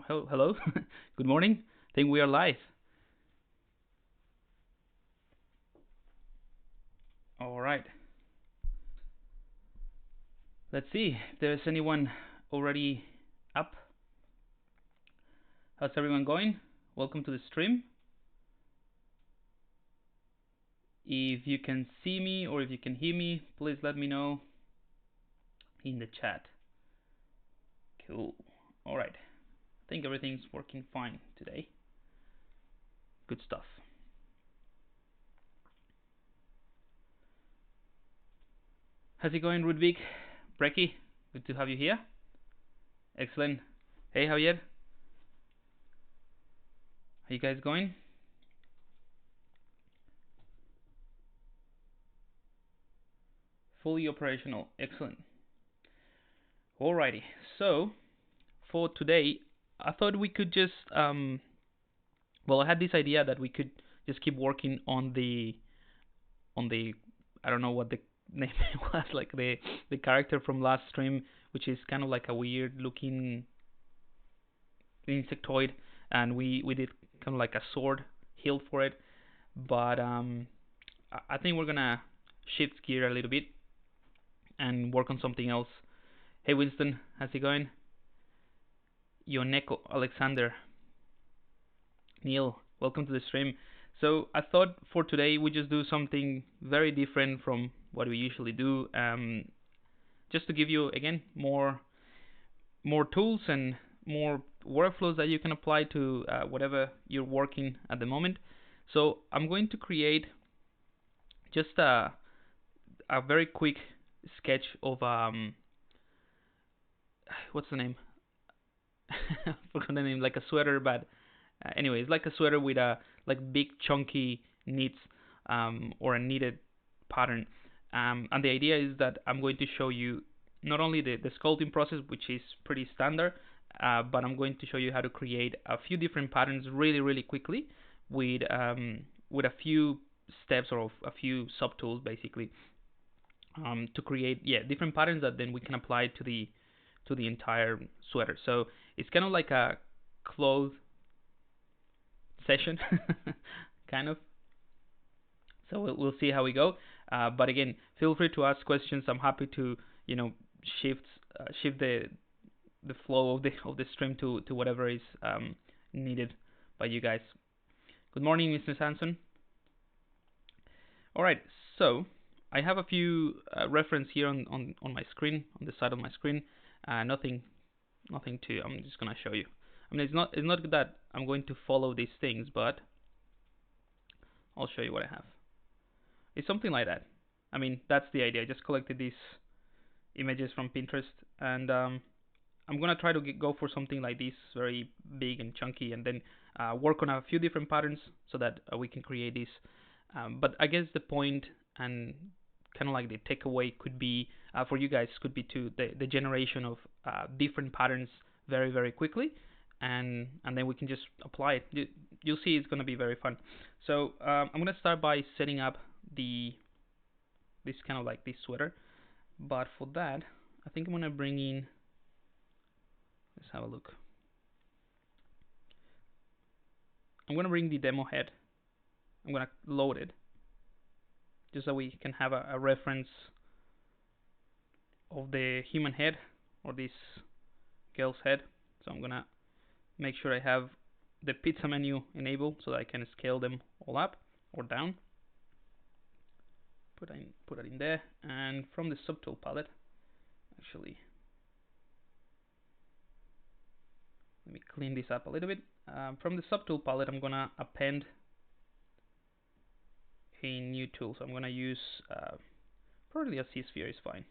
Oh, hello. Good morning. I think we are live. All right. Let's see if there's anyone already up. How's everyone going? Welcome to the stream. If you can see me or if you can hear me, please let me know in the chat. Cool. All right. I think everything's working fine today. Good stuff. How's it going, Ludwig? Brecky, good to have you here. Excellent. Hey, Javier. How you guys going? Fully operational. Excellent. Alrighty. So for today, I thought we could just well, I had this idea that we could just keep working on the I don't know what the name was, like the character from last stream, which is kind of like a weird looking insectoid, and we did kind of like a sword hilt for it, but I think we're gonna shift gear a little bit and work on something else. Hey Winston, how's it going? Yoneko, Alexander, Neil, welcome to the stream. So I thought for today we just do something very different from what we usually do, just to give you again more tools and more workflows that you can apply to whatever you're working at the moment. So I'm going to create just a very quick sketch of what's the name? I forgot the name, like a sweater, but anyway, it's like a sweater with a like big chunky knits or a knitted pattern. And the idea is that I'm going to show you not only the sculpting process, which is pretty standard, but I'm going to show you how to create a few different patterns really quickly with a few steps or a few subtools basically to create different patterns that then we can apply to the entire sweater. So it's kind of like a cloth session, kind of. So we'll see how we go. But again, feel free to ask questions. I'm happy to shift the flow of the stream to whatever is needed by you guys. Good morning, Mr. Sanson. All right, so I have a few reference here on my screen, on the side of my screen. Nothing to. I'm just gonna show you. I mean, it's not that I'm going to follow these things, but I'll show you what I have. It's something like that. I mean, that's the idea. I just collected these images from Pinterest, and I'm gonna try to go for something like this, very big and chunky, and then work on a few different patterns so that we can create this. But I guess the point and kind of like the takeaway could be for you guys could be to the generation of different patterns very quickly, and then we can just apply it. You'll see it's gonna be very fun. So I'm gonna start by setting up this kind of like this sweater, but for that I think I'm gonna bring in. Let's have a look. I'm gonna bring the demo head. I'm gonna load it just so we can have a reference of the human head or this girl's head. So I'm gonna make sure I have the pizza menu enabled so that I can scale them all up or down. Put it in there, and from the subtool palette, actually, let me clean this up a little bit. From the subtool palette, I'm gonna append a new tool. So I'm gonna use probably a C-sphere is fine.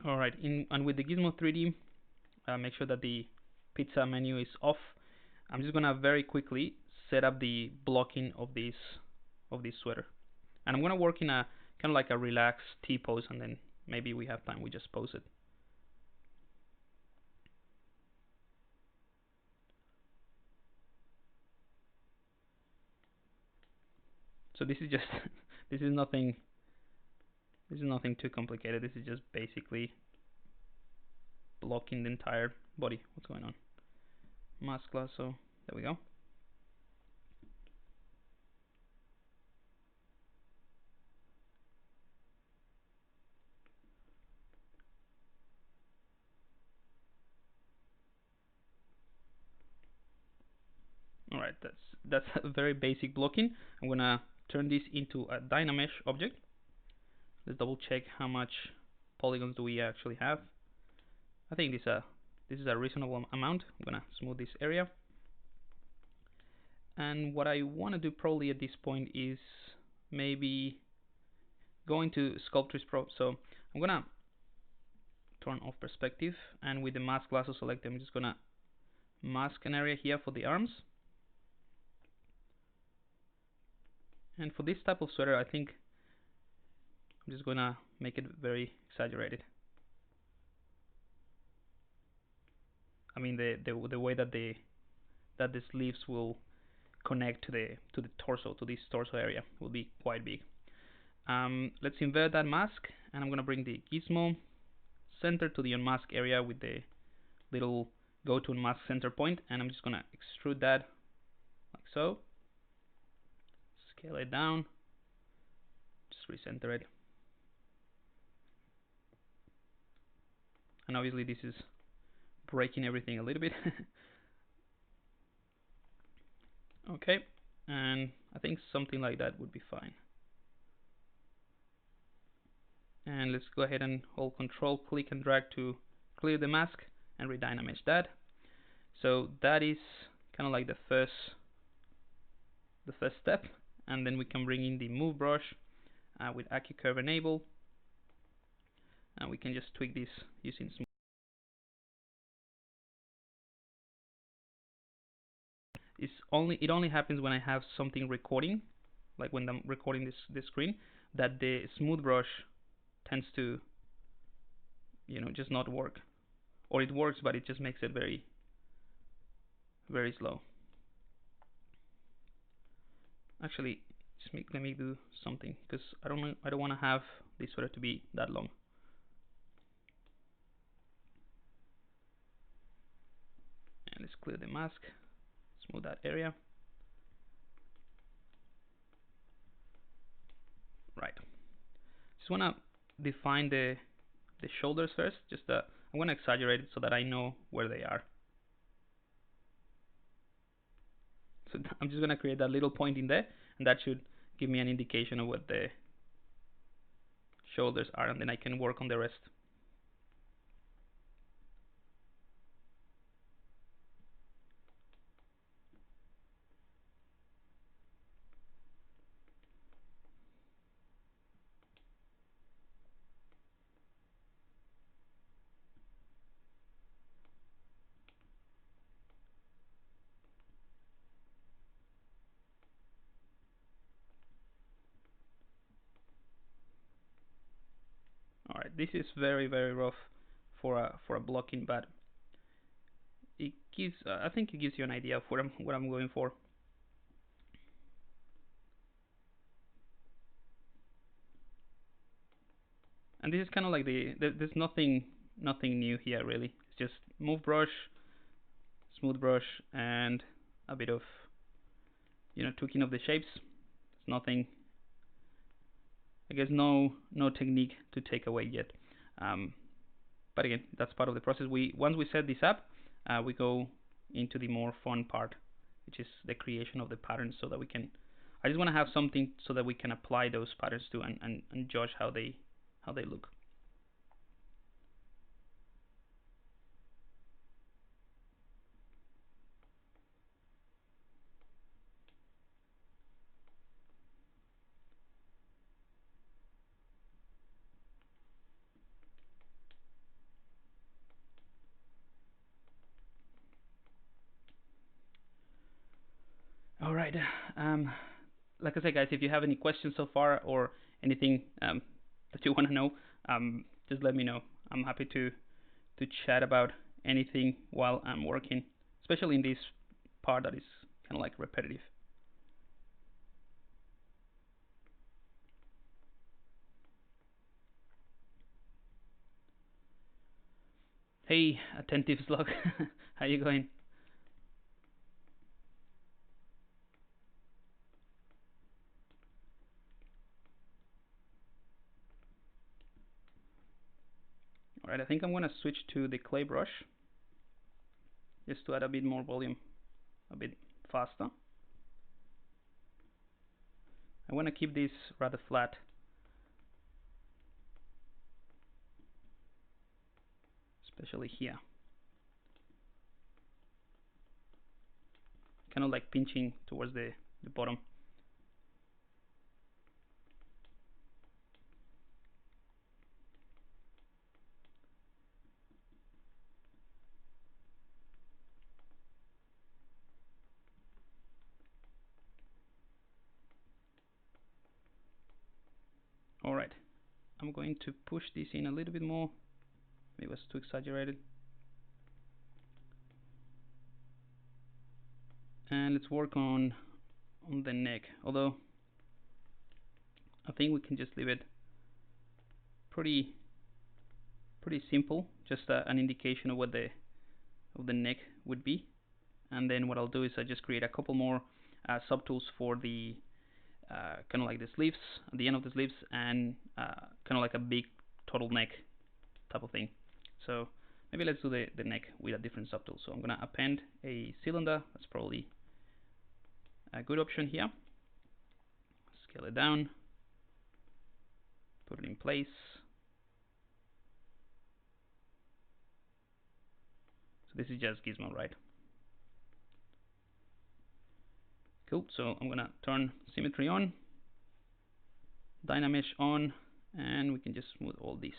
All right, and with the Gizmo 3D, make sure that the pizza menu is off. I'm just gonna very quickly set up the blocking of this sweater, and I'm gonna work in a kind of like a relaxed T pose, and then maybe we have time we just pose it. So this is just this is nothing too complicated. This is just basically blocking the entire body. What's going on? Mask lasso. There we go. Alright, that's a very basic blocking. I'm gonna turn this into a dynamesh object. Let's double check how much polygons do we actually have. I think this is a reasonable amount. I'm gonna smooth this area. And what I want to do probably at this point is maybe go into Sculptris Pro. So I'm gonna turn off perspective, and with the mask lasso selected, I'm just gonna mask an area here for the arms. And for this type of sweater, I think I'm just gonna make it very exaggerated. I mean the way that the sleeves will connect to the torso, to this torso area, will be quite big. Let's invert that mask, and I'm gonna bring the gizmo center to the unmask area with the little go to unmask center point, and I'm just gonna extrude that like so. Scale it down, just recenter it. And obviously this is breaking everything a little bit. Okay, and I think something like that would be fine. And let's go ahead and hold Control, click and drag to clear the mask and redynamesh that. So that is kind of like the first step, and then we can bring in the move brush with AccuCurve enable, and we can just tweak this using smooth. It only happens when I have something recording, like when I'm recording this screen, that the smooth brush tends to, just not work, or it works but it just makes it very slow. Actually, let me do something, because I don't want to have this sweater to be that long. And let's clear the mask, smooth that area. Right. Just want to define the shoulders first. I'm going to exaggerate it so that I know where they are. So I'm just going to create that little point in there, and that should give me an indication of what the shoulders are, and then I can work on the rest. Alright, this is very rough for a blocking, but it gives I think it gives you an idea of what I'm going for. And this is kind of like there's nothing new here really. It's just move brush, smooth brush, and a bit of tweaking of the shapes. It's nothing, I guess, no technique to take away yet. But again, that's part of the process. Once we set this up, we go into the more fun part, which is the creation of the patterns, so that we can. I just want to have something so that we can apply those patterns to and judge how they look. All right. Like I said, guys, if you have any questions so far or anything that you want to know, just let me know. I'm happy to chat about anything while I'm working, especially in this part that is kind of like repetitive. Hey, Hey, attentive slug, how you going? Alright, I think I'm gonna switch to the clay brush just to add a bit more volume, a bit faster. I want to keep this rather flat, especially here. Kind of like pinching towards the bottom. Alright, I'm going to push this in a little bit more. Maybe it was too exaggerated. And let's work on the neck, although I think we can just leave it pretty simple, just an indication of what the neck would be. And then what I'll do is I just create a couple more subtools for the kind of like the sleeves, at the end of the sleeves, and kind of like a big total neck type of thing. So maybe let's do the neck with a different subtool. So I'm gonna append a cylinder. That's probably a good option here. Scale it down, put it in place. So this is just gizmo, right? Cool. So I'm gonna turn symmetry on, dynamesh on, and we can just smooth all this.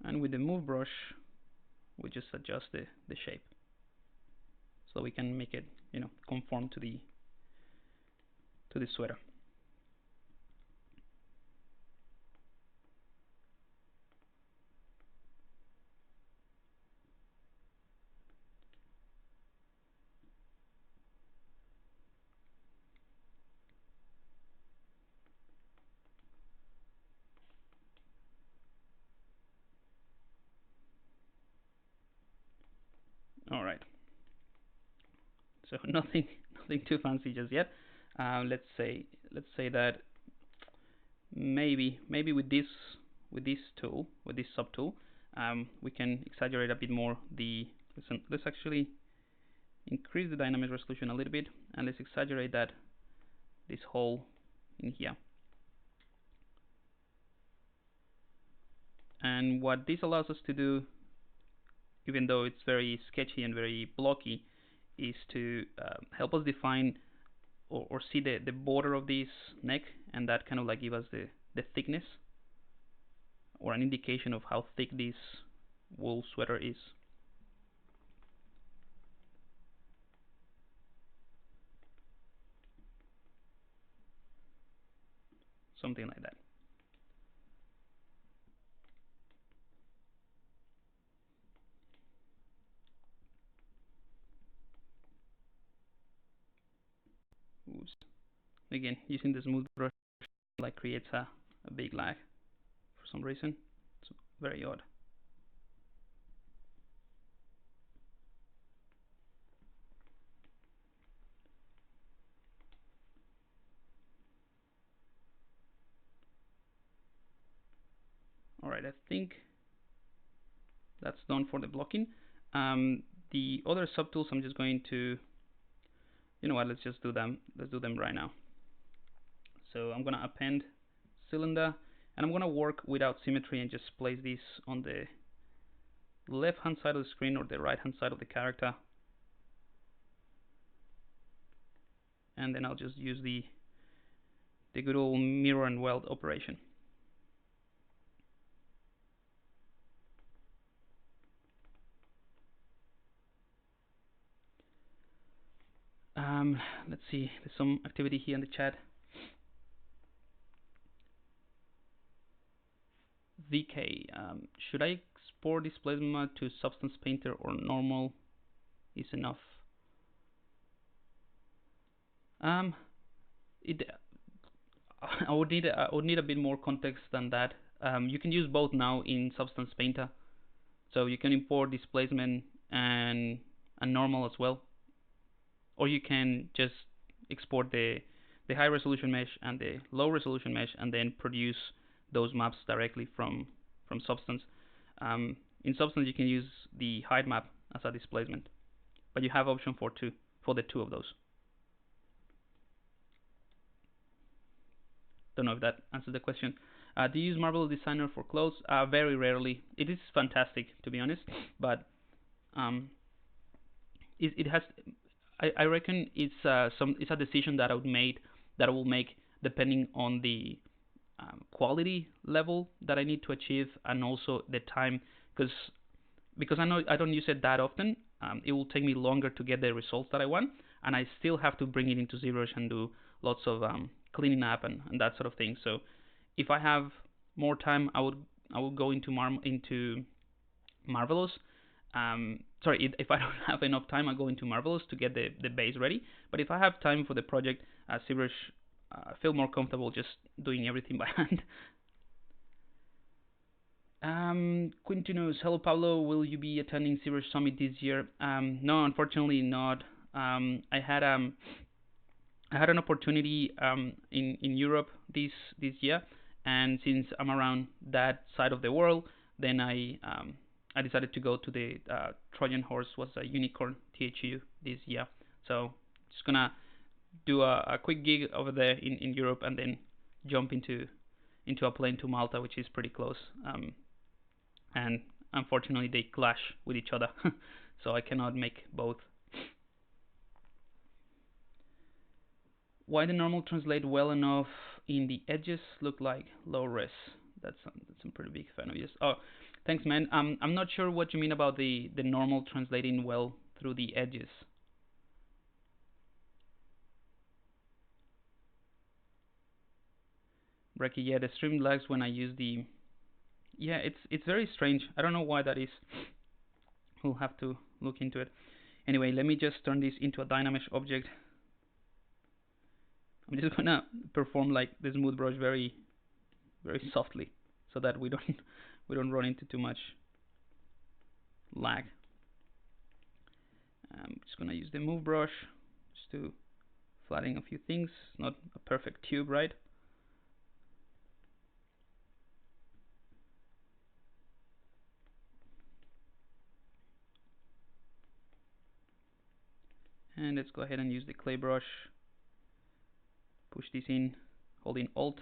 And with the move brush, we just adjust the shape so we can make it, you know, conform to the sweater. All right. So nothing too fancy just yet. Let's say that maybe with this tool, with this subtool, we can exaggerate a bit more the. Let's actually increase the dynamic resolution a little bit, and let's exaggerate this hole in here. And what this allows us to do, even though it's very sketchy and very blocky, is to help us define or see the border of this neck, and that kind of like give us the thickness or an indication of how thick this wool sweater is. Something like that. Oops. Again, using the smooth brush like creates a big lag for some reason. It's very odd. Alright, I think that's done for the blocking. The other subtools, I'm just going to, you know what, let's just do them. Let's do them right now. So I'm gonna append cylinder, and I'm gonna work without symmetry and just place this on the left hand side of the screen or the right hand side of the character, and then I'll just use the good old mirror and weld operation. Let's see, there's some activity here in the chat. VK, should I export displacement to Substance Painter or normal is enough? I would need a bit more context than that. You can use both now in Substance Painter. So you can import displacement and normal as well, or you can just export the high resolution mesh and the low resolution mesh, and then produce those maps directly from Substance. In Substance, you can use the height map as a displacement, but you have option for the two of those. Don't know if that answers the question. Do you use Marvel Designer for clothes? Very rarely. It is fantastic, to be honest, but it has. I reckon it's a decision that I will make depending on the quality level that I need to achieve, and also the time, because I know I don't use it that often. It will take me longer to get the results that I want, and I still have to bring it into ZBrush and do lots of cleaning up and that sort of thing. So if I have more time, I would go into Marvelous. Sorry, if I don't have enough time, I go into Marvelous to get the base ready. But if I have time for the project, ZBrush, I feel more comfortable just doing everything by hand. Quintinus, hello Pablo, will you be attending ZBrush Summit this year? No, unfortunately not. I had an opportunity in Europe this year, and since I'm around that side of the world, then I decided to go to the Trojan Horse was a unicorn THU this year. So just gonna do a quick gig over there in Europe, and then jump into a plane to Malta, which is pretty close. And unfortunately they clash with each other, so I cannot make both. Why the normal translate well enough in the edges look like low res? That's a pretty big fan of yours. Oh, thanks, man. I'm not sure what you mean about the normal translating well through the edges. Brecky, yeah, the stream lags when I use the. Yeah, it's very strange. I don't know why that is. We'll have to look into it. Anyway, let me just turn this into a Dynamesh object. I'm just gonna perform like the smooth brush very softly, so that we don't run into too much lag. I'm just gonna use the move brush just to flatten a few things. Not a perfect tube, right? And let's go ahead and use the clay brush. Push this in, holding Alt,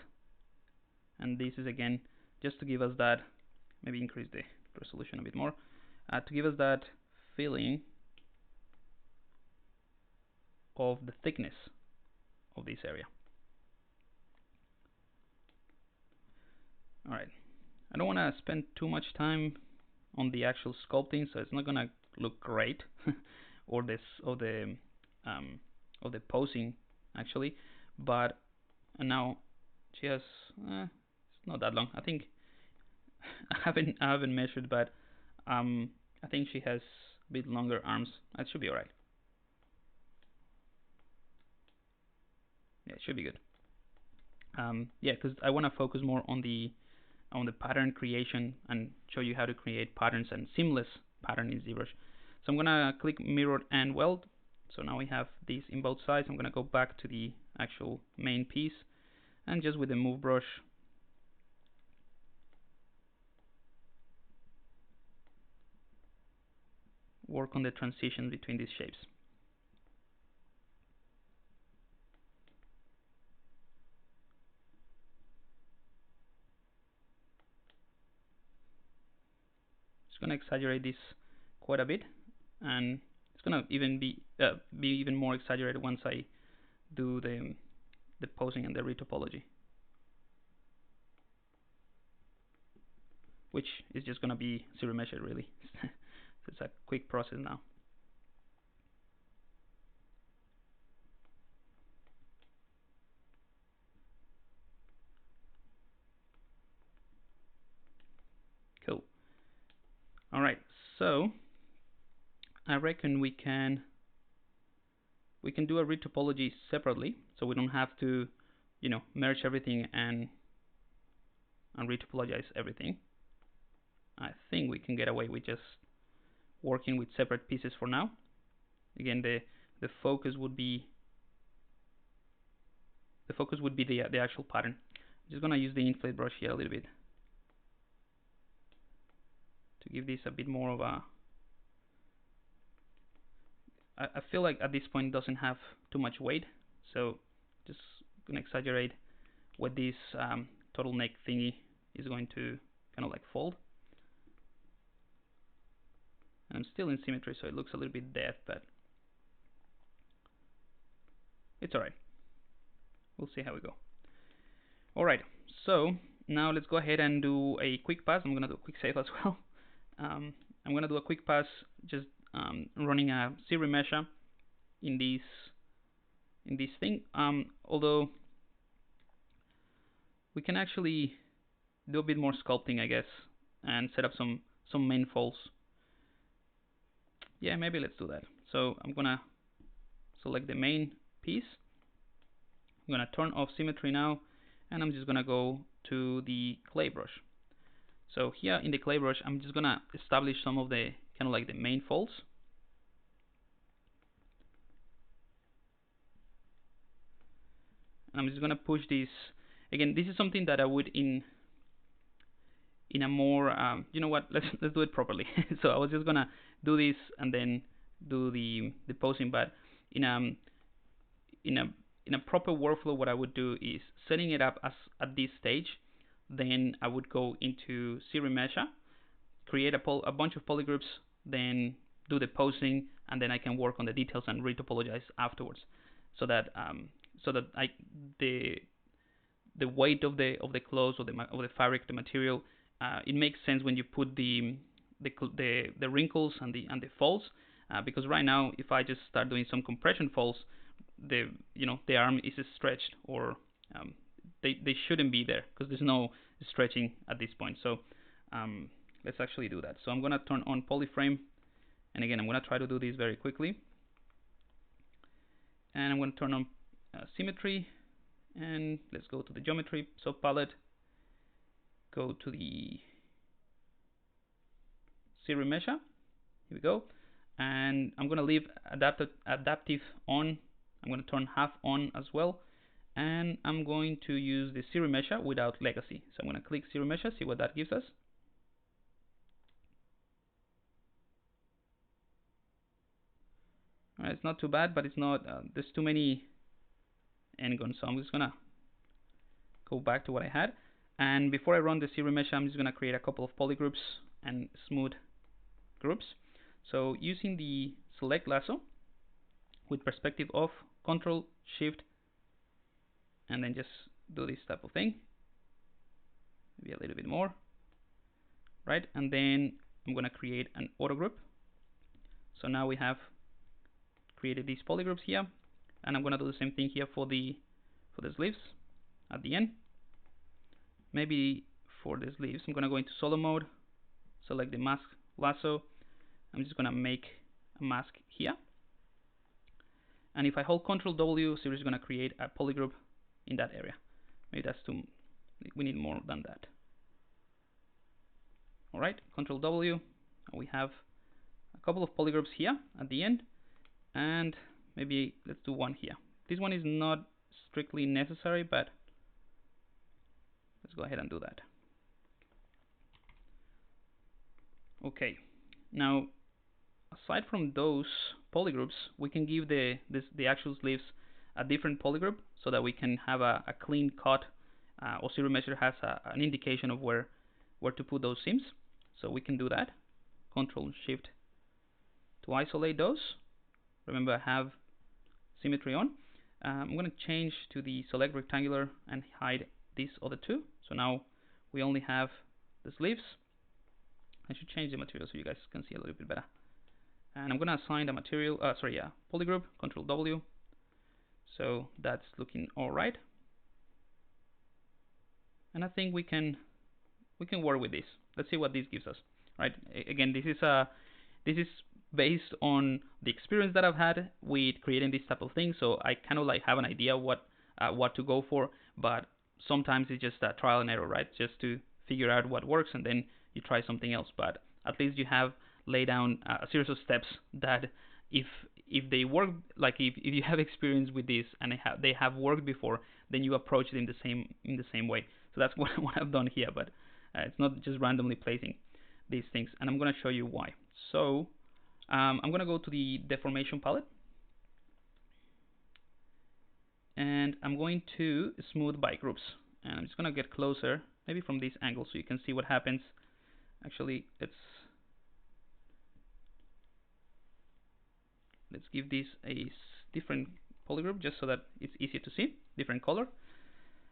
and this is again just to give us that, maybe increase the resolution a bit more, to give us that feeling of the thickness of this area. Alright, I don't want to spend too much time on the actual sculpting, so it's not gonna look great, or the posing actually, but now she has it's not that long. I think I haven't measured, but I think she has a bit longer arms. That should be alright. Yeah, it should be good. Yeah, because I want to focus more on the pattern creation and show you how to create patterns and seamless pattern in ZBrush. So I'm gonna click mirror and weld. So now we have these in both sides. I'm gonna go back to the actual main piece, and just with the move brush, work on the transition between these shapes. Just gonna exaggerate this quite a bit, and it's gonna even be even more exaggerated once I do the posing and the retopology, which is just gonna be zero measure really. So it's a quick process now. Cool. All right, so I reckon we can do a retopology separately, so we don't have to, merge everything and and retopologize everything. I think we can get away with just working with separate pieces for now. Again, the focus would be the actual pattern. I'm just gonna use the inflate brush here a little bit to give this a bit more of a. I feel like at this point it doesn't have too much weight, so just gonna exaggerate what this turtleneck thingy is going to kind of like fold. And I'm still in symmetry, so it looks a little bit dead, but it's alright. We'll see how we go. Alright, so now let's go ahead and do a quick pass. I'm going to do a quick save as well. I'm going to do a quick pass, just running a ZBrush in this thing. Although we can actually do a bit more sculpting, I guess, and set up some main folds. Yeah, maybe let's do that. So I'm going to select the main piece. I'm going to turn off symmetry now, and I'm just going to go to the clay brush. So here in the clay brush, I'm just going to establish some of the kind of like the main folds. And I'm just going to push this. Again, this is something that I would in a more, you know what, let's do it properly. So I was just going to do this and then do the posing, but in a proper workflow, what I would do is setting it up as at this stage. Then I would go into ZBrush, create a bunch of polygroups, then do the posing, and then I can work on the details and retopologize afterwards, so that the weight of the clothes or the fabric, the material, it makes sense when you put the wrinkles and the folds, because right now if I just start doing some compression folds, the arm is stretched, or they shouldn't be there because there's no stretching at this point. So let's actually do that. So I'm gonna turn on polyframe, and again I'm gonna try to do this very quickly, and I'm gonna turn on symmetry, and let's go to the geometry sub palette, go to the ZBrush, here we go, and I'm gonna leave adaptive on. I'm going to turn half on as well, and I'm going to use the ZBrush without legacy. So I'm going to click ZBrush, see what that gives us. It's not too bad, but it's not. There's too many n-gons, so I'm just going to go back to what I had. And before I run the ZBrush, I'm just going to create a couple of polygroups and smooth groups. So using the select lasso with perspective off, Control Shift, and then just do this type of thing, maybe a little bit more, right? And then I'm going to create an auto group. So now we have created these polygroups here, and I'm going to do the same thing here for the sleeves at the end. Maybe for the sleeves, I'm going to go into solo mode, select the mask lasso. I'm just going to make a mask here. And if I hold Control W, so it's going to create a polygroup in that area. Maybe that's too, we need more than that. Alright, Control W, and we have a couple of polygroups here at the end, and maybe let's do one here. This one is not strictly necessary, but let's go ahead and do that. Okay, now aside from those polygroups, we can give the actual sleeves a different polygroup so that we can have a clean cut, or ZBrush has an indication of where to put those seams. So we can do that. Control Shift to isolate those. Remember, I have symmetry on. I'm going to change to the select rectangular and hide these other two. So now we only have the sleeves. I should change the material so you guys can see a little bit better. And I'm going to assign the material, polygroup, Control W. So that's looking all right. And I think we can work with this. Let's see what this gives us. Right? Again, this is based on the experience that I've had with creating this type of thing. So I kind of like have an idea what to go for, but sometimes it's just a trial and error, right? Just to figure out what works, and then you try something else. But at least you have laid down a series of steps that if they work, like if you have experience with this and they have worked before, then you approach it in the same way. So that's what I've done here, but it's not just randomly placing these things, and I'm going to show you why. So I'm going to go to the deformation palette, and I'm going to smooth by groups, and I'm just going to get closer, maybe from this angle, so you can see what happens. Actually, let's give this a different polygroup just so that it's easier to see, different color.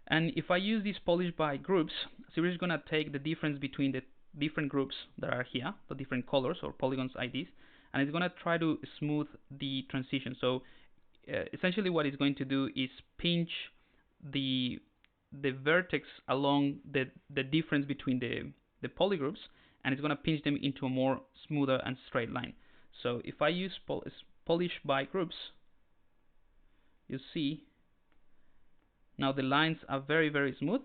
And if I use this polish by groups, ZBrush is going to take the difference between the different groups that are here, the different colors or polygons IDs, and it's going to try to smooth the transition. So essentially what it's going to do is pinch the vertex along the difference between the polygroups, and it's going to pinch them into a more smoother and straight line. So if I use polish by groups, you see now the lines are very, very smooth.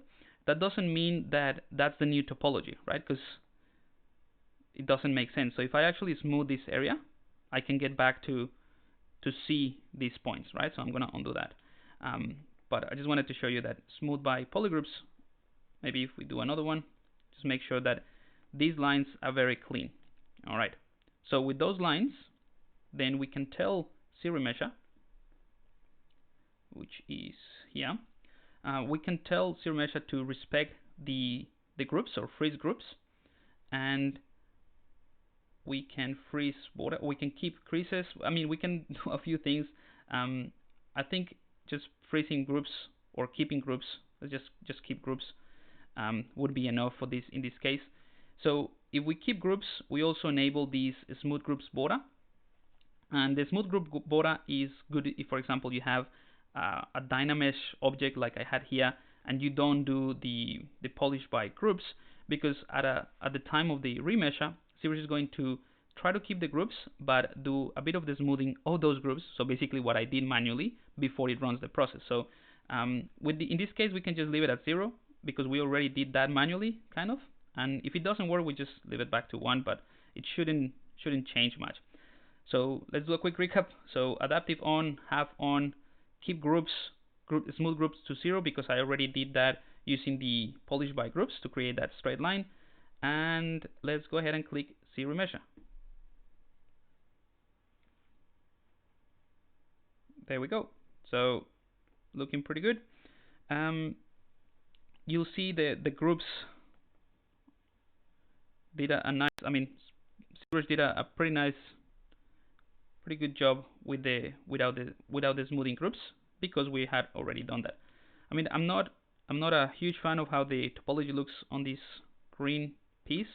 That doesn't mean that that's the new topology, right? Because it doesn't make sense. So if I actually smooth this area, I can get back to see these points, right? So I'm going to undo that. But I just wanted to show you that smooth by polygroups. Maybe if we do another one, just make sure that these lines are very clean. All right. So with those lines, then we can tell ZBrush, which is here, we can tell ZBrush to respect the groups or freeze groups, and we can freeze border. We can keep creases. I mean, we can do a few things. I think just freezing groups or keeping groups, just keep groups, would be enough for this in this case. So if we keep groups, we also enable these smooth groups border. And the smooth group border is good if, for example, you have a dynamesh object like I had here, and you don't do the polish by groups, because at the time of the remeasure, ZBrush is going to try to keep the groups, but do a bit of the smoothing of those groups. So basically what I did manually before it runs the process. So in this case, we can just leave it at 0 because we already did that manually, kind of. And if it doesn't work, we just leave it back to 1, but it shouldn't change much. So let's do a quick recap. So adaptive on, half on, keep groups, smooth groups to 0 because I already did that using the polish by groups to create that straight line. And let's go ahead and click ZBrush. There we go. So looking pretty good. You'll see the groups did a nice, I mean, ZBrush did a pretty good job with without the smoothing groups, because we had already done that. I mean, I'm not a huge fan of how the topology looks on this green piece,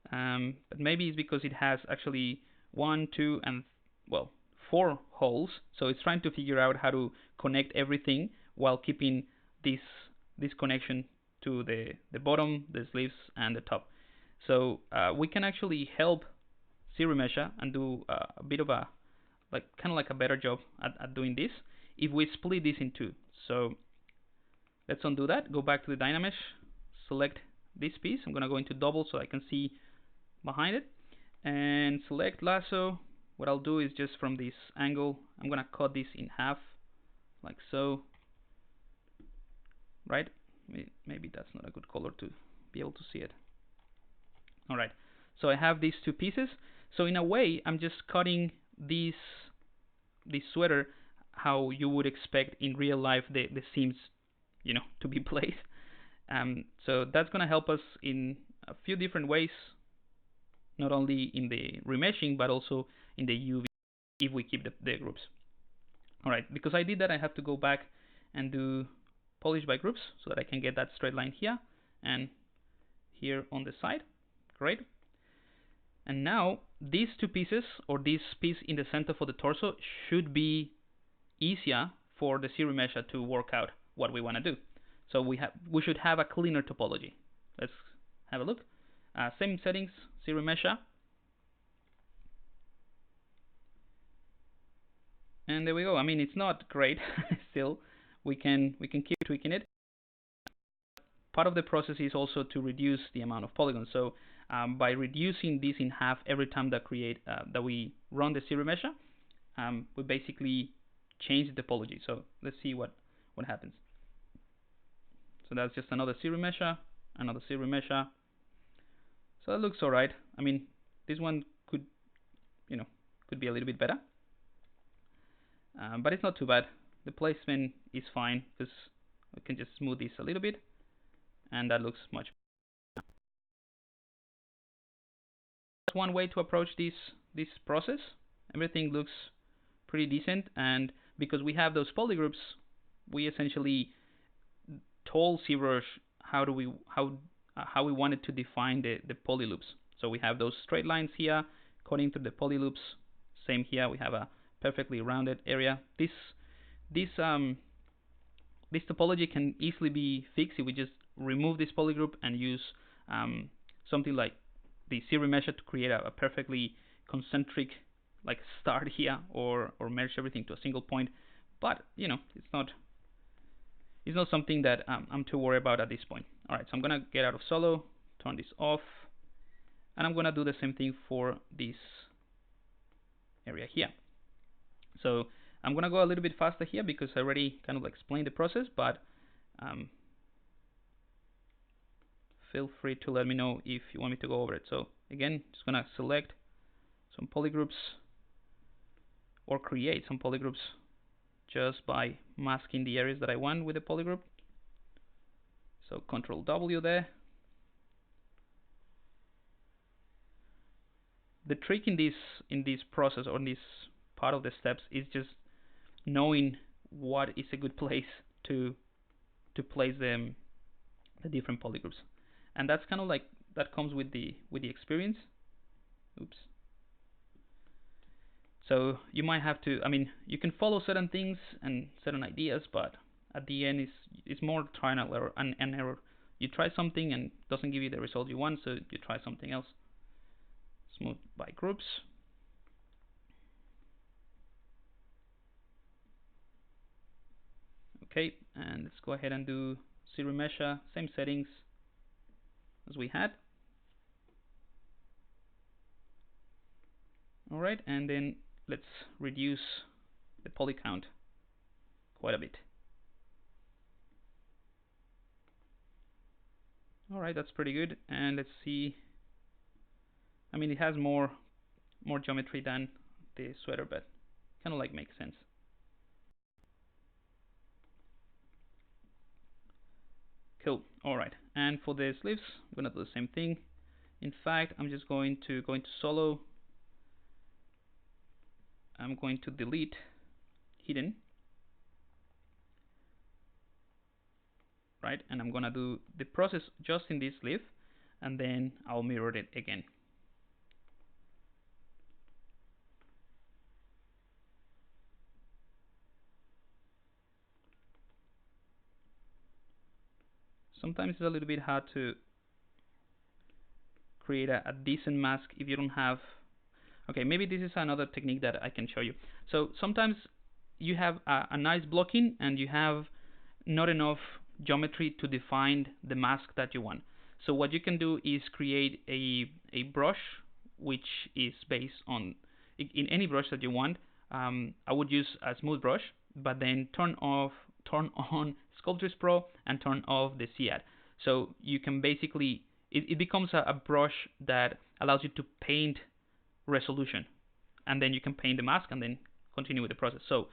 but maybe it's because it has actually 1, 2, and 4 holes, so it's trying to figure out how to connect everything while keeping this connection to the bottom, the sleeves, and the top. So we can actually help ZBrush and do a bit of a kind of like a better job at doing this if we split this in 2. So let's undo that, go back to the Dynamesh, select this piece. I'm going to go into double so I can see behind it, and select lasso. What I'll do is just from this angle, I'm going to cut this in half, like so. Right? Maybe that's not a good color to be able to see it. Alright, so I have these 2 pieces. So in a way, I'm just cutting this sweater how you would expect in real life the seams, to be placed. So that's going to help us in a few different ways, not only in the remeshing, but also in the UV if we keep the groups. Alright, because I did that, I have to go back and do polish by groups so that I can get that straight line here and here on the side. Great. And now these 2 pieces, or this piece in the center for the torso, should be easier for the ZBrush to work out what we want to do. So we should have a cleaner topology. Let's have a look. Same settings, ZBrush, and there we go. I mean, it's not great. Still, we can keep tweaking it. part of the process is also to reduce the amount of polygons. So by reducing this in half every time that we run the ZBrush, we basically change the topology. So let's see what happens. So that's just another ZBrush, another ZBrush. So it looks alright. I mean, this one could be a little bit better, but it's not too bad. The placement is fine because we can just smooth this a little bit, and that looks much better. That's one way to approach this process. Everything looks pretty decent, and because we have those polygroups, we essentially told ZBrush how we wanted to define the polyloops. So we have those straight lines here cutting through the polyloops. Same here, we have a perfectly rounded area. This topology can easily be fixed if we just remove this polygroup and use something like the ZBrush to create a perfectly concentric like start here, or merge everything to a single point. But it's not something that I'm too worried about at this point. Alright, so I'm gonna get out of solo, turn this off, and I'm gonna do the same thing for this area here. So I'm gonna go a little bit faster here because I already kind of explained the process, but feel free to let me know if you want me to go over it. So again, just gonna select some polygroups or create some polygroups just by masking the areas that I want with the polygroup. So Control W there. The trick in this process, or in this part of the steps, is just knowing what is a good place to place the different polygroups, and that's kind of like that comes with the experience. Oops. So you might have to, I mean, you can follow certain things and certain ideas, but at the end it's more trial and error. You try something and it doesn't give you the result you want, so you try something else. Smooth by groups. Okay, and let's go ahead and do ZBrush, same settings as we had. Alright, and then let's reduce the poly count quite a bit. Alright, that's pretty good. And let's see, I mean, it has more geometry than the sweater, but kind of like makes sense. Cool. Alright, and for the sleeves, I'm gonna do the same thing. In fact, I'm just going to go into solo. I'm going to delete hidden, right? And I'm gonna do the process just in this sleeve, and then I'll mirror it again. Sometimes it's a little bit hard to create a decent mask if you don't have. Okay, maybe this is another technique that I can show you. So sometimes you have a nice blocking and you have not enough geometry to define the mask that you want. So what you can do is create a brush which is based on, in any brush that you want. I would use a smooth brush, but then turn on Sculptris Pro and turn off the CAD. So you can basically, it becomes a brush that allows you to paint resolution, and then you can paint the mask and then continue with the process. So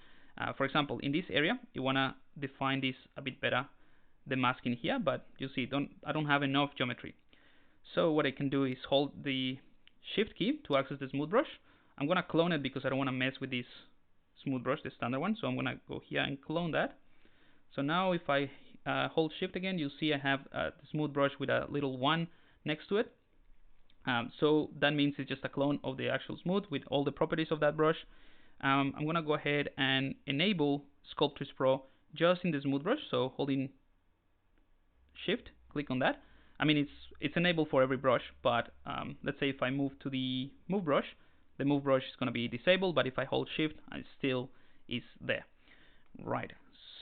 for example, in this area, you want to define this a bit better, the mask in here, but you see I don't have enough geometry. So what I can do is hold the shift key to access the smooth brush. I'm going to clone it because I don't want to mess with this smooth brush, the standard one. So I'm going to go here and clone that. So now if I hold shift again, you'll see I have the smooth brush with a little 1 next to it. So that means it's just a clone of the actual smooth with all the properties of that brush. I'm going to go ahead and enable Sculptris Pro just in the smooth brush. So holding shift, click on that. I mean, it's enabled for every brush, but let's say if I move to the move brush, the move brush is going to be disabled, but if I hold shift, it still is there. Right.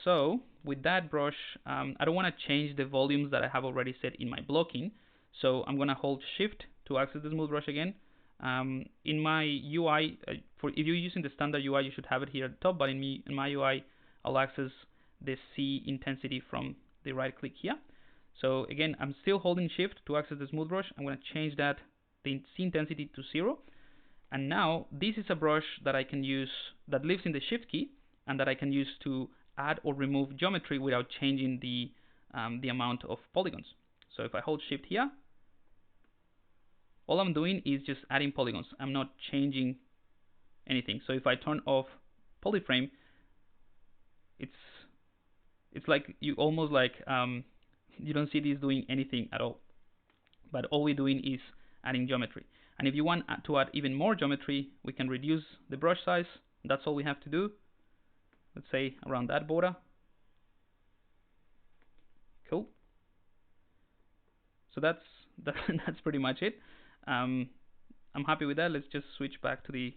So with that brush, I don't want to change the volumes that I have already set in my blocking. So I'm going to hold Shift to access the smooth brush again. In my UI, if you're using the standard UI, you should have it here at the top. But in my UI, I'll access the C intensity from the right click here. So again, I'm still holding Shift to access the smooth brush. I'm going to change that the C intensity to 0. And now this is a brush that I can use that lives in the Shift key and that I can use to add or remove geometry without changing the amount of polygons. So if I hold Shift here, all I'm doing is just adding polygons. I'm not changing anything. So if I turn off polyframe, it's like you almost like you don't see this doing anything at all. But all we're doing is adding geometry. And if you want to add even more geometry, we can reduce the brush size. That's all we have to do. Let's say around that border. Cool. So that's pretty much it. I'm happy with that. Let's just switch back to the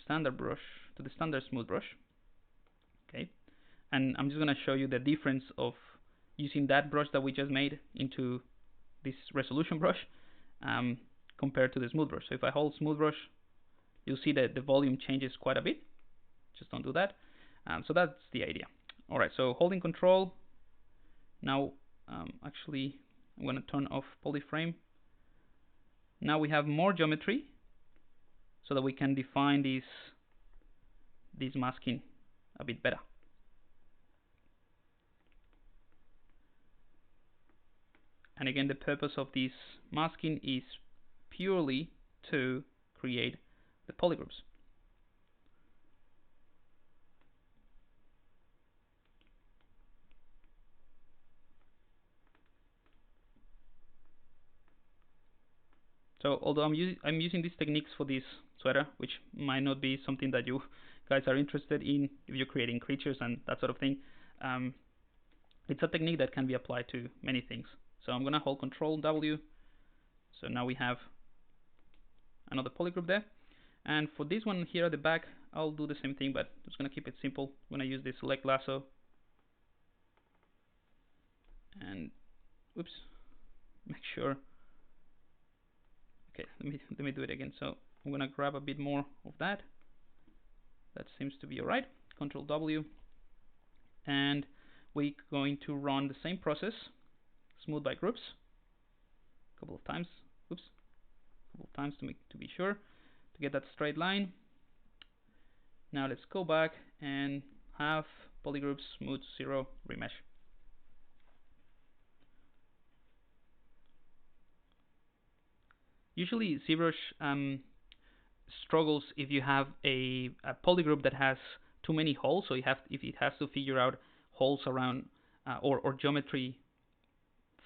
standard brush, to the standard smooth brush. Okay, and I'm just gonna show you the difference of using that brush that we just made into this resolution brush compared to the smooth brush. So if I hold smooth brush, you'll see that the volume changes quite a bit. Just don't do that. So that's the idea. All right, so holding Control. Now, actually, I'm going to turn off polyframe. Now we have more geometry, so that we can define this masking a bit better. And again, the purpose of this masking is purely to create the polygroups. So although I'm using these techniques for this sweater, which might not be something that you guys are interested in if you're creating creatures and that sort of thing, it's a technique that can be applied to many things. So I'm going to hold Control W. So now we have another polygroup there. And for this one here at the back, I'll do the same thing, but just going to keep it simple. I'm going to use the select lasso. And oops, make sure. Okay, let me do it again. So I'm going to grab a bit more of that. That seems to be alright. Control W. And we're going to run the same process, smooth by groups, a couple of times. Oops, a couple of times to be sure to get that straight line. Now let's go back and have polygroup smooth 0 remesh. Usually ZBrush struggles if you have a polygroup that has too many holes, so if it has to figure out holes around or geometry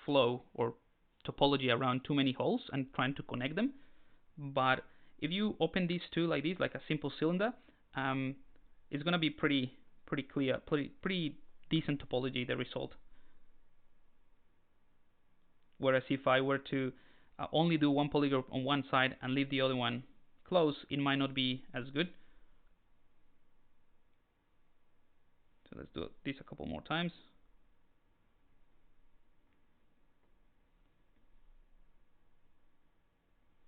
flow or topology around too many holes and trying to connect them. But if you open these two like this, like a simple cylinder, it's going to be pretty clear, pretty decent topology, the result. Whereas if I were to only do one polygroup on one side and leave the other one closed, it might not be as good. So let's do this a couple more times.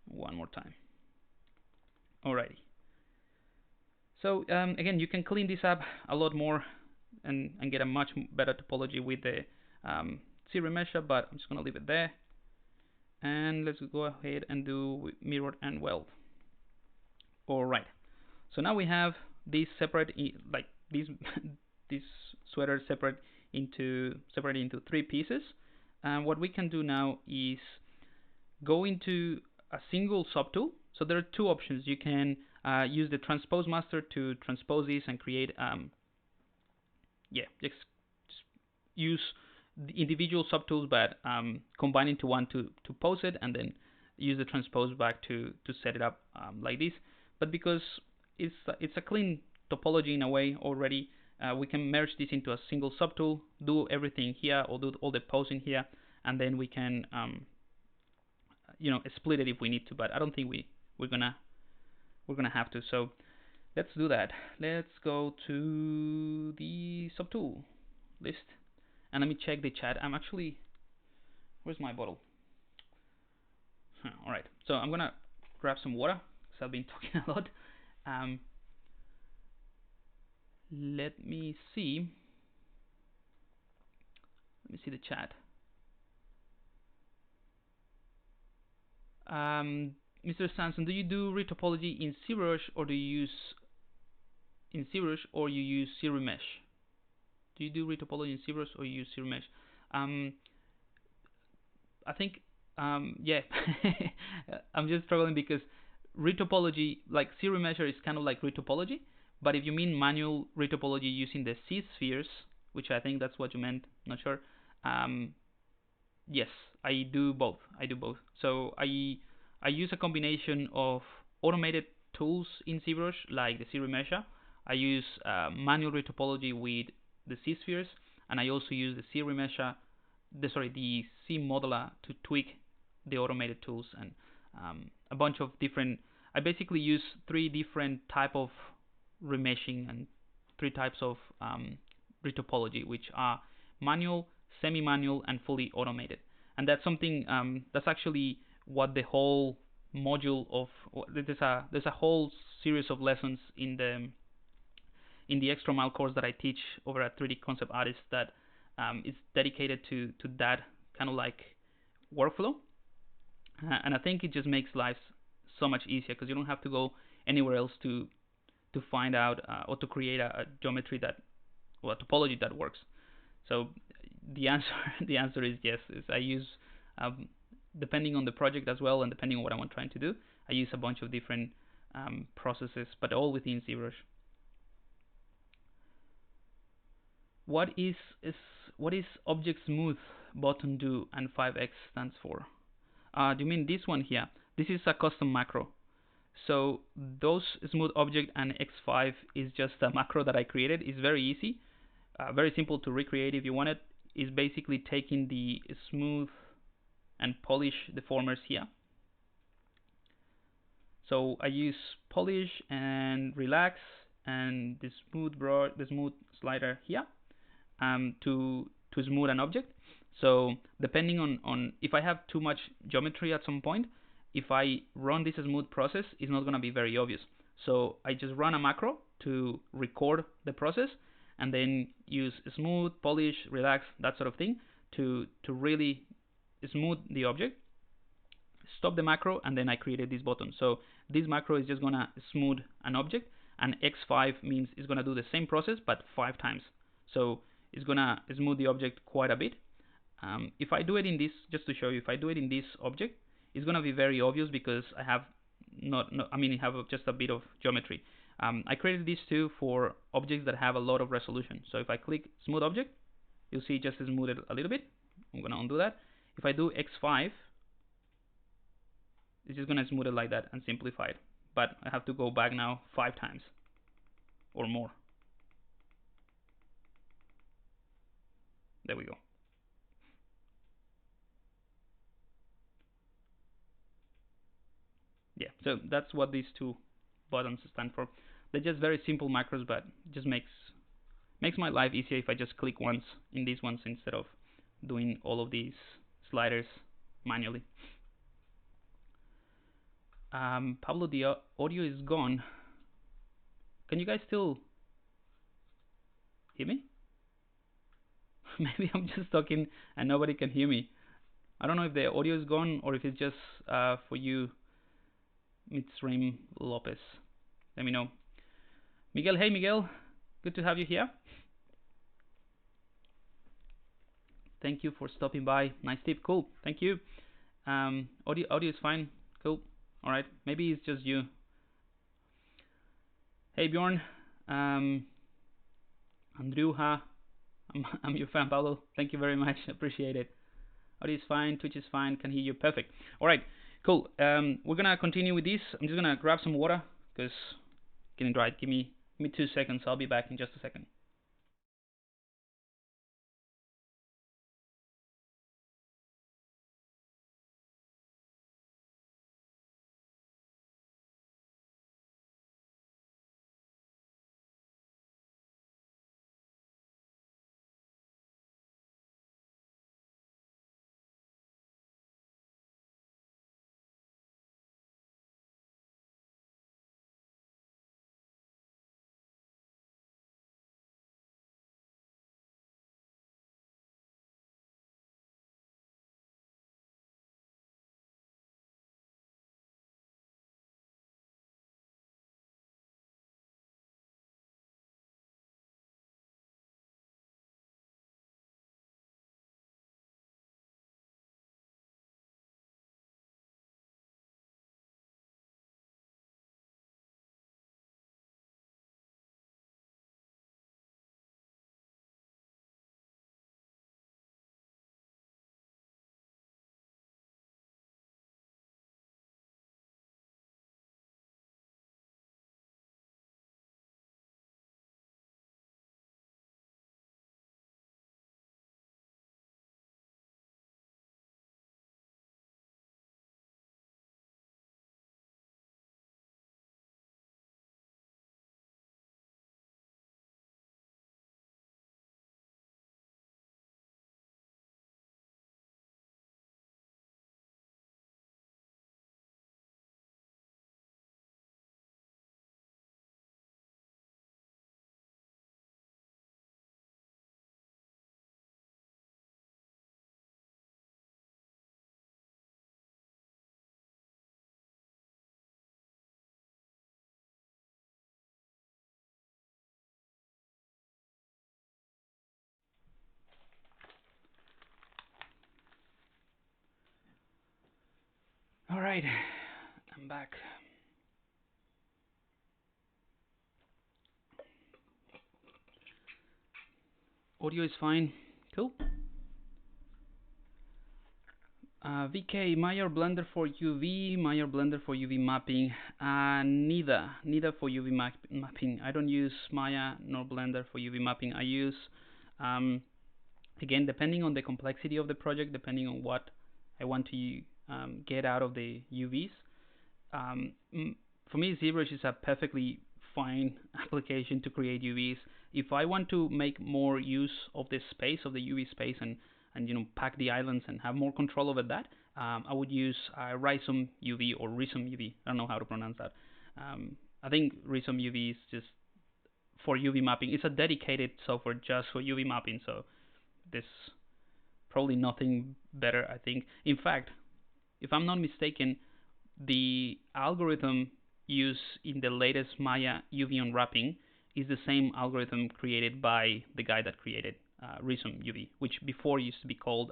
One more time. Alrighty. So again, you can clean this up a lot more and get a much better topology with the C remesher, but I'm just going to leave it there. And let's go ahead and do mirror and weld. Alright. So now we have these separate, like this sweater separated into 3 pieces. And what we can do now is go into a single subtool. So there are 2 options. You can use the transpose master to transpose this and create just use the individual subtools, but combine into one to pose it, and then use the transpose back to set it up like this. But because it's a clean topology in a way already, we can merge this into a single subtool, do everything here, or do all the posing here, and then we can split it if we need to. But I don't think we're gonna have to. So let's do that. Let's go to the subtool list. And let me check the chat. I'm actually, where's my bottle? All right, so I'm gonna grab some water because I've been talking a lot. Let me see. Let me see the chat. Mr. Sanson, do you do retopology in ZBrush or do you use you use symmetry? Do you do retopology in ZBrush or you use symmetry? I think yeah. I'm just struggling because retopology, like symmetry, is kind of like retopology. But if you mean manual retopology using the C spheres, which I think that's what you meant, not sure. Yes, I do both. So I use a combination of automated tools in ZBrush, like the ZBrush. I use manual retopology with the C spheres, and I also use the ZBrush, the C modeler to tweak the automated tools and a bunch of different. I basically use 3 different type of remeshing and 3 types of retopology, which are manual, semi-manual, and fully automated. And that's something that's actually what the whole module of there's a whole series of lessons in the extra mile course that I teach over at 3D Concept Artist that is dedicated to that kind of like workflow. And I think it just makes life so much easier because you don't have to go anywhere else to find out or to create a geometry that, or a topology that works. So the answer is yes. I use depending on the project as well, and depending on what I'm trying to do, I use a bunch of different processes, but all within ZBrush. What is object smooth button do and 5x stands for? Do you mean this one here? This is a custom macro. So those smooth object and x5 is just a macro that I created. It's very easy, very simple to recreate if you want it. Is basically taking the smooth and polish deformers here. So I use polish and relax and the smooth slider here to smooth an object. So depending on if I have too much geometry at some point, if I run this smooth process, it's not going to be very obvious. So I just run a macro to record the process and then use smooth, polish, relax, that sort of thing to really smooth the object. Stop the macro and then I created this button. So this macro is just going to smooth an object, and x5 means it's going to do the same process but 5 times. So it's going to smooth the object quite a bit. If I do it in this, just to show you, if I do it in this object, it's going to be very obvious because I have I have just a bit of geometry. I created these two for objects that have a lot of resolution. So if I click smooth object, you'll see just smooth it a little bit. I'm going to undo that. If I do x5, it's just going to smooth it like that and simplify it. But I have to go back now 5 times or more. There we go. Yeah, so that's what these two buttons stand for. They're just very simple macros, but just makes my life easier if I just click once in these ones instead of doing all of these sliders manually. Pablo, the audio is gone. Can you guys still hear me? Maybe I'm just talking and nobody can hear me. I don't know if the audio is gone or if it's just for you, Mitzrim Lopez. Let me know. Miguel, hey Miguel, good to have you here. Thank you for stopping by. Nice tip, cool. Thank you. Audio is fine, cool. All right, maybe it's just you. Hey Bjorn, Andrew, I'm your fan, Pablo. Thank you very much. Appreciate it. Audio is fine. Twitch is fine. Can hear you. Perfect. All right. Cool. We're gonna continue with this. I'm just gonna grab some water because it's getting dry. Give me 2 seconds. I'll be back in just a second. Alright, I'm back. Audio is fine. Cool. VK, Maya or Blender for UV, Maya or Blender for UV mapping. Neither for UV mapping. I don't use Maya nor Blender for UV mapping. I use, again, depending on the complexity of the project, depending on what I want to get out of the UVs. For me, ZBrush is a perfectly fine application to create UVs. If I want to make more use of the space, of the UV space, and pack the islands and have more control over that, I would use Rhizome UV or Rhizome UV. I don't know how to pronounce that. I think Rhizome UV is just for UV mapping. It's a dedicated software just for UV mapping, so there's probably nothing better, I think. In fact, if I'm not mistaken, the algorithm used in the latest Maya UV unwrapping is the same algorithm created by the guy that created Rhizome UV, which before used to be called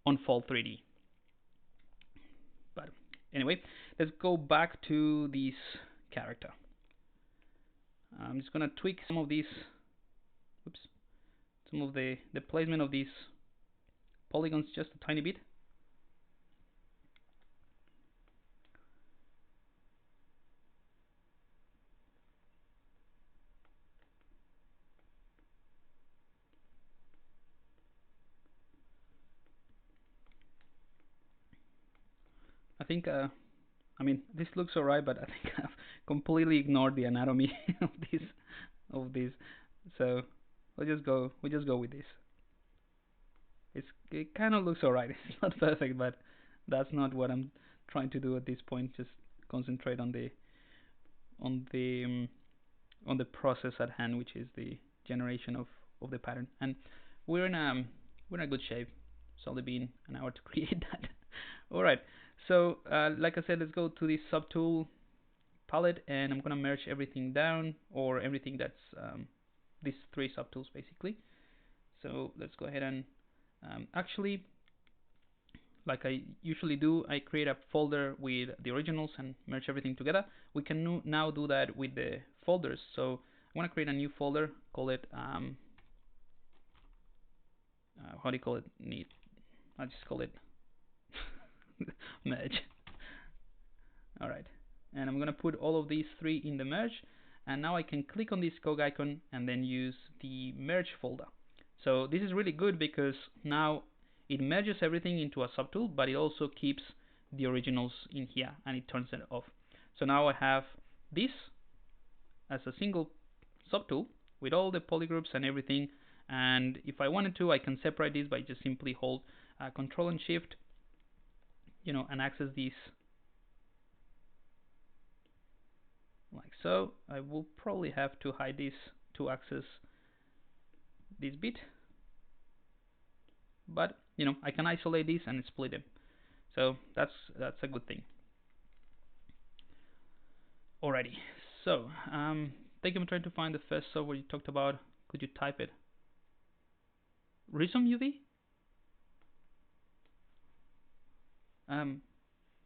Unfold 3D. But anyway, let's go back to this character. I'm just gonna tweak some of these, some of the placement of these polygons just a tiny bit. I think, I mean, this looks alright, but I think I've completely ignored the anatomy of this. So we'll just go with this. It kind of looks alright. It's not perfect, but that's not what I'm trying to do at this point. Just concentrate on the process at hand, which is the generation of the pattern. And we're in a good shape. It's only been an hour to create that. All right. So like I said, let's go to this subtool palette, and I'm gonna merge everything down, or everything that's these three subtools basically. So let's go ahead and actually, like I usually do, I create a folder with the originals and merge everything together. We can now do that with the folders. So I want to create a new folder, call it how do you call it? Neat. I'll just call it merge. All right, and I'm gonna put all of these three in the merge, and now I can click on this cog icon and then use the merge folder. So this is really good because now it merges everything into a subtool, but it also keeps the originals in here and it turns it off. So now I have this as a single subtool with all the polygroups and everything, and if I wanted to, I can separate this by just simply hold Control and Shift, and access these like so. I will probably have to hide this to access this bit, but I can isolate this and split it. So that's a good thing. Alrighty, so I think I'm trying to find the first software you talked about. Could you type it? Rhizome UV?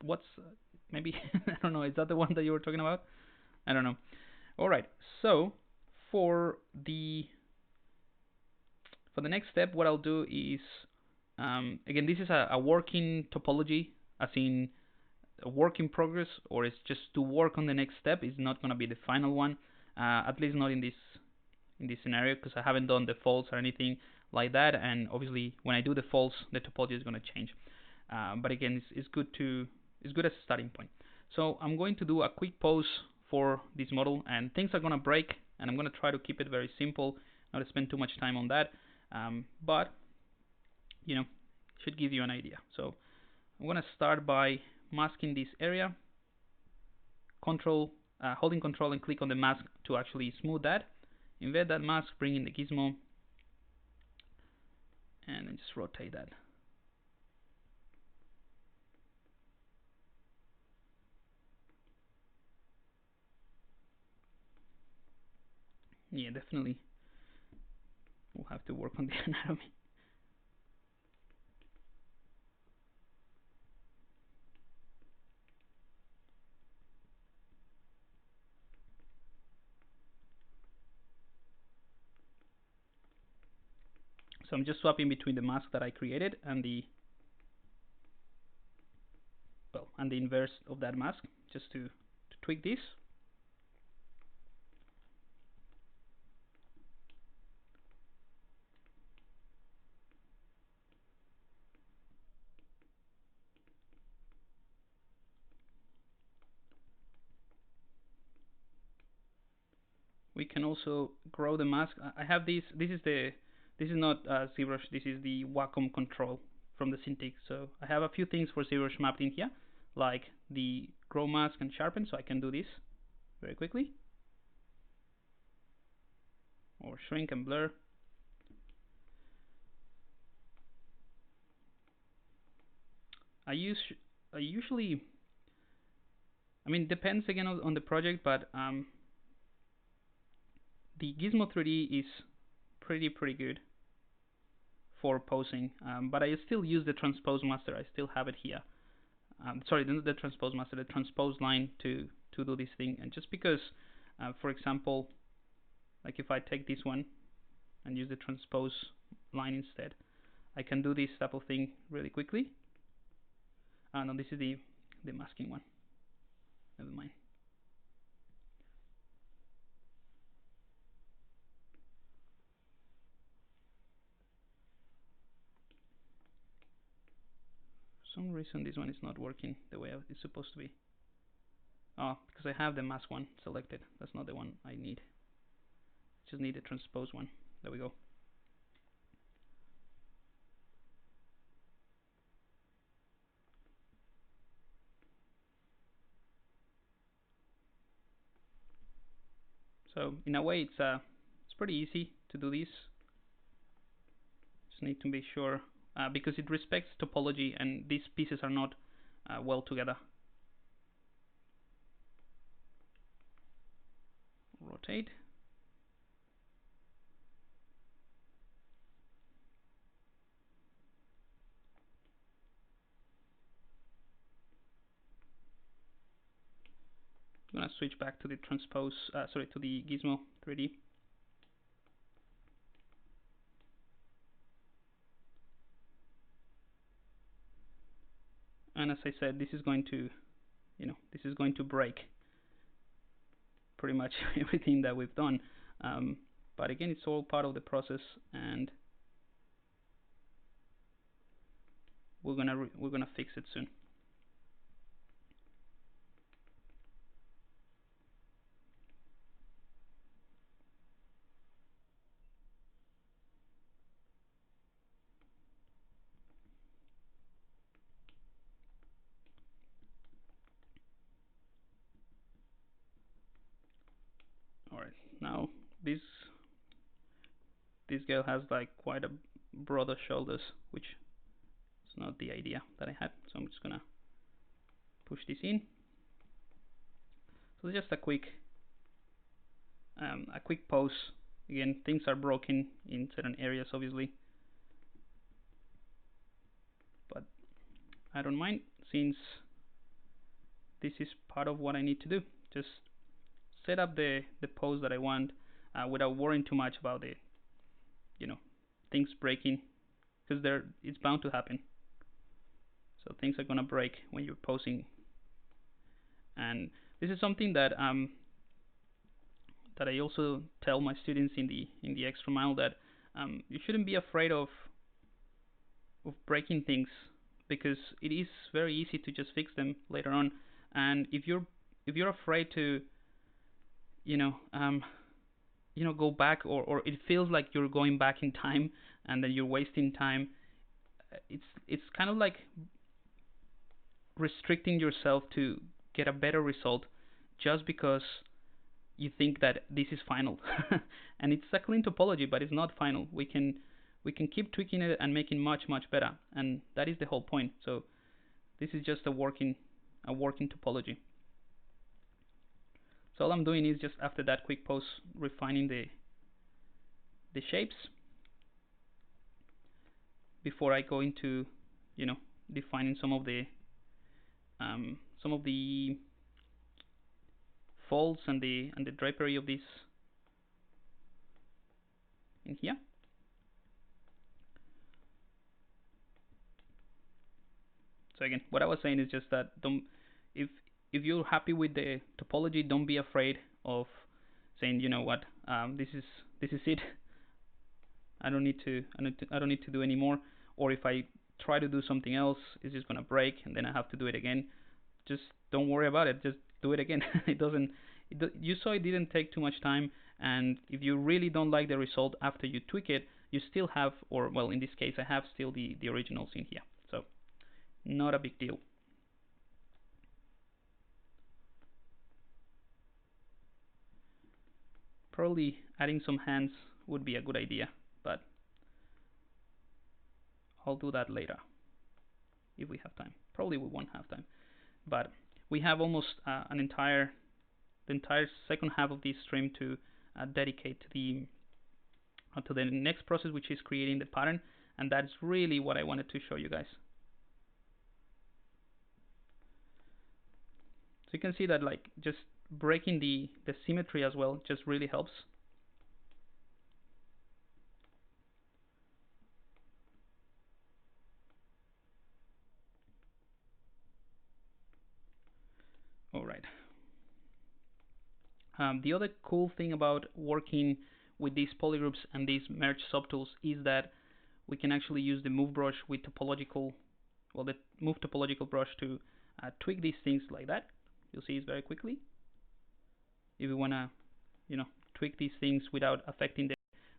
What's maybe I don't know. Is that the one that you were talking about? I don't know. All right. So for the next step, what I'll do is again, this is a working topology, as in a work in progress, or it's just to work on the next step. It's not going to be the final one, at least not in this scenario, because I haven't done the folds or anything like that. And obviously, when I do the folds, the topology is going to change. But again, it's good as a starting point. So I'm going to do a quick pause for this model, and things are going to break, and I'm going to try to keep it very simple, not to spend too much time on that, but should give you an idea. So I'm going to start by masking this area, holding Control and click on the mask to actually smooth that, embed that mask, bring in the gizmo, and then just rotate that. Yeah, definitely we'll have to work on the anatomy. So I'm just swapping between the mask that I created and the and the inverse of that mask, just to tweak this. We can also grow the mask. I have this. This is not ZBrush. This is the Wacom control from the Cintiq. So I have a few things for ZBrush mapped in here, like the grow mask and sharpen. So I can do this very quickly, or shrink and blur. I usually, I mean, depends again on the project, but the Gizmo 3D is pretty good for posing, but I still use the transpose master. I still have it here. Sorry, the transpose master, the transpose line to do this thing. And just because, for example, like if I take this one and use the transpose line instead, I can do this type of thing really quickly. No, this is the masking one. Never mind. For some reason this one is not working the way it's supposed to be. Oh, because I have the mask one selected. That's not the one I need. Just need the transpose one. There we go. So in a way, it's pretty easy to do this. Just need to be sure because it respects topology and these pieces are not well together. Rotate. I'm gonna switch back to the transpose. Sorry, to the Gizmo 3D. And as I said, this is going to, this is going to break pretty much everything that we've done. But again, it's all part of the process, and we're gonna fix it soon. Alright, now this girl has like quite a broader shoulders, which is not the idea that I had. So I'm just gonna push this in. So just a quick pose. Again, things are broken in certain areas, obviously, but I don't mind since this is part of what I need to do. Just set up the pose that I want without worrying too much about the things breaking, because it's bound to happen. So things are gonna break when you're posing, and this is something that that I also tell my students in the extra mile, that you shouldn't be afraid of breaking things, because it is very easy to just fix them later on. And if you're afraid to go back, or it feels like you're going back in time and then you're wasting time, it's kind of like restricting yourself to get a better result just because you think that this is final. And it's a clean topology, but it's not final. We can keep tweaking it and making much better, and that is the whole point. So this is just a working topology. So all I'm doing is just, after that quick pose, refining the shapes before I go into defining some of the folds and the drapery of this in here. So again, what I was saying is just that if if you're happy with the topology, don't be afraid of saying, you know what, this is it. I don't need to do any more. Or if I try to do something else, it's just gonna break, and then I have to do it again. Just don't worry about it. Just do it again. It doesn't. You saw it didn't take too much time, and if you really don't like the result after you tweak it, you still have, or well, in this case, I have still the originals in here. So not a big deal. Probably adding some hands would be a good idea, but I'll do that later if we have time. Probably we won't have time, but we have almost the entire second half of this stream to dedicate to the next process, which is creating the pattern, and that's really what I wanted to show you guys. So you can see that like just breaking the symmetry as well just really helps. All right. The other cool thing about working with these polygroups and these merge subtools is that we can actually use the move brush with topological, well, the move topological brush to tweak these things like that. You'll see it very quickly. If we want to, you know, tweak these things without affecting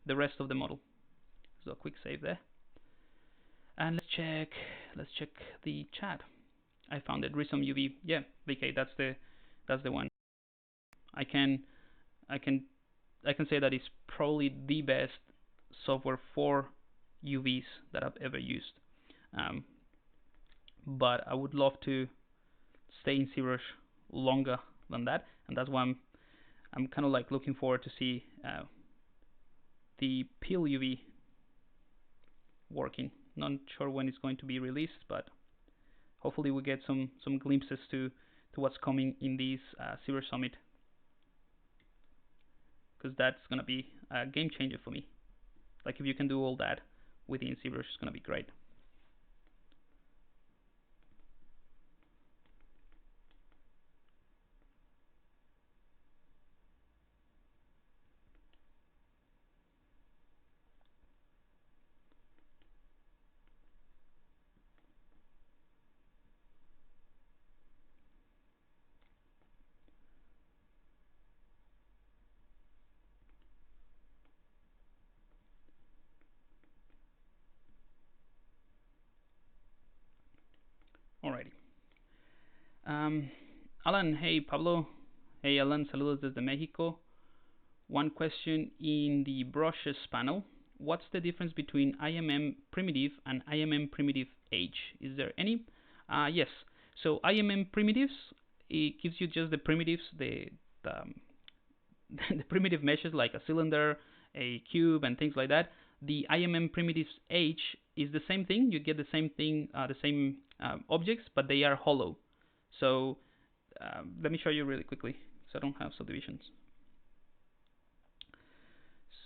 the rest of the model. So a quick save there. And let's check the chat. I found it, Rhythm UV. Yeah, VK, that's the one. I can say that it's probably the best software for UVs that I've ever used. But I would love to stay in ZBrush longer than that, and that's why I'm kind of like looking forward to see the Peel UV working. Not sure when it's going to be released, but hopefully we get some glimpses to what's coming in this ZBrush Summit, because that's gonna be a game changer for me. Like if you can do all that within ZBrush, it's gonna be great. Alrighty. Alan, hey Pablo. Hey Alan, saludos desde Mexico. One question in the brushes panel. What's the difference between IMM primitive and IMM primitive H? Is there any? Yes. So IMM primitives, it gives you just the primitives, the primitive meshes like a cylinder, a cube, and things like that. The IMM primitives H is the same thing. You get the same thing, the same objects, but they are hollow. So let me show you really quickly, so I don't have subdivisions.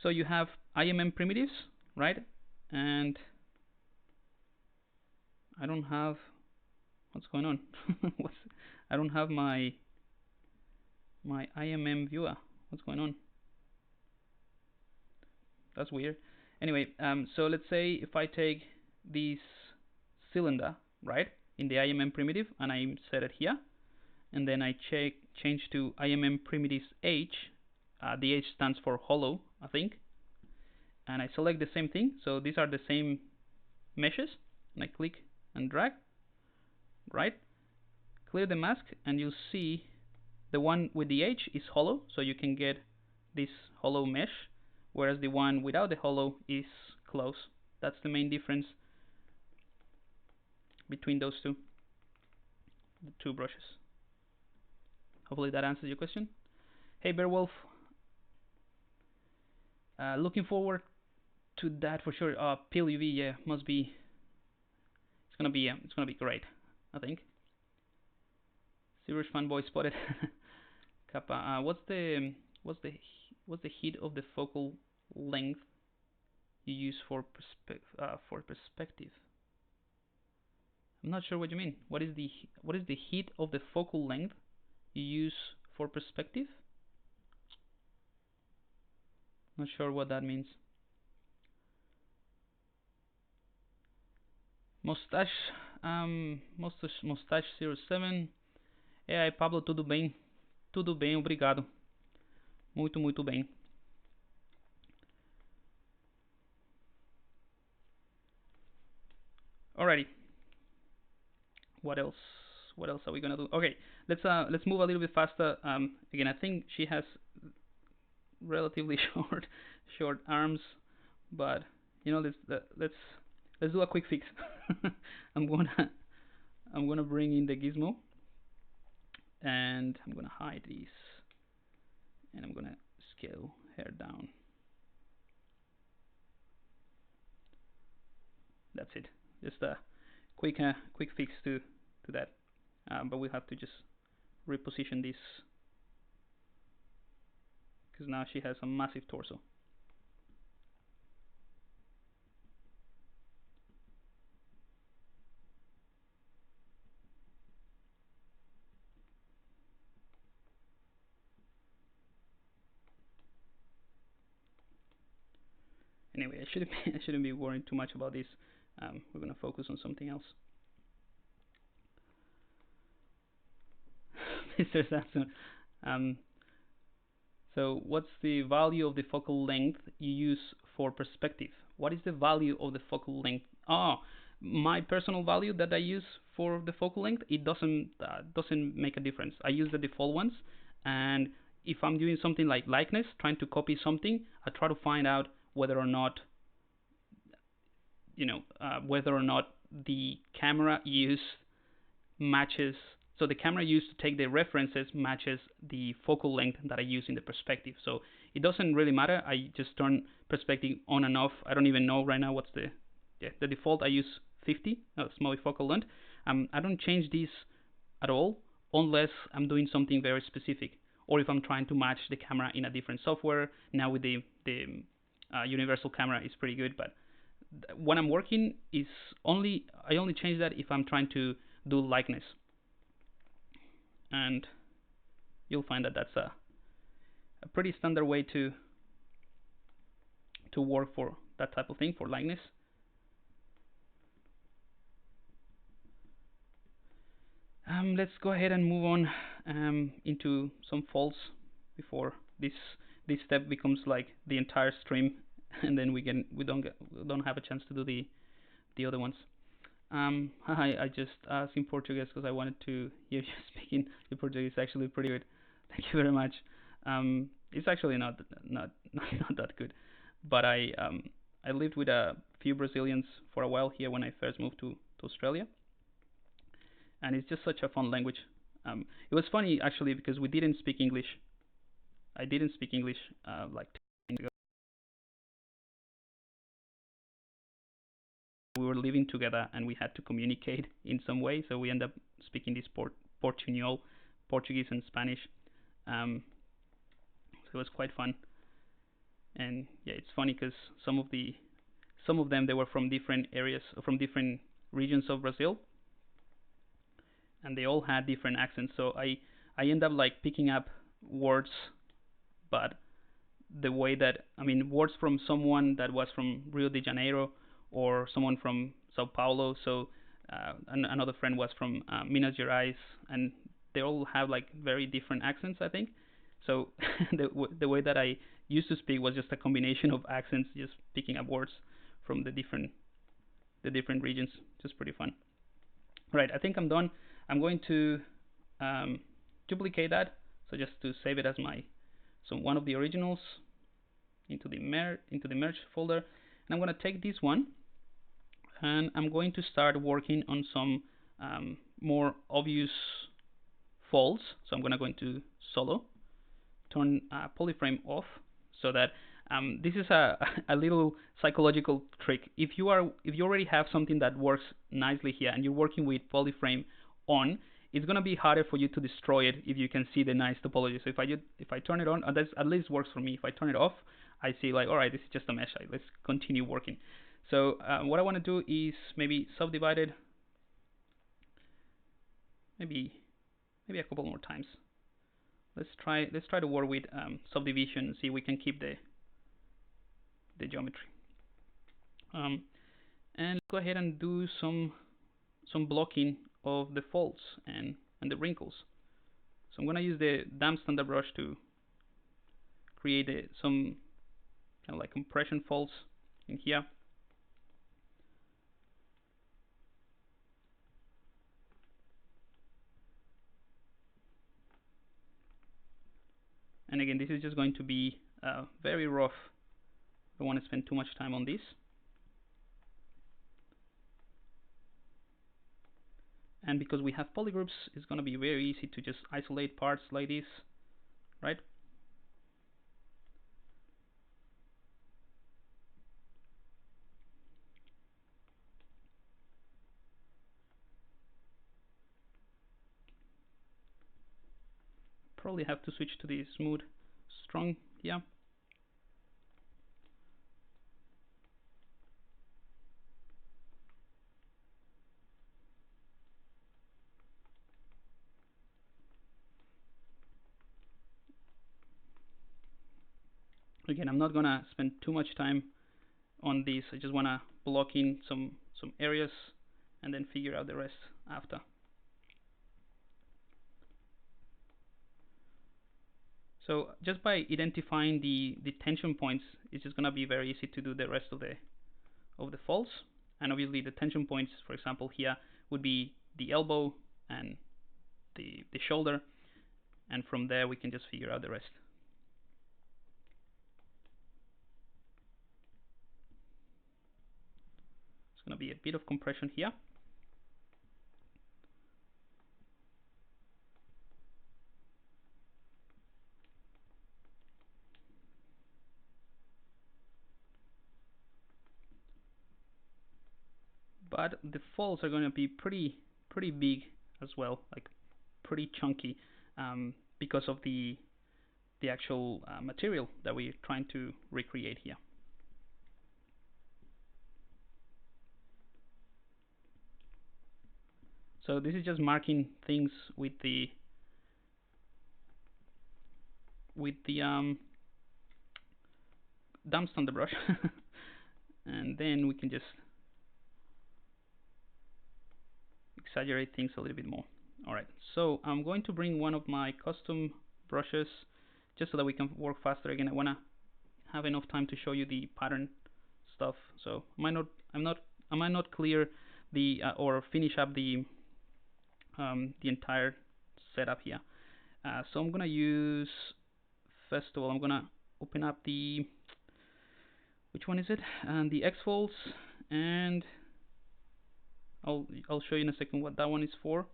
So you have IMM primitives, right? And I don't have, what's going on? I don't have my IMM viewer. What's going on? That's weird. Anyway, so let's say if I take this cylinder, right, in the IMM primitive, and I set it here, and then I change to IMM primitives H. The H stands for hollow, I think. And I select the same thing. So these are the same meshes. And I click and drag, right? Clear the mask, and you'll see the one with the H is hollow, so you can get this hollow mesh, whereas the one without the hollow is close. That's the main difference between those two, the two brushes. Hopefully that answers your question. Hey Bearwolf, looking forward to that for sure. Peel UV, yeah, must be. It's gonna be great, I think. ZBrush fanboy spotted. Kappa, what's the heat of the focal length you use for perspective? I'm not sure what you mean. What is the heat of the focal length you use for perspective? Not sure what that means. Mustache, Mustache 07. E aí, Pablo, tudo bem? Tudo bem, obrigado. Muito, muito bem. Alrighty. What else? What else are we gonna do? Okay, let's move a little bit faster. Again, I think she has relatively short arms, but you know, let's do a quick fix. I'm gonna bring in the gizmo, and I'm gonna hide these, and I'm gonna scale her down. That's it. Just a quick fix to that. But we have to just reposition this because now she has a massive torso. Anyway, I shouldn't be worrying too much about this. We're gonna focus on something else. Mr. Samson, so what's the value of the focal length you use for perspective? What is the value of the focal length? My personal value that I use for the focal length, it doesn't make a difference. I use the default ones, and if I'm doing something like likeness, trying to copy something, I try to find out whether or not, whether or not the camera used matches. So the camera used to take the references matches the focal length that I use in the perspective. So it doesn't really matter. I just turn perspective on and off. I don't even know right now what's the default. I use 50 small focal length. I don't change this at all unless I'm doing something very specific, or if I'm trying to match the camera in a different software. Now with the universal camera is pretty good, but when I'm working is I only change that if I'm trying to do likeness, and you'll find that that's a pretty standard way to work for that type of thing, for likeness. Let's go ahead and move on into some folds before this step becomes like the entire stream, and then we don't have a chance to do the other ones. Hi, I just asked in Portuguese because I wanted to hear you speaking. Your Portuguese is actually pretty good. Thank you very much. It's actually not that good, but I lived with a few Brazilians for a while here when I first moved to Australia, and it's just such a fun language. It was funny actually because we didn't speak English. I didn't speak English like 10 years ago. We were living together and we had to communicate in some way, so we ended up speaking this Portuguese and Spanish. So it was quite fun, and yeah, it's funny because some of them, they were from different areas, from different regions of Brazil, and they all had different accents. So I end up like picking up words, but the way that, words from someone that was from Rio de Janeiro or someone from Sao Paulo. So another friend was from Minas Gerais, and they all have like very different accents, I think. So the way that I used to speak was just a combination of accents, just picking up words from the different regions. Just pretty fun. Right, I think I'm done. I'm going to duplicate that, so just to save it as one of the originals into the merge folder, and I'm going to take this one and I'm going to start working on some more obvious folds. So I'm going to go into solo, turn polyframe off, so that this is a little psychological trick. If you already have something that works nicely here and you're working with polyframe on, it's going to be harder for you to destroy it if you can see the nice topology. So if I turn it on, that at least works for me. If I turn it off, I see like, all right, this is just a mesh. Let's continue working. So what I want to do is maybe subdivide it maybe a couple more times. Let's try to work with subdivision and see if we can keep the geometry. And let's go ahead and do some blocking of the folds and the wrinkles. So I'm going to use the damp standard brush to create some kind of like compression folds in here. And again, this is just going to be very rough. I don't want to spend too much time on this. And because we have polygroups, it's going to be very easy to just isolate parts like this, right? Probably have to switch to the smooth strong here. Again, I'm not gonna spend too much time on this. I just wanna block in some areas and then figure out the rest after. So just by identifying the tension points, it's just gonna be very easy to do the rest of the folds. And obviously the tension points, for example, here would be the elbow and the shoulder, and from there we can just figure out the rest. It's going to be a bit of compression here. But the folds are going to be pretty big as well, like pretty chunky, because of the actual material that we're trying to recreate here. So this is just marking things with the damp standard brush, and then we can just exaggerate things a little bit more. Alright, so I'm going to bring one of my custom brushes just so that we can work faster. Again, I want to have enough time to show you the pattern stuff, so I might not clear the or finish up the entire setup here. So I'm gonna use, first of all, I'm gonna open up the, which one is it? And the X folds, and I'll show you in a second what that one is for.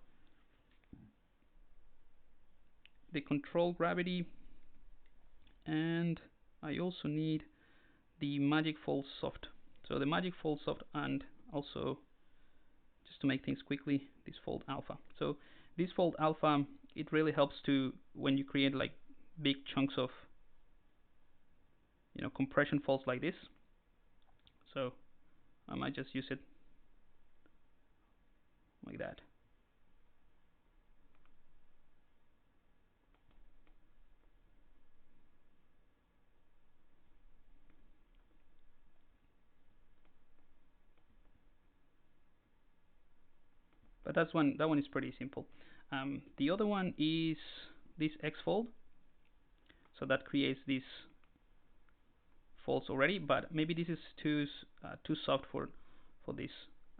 The control gravity, and I also need the magic fold soft. So the magic fold soft, and also just to make things quickly, this fold alpha. So this fold alpha, it really helps to when you create like big chunks of compression folds like this. So I might just use it like that. But that one is pretty simple. The other one is this X fold. So that creates these folds already, but maybe this is too soft for this.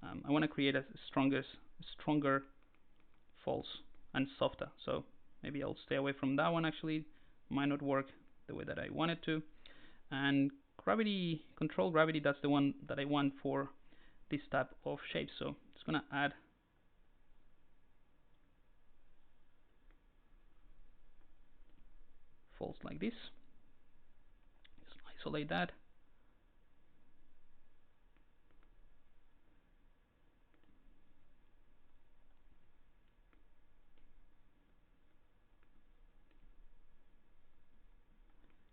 I want to create a stronger folds and softer. So maybe I'll stay away from that one. Actually, might not work the way that I want it to. And gravity, control gravity, that's the one that I want for this type of shape. So it's gonna add folds like this. Just isolate that.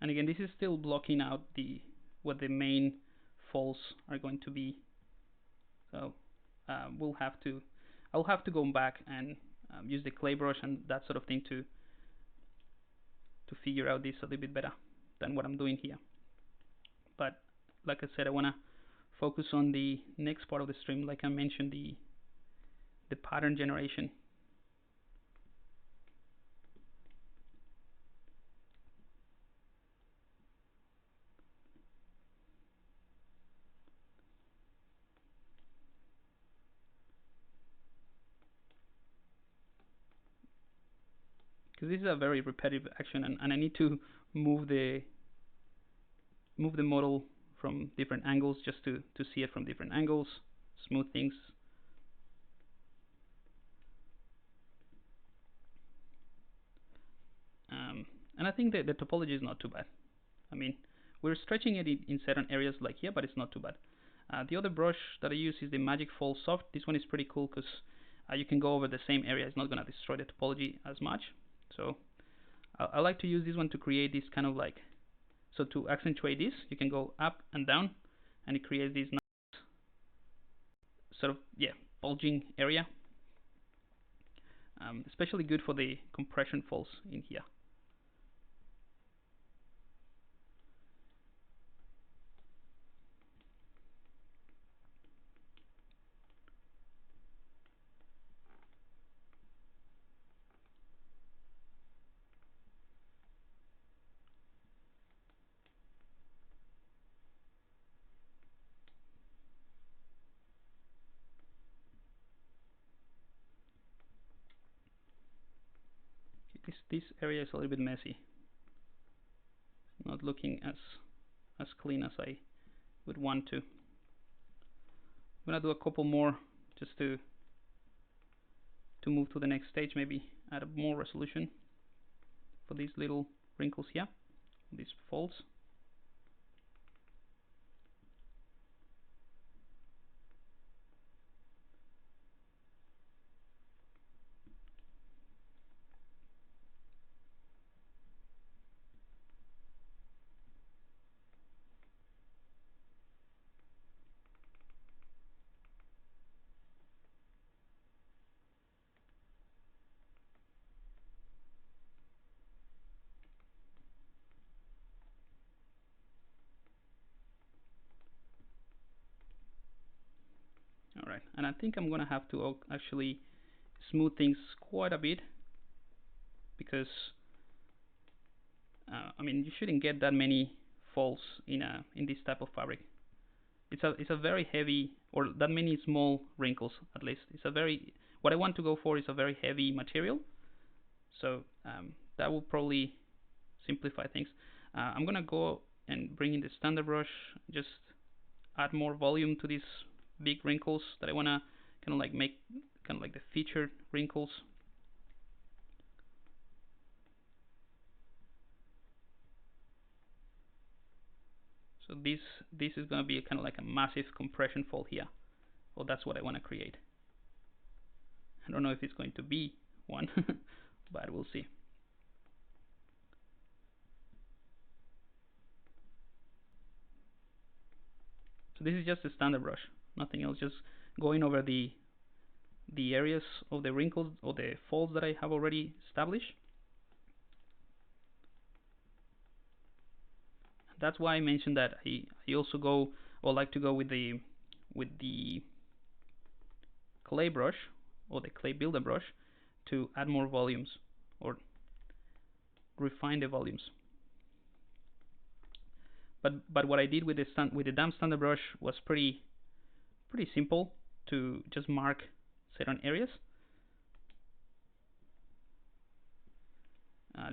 And again, this is still blocking out what the main folds are going to be. So I'll have to go back and use the clay brush and that sort of thing to figure out this a little bit better than what I'm doing here. But like I said, I want to focus on the next part of the stream, like I mentioned, the pattern generation. Because this is a very repetitive action, and I need to move the model from different angles just to see it from different angles, smooth things. And I think that the topology is not too bad. I mean, we're stretching it in certain areas like here, but it's not too bad. The other brush that I use is the Magic Fall Soft. This one is pretty cool because you can go over the same area. It's not going to destroy the topology as much. So I like to use this one to create this kind of like, so to accentuate this, you can go up and down, and it creates this nice sort of, yeah, bulging area. Especially good for the compression falls in here. This area is a little bit messy, not looking as clean as I would want to. I'm gonna do a couple more just to move to the next stage, maybe add more resolution for these little wrinkles here, these folds. Alright, and I think I'm gonna have to actually smooth things quite a bit, because I mean, you shouldn't get that many folds in this type of fabric. It's a very heavy, or that many small wrinkles at least. It's a very, what I want to go for is a very heavy material, so that will probably simplify things. I'm gonna go and bring in the standard brush, just add more volume to these big wrinkles that I wanna kind of like make kind of like the featured wrinkles. So this is gonna be kind of like a massive compression fold here. Well, that's what I want to create. I don't know if it's going to be one, but we'll see. So this is just a standard brush, nothing else, just going over the areas of the wrinkles or the folds that I have already established. That's why I mentioned that I also go, or like to go with the clay brush or the clay builder brush to add more volumes or refine the volumes. But what I did with the damp standard brush was pretty simple, to just mark certain areas.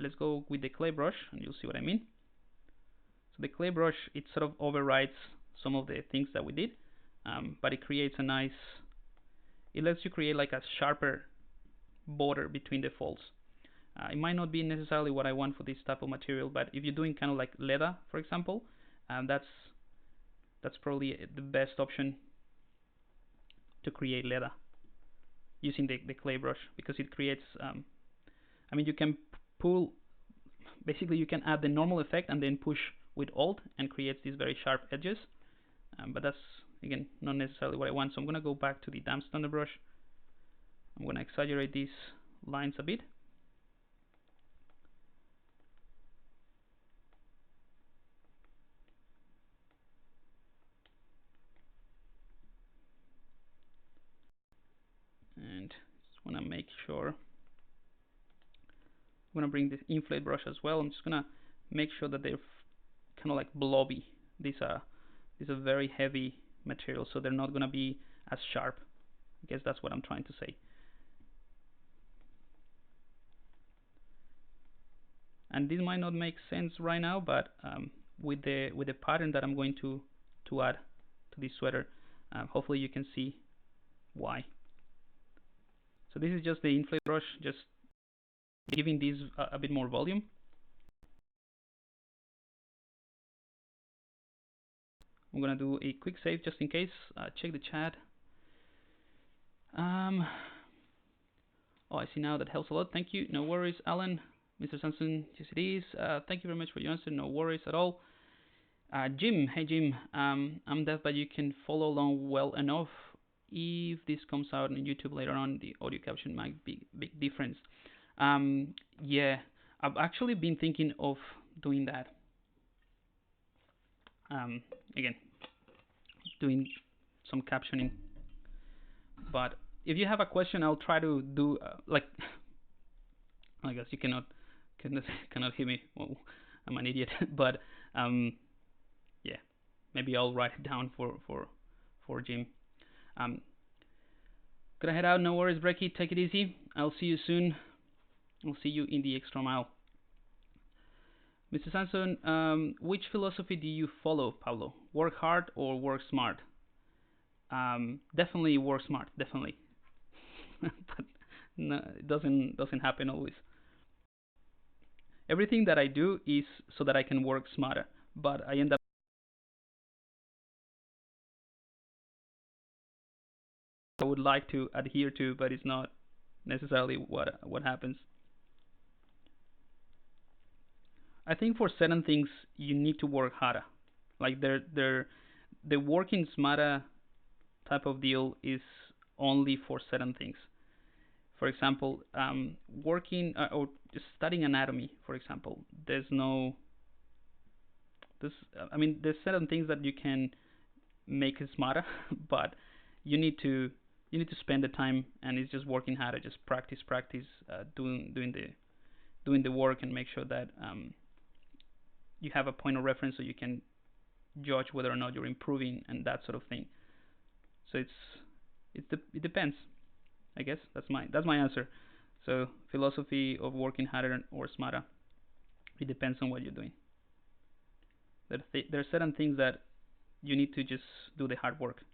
Let's go with the clay brush and you'll see what I mean. So the clay brush, it sort of overrides some of the things that we did, but it creates a nice, it lets you create like a sharper border between the folds. It might not be necessarily what I want for this type of material, but if you're doing kind of like leather, for example, that's probably the best option to create leather using the clay brush, because it creates, I mean, you can pull, basically you can add the normal effect and then push with Alt and creates these very sharp edges, but that's again not necessarily what I want. So I'm going to go back to the damp standard brush. I'm going to exaggerate this lines a bit. And just want to make sure. I'm going to bring this inflate brush as well. I'm just going to make sure that they're kind of like blobby. These are very heavy materials, so they're not going to be as sharp. I guess that's what I'm trying to say. And this might not make sense right now, but with the pattern that I'm going to add to this sweater, hopefully you can see why. So this is just the inflate brush, just giving this a bit more volume. I'm gonna do a quick save just in case. Check the chat. Oh, I see now. That helps a lot. Thank you. No worries, Alan. Mr. Samson, yes it is. Thank you very much for your answer. No worries at all. Jim, hey Jim. I'm deaf, but you can follow along well enough. If this comes out on YouTube later on, the audio caption might be a big difference. Yeah, I've actually been thinking of doing that. Again, doing some captioning. But if you have a question, I'll try to do like. I guess you cannot hear me. Well, I'm an idiot. But yeah, maybe I'll write it down for Jim. Gonna head out. No worries, Brecky. Take it easy. I'll see you soon. I'll see you in the extra mile. Mr. Sanson, which philosophy do you follow, Pablo? Work hard or work smart? Definitely work smart, definitely. But no, it doesn't happen always. Everything that I do is so that I can work smarter, but I end up I would like to adhere to, but it's not necessarily what happens. I think for certain things you need to work harder. Like the working smarter type of deal is only for certain things. For example, working or just studying anatomy, for example, there's certain things that you can make it smarter, but you need to spend the time, and it's just working harder, just practice, doing the work, and make sure that you have a point of reference so you can judge whether or not you're improving and that sort of thing. So it depends. I guess that's my answer. So philosophy of working harder or smarter, it depends on what you're doing. There are certain things that you need to just do the hard work,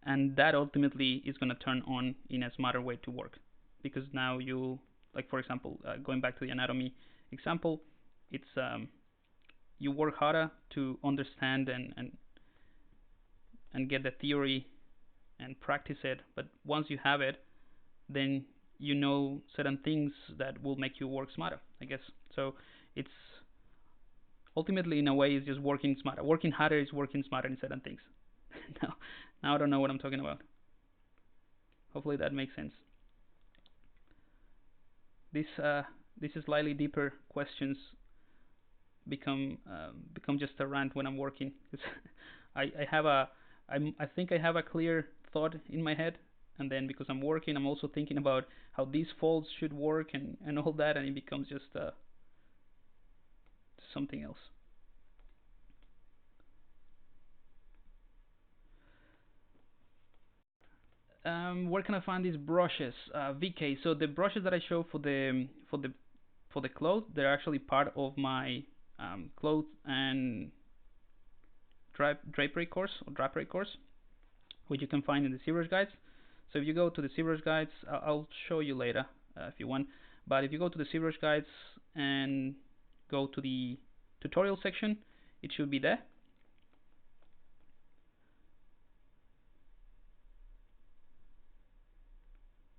and that ultimately is going to turn on in a smarter way to work, because now you, like for example, going back to the anatomy example, it's you work harder to understand and get the theory and practice it, but once you have it, then you know certain things that will make you work smarter, I guess. So it's ultimately, in a way, is just working smarter. Working harder is working smarter in certain things. Now I don't know what I'm talking about. Hopefully that makes sense. These slightly deeper questions become just a rant when I'm working. I think I have a clear thought in my head, and then because I'm working, I'm also thinking about how these folds should work and all that, and it becomes just something else. Where can I find these brushes? VK. So the brushes that I show for the clothes, they're actually part of my clothes and drapery course, which you can find in the ZBrush guides. So if you go to the ZBrush guides, I'll show you later if you want. But if you go to the ZBrush guides and go to the tutorial section, it should be there.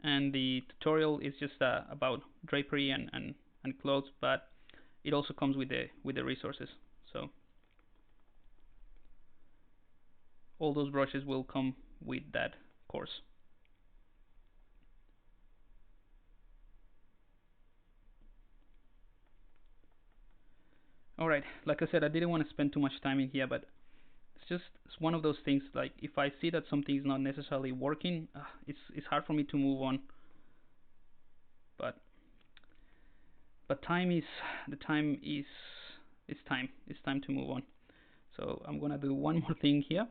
And the tutorial is just about drapery and clothes, but it also comes with the resources. So all those brushes will come with that course. Alright, like I said, I didn't want to spend too much time in here, but it's one of those things, like if I see that something is not necessarily working, it's hard for me to move on. But time is it's time to move on. So I'm gonna do one more thing here.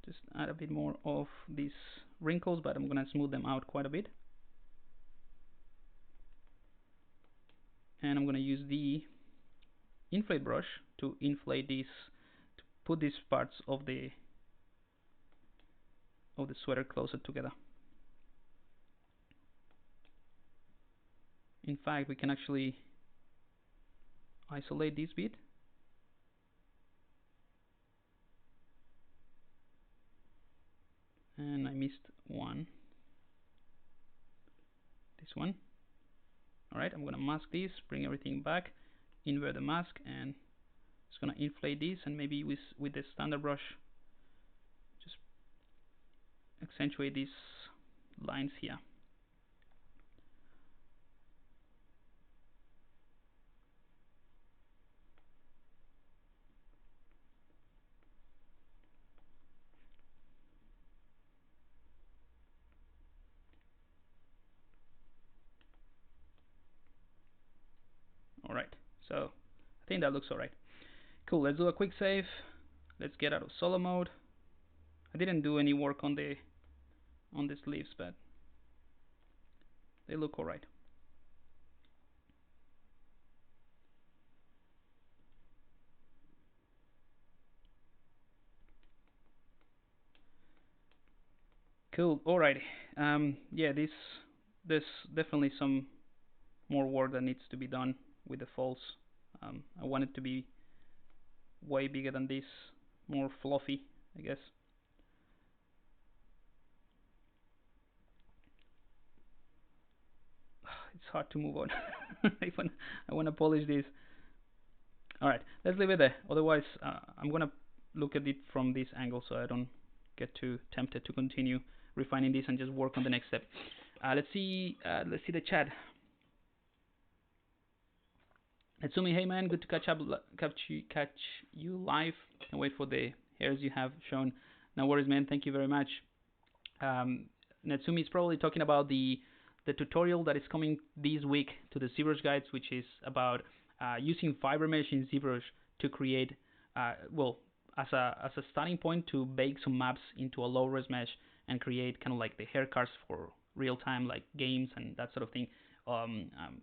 Just add a bit more of these wrinkles, but I'm gonna smooth them out quite a bit. And I'm gonna use the inflate brush to inflate these, to put these parts of the sweater closer together. In fact, we can actually isolate this bit. And I missed one. This one. Alright, I'm gonna mask this, bring everything back, invert the mask, and just gonna inflate this, and maybe with the standard brush just accentuate these lines here. Alright, so I think that looks alright. Cool, let's do a quick save. Let's get out of solo mode. I didn't do any work on the sleeves, but they look alright. Cool, alright. Yeah, there's definitely some more work that needs to be done with the folds. I want it to be way bigger than this, more fluffy, I guess. It's hard to move on. I want to polish this. Alright, let's leave it there. Otherwise, I'm gonna look at it from this angle so I don't get too tempted to continue refining this and just work on the next step. Let's see the chat. Natsumi, hey man, good to catch you live. Can't wait for the hairs you have shown. No worries, man. Thank you very much. Natsumi is probably talking about the tutorial that is coming this week to the ZBrush guides, which is about using fiber mesh in ZBrush to create, well, as a starting point to bake some maps into a low-res mesh and create kind of like the hair cards for real-time, like games and that sort of thing,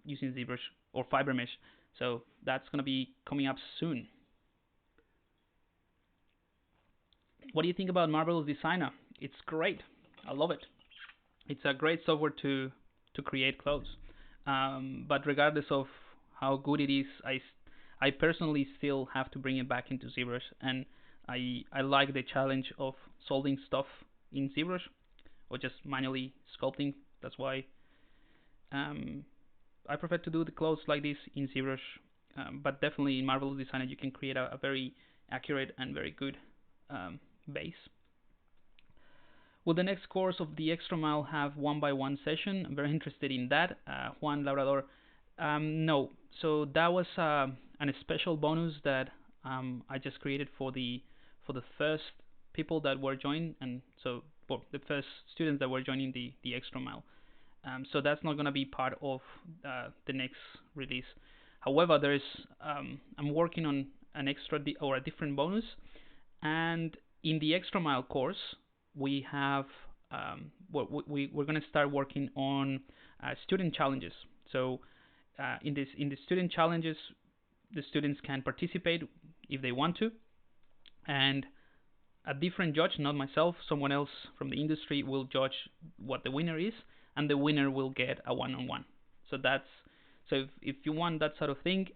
using ZBrush or fiber mesh. So that's going to be coming up soon. What do you think about Marvelous Designer? It's great. I love it. It's a great software to create clothes. But regardless of how good it is, I personally still have to bring it back into ZBrush, and I like the challenge of solving stuff in ZBrush or just manually sculpting. That's why I prefer to do the clothes like this in ZBrush, but definitely in Marvelous Designer you can create a very accurate and very good base. Will the next course of the Extra Mile have 1x1 session? I'm very interested in that. Juan Labrador, no. So that was a special bonus that I just created for the first people that were joining, and so well, the first students that were joining the Extra Mile. So that's not going to be part of the next release. However, there is I'm working on an extra or a different bonus, and in the Extra Mile course we have we're going to start working on student challenges. So in the student challenges, the students can participate if they want to, and a different judge, not myself, someone else from the industry will judge what the winner is, and the winner will get a one-on-one. So that's if you want that sort of thing,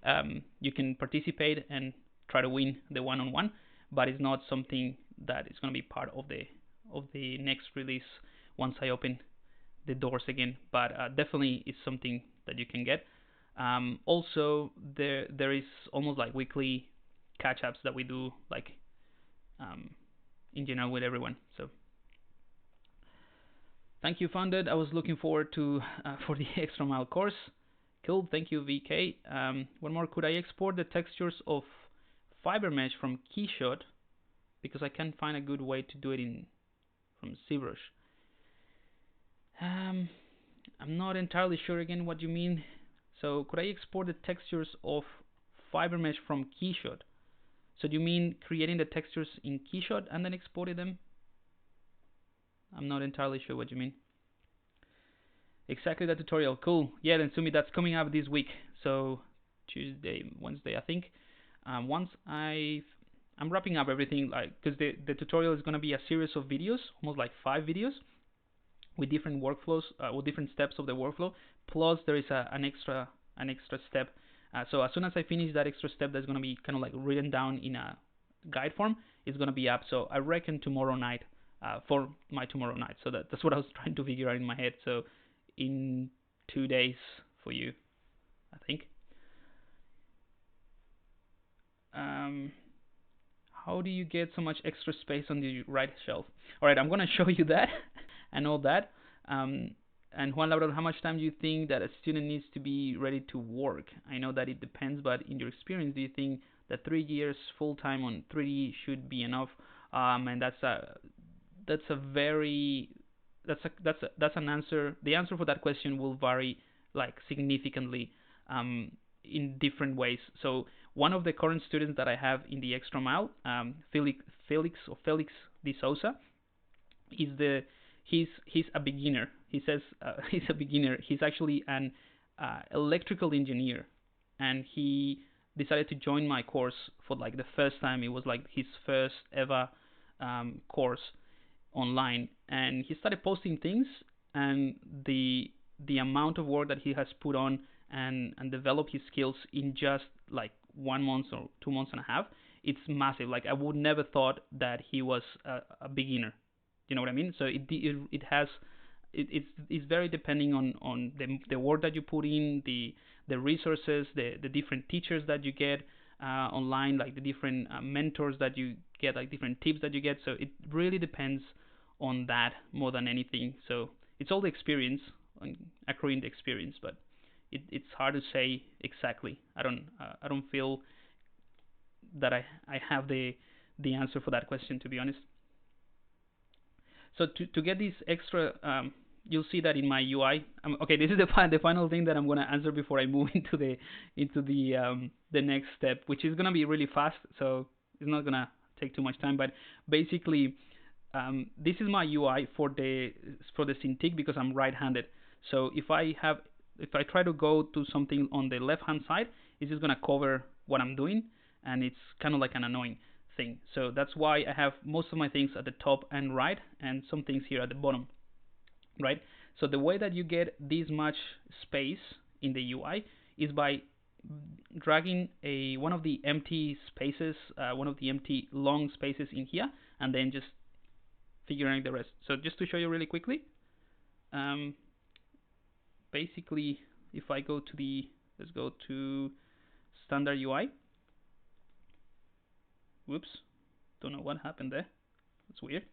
you can participate and try to win the one-on-one, but it's not something that is going to be part of the next release once I open the doors again. But definitely it's something that you can get. Also, there is almost like weekly catch-ups that we do, like in general with everyone. So Thank you, Founded. I was looking forward to for the extra mile course. Cool. Thank you, VK. One more. Could I export the textures of fiber mesh from Keyshot because I can't find a good way to do it from ZBrush? I'm not entirely sure again what you mean. So could I export the textures of fiber mesh from Keyshot? So do you mean creating the textures in Keyshot and then exporting them? I'm not entirely sure what you mean. Exactly that tutorial. Cool. Yeah, then Sumi, that's coming up this week. So Tuesday, Wednesday, I think. Once I'm wrapping up everything, like, because the tutorial is going to be a series of videos, almost like 5 videos, with different workflows, with different steps of the workflow. Plus, there is an extra step. So as soon as I finish that extra step, that's going to be kind of like written down in a guide form. It's going to be up. So I reckon tomorrow night, for my tomorrow night. So that's what I was trying to figure out in my head. So in 2 days for you, I think. How do you get so much extra space on the right shelf? All right, I'm going to show you that and all that. And Juan Lauro, how much time do you think that a student needs to be ready to work? I know that it depends, but in your experience, do you think that 3 years full time on 3D should be enough? And that's an answer. The answer for that question will vary like significantly in different ways. So one of the current students that I have in the extra mile, Felix de Souza, he's a beginner. He says he's a beginner. He's actually an electrical engineer, and he decided to join my course for like the first time. It was like his first ever course online, and he started posting things, and the amount of work that he has put on and developed his skills in just like 1 month or 2 months and a half, it's massive. Like I would never thought that he was a beginner. You know what I mean? So it's very depending on the work that you put in, the resources, the different teachers that you get online, like the different mentors that you get, like different tips that you get. So it really depends on that more than anything. So it's all the experience, accruing the experience, but it's hard to say exactly. I don't feel that I have the answer for that question, to be honest. So to get this extra, you'll see that in my UI. Okay, this is the final thing that I'm gonna answer before I move into the next step, which is gonna be really fast. So it's not gonna take too much time. But basically, this is my UI for the Cintiq because I'm right-handed. So if I try to go to something on the left-hand side, it's just gonna cover what I'm doing, and it's kind of like an annoying thing. So that's why I have most of my things at the top and right, and some things here at the bottom, right? So the way that you get this much space in the UI is by dragging one of the empty spaces, one of the empty long spaces in here, and then just figuring the rest. So just to show you really quickly, basically, if I go to let's go to standard UI. Whoops, don't know what happened there. That's weird.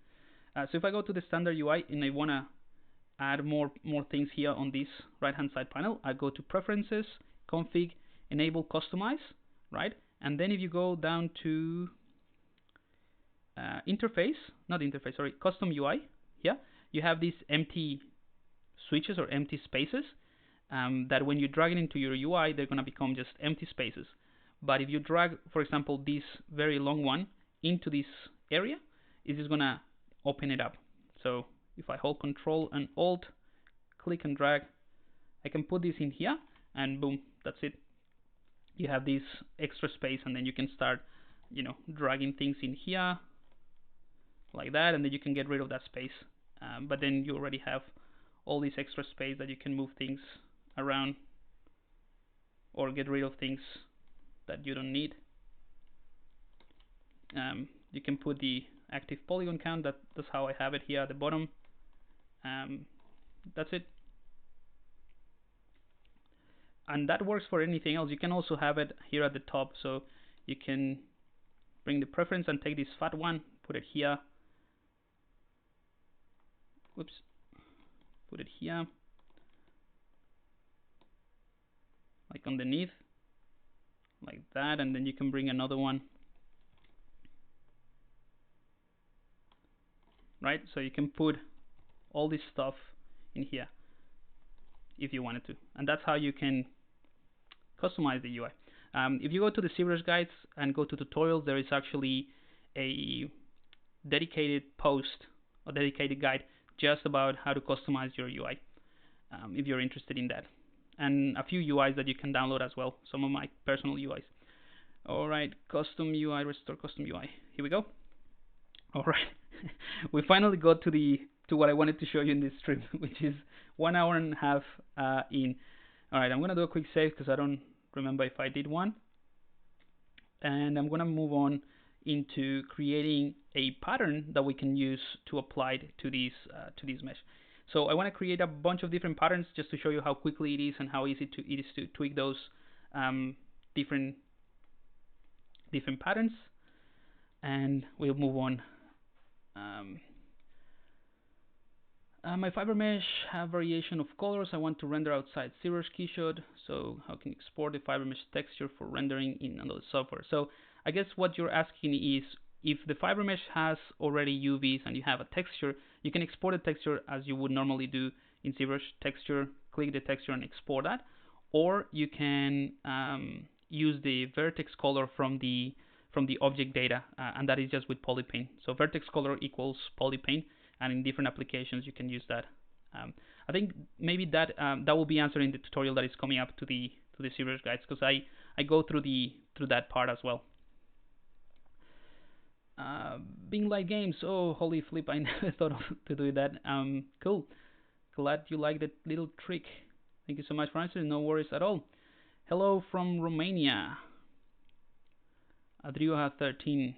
So if I go to the standard UI and I want to add more things here on this right-hand side panel, I go to Preferences, Config, Enable Customize, right? And then if you go down to Custom UI, yeah, you have these empty switches or empty spaces that when you drag it into your UI, they're going to become just empty spaces. But if you drag, for example, this very long one into this area, it's just going to open it up. So if I hold Control and Alt, click and drag, I can put this in here, and boom, that's it. You have this extra space, and then you can start, dragging things in here like that, and then you can get rid of that space. But then you already have all this extra space that you can move things around or get rid of things that you don't need. You can put the active polygon count. That's how I have it here at the bottom. That's it. And that works for anything else. You can also have it here at the top. So you can bring the preference and take this fat one, put it here. Whoops. put it here, like underneath, like that, and then you can bring another one, right? So you can put all this stuff in here if you wanted to, and that's how you can customize the UI. If you go to the ZBrush guides and go to tutorials, there is actually a dedicated post or dedicated guide just about how to customize your UI, if you're interested in that, and a few UIs that you can download as well, some of my personal UIs. Alright, custom UI, restore custom UI. Here we go. Alright, we finally got to what I wanted to show you in this stream, which is 1 hour and a half in. Alright, I'm gonna do a quick save because I don't remember if I did one, and I'm gonna move on into creating a pattern that we can use to apply to this mesh. So I want to create a bunch of different patterns just to show you how quickly it is and how easy it is to tweak those different patterns, and we'll move on. My fiber mesh have variation of colors. I want to render outside ZBrush keyshot, so how can you export the fiber mesh texture for rendering in another software? So I guess what you're asking is, if the fiber mesh has already UVs and you have a texture, you can export the texture as you would normally do in ZBrush. Texture, click the texture and export that, or you can use the vertex color from the object data, and that is just with polypaint. So vertex color equals polypaint, and in different applications you can use that. I think maybe that will be answered in the tutorial that is coming up to the ZBrush guides, because I go through that part as well. Being light games. Oh, holy flip! I never thought to do that. Cool. Glad you like that little trick. Thank you so much for answering. No worries at all. Hello from Romania. Adriuha 13.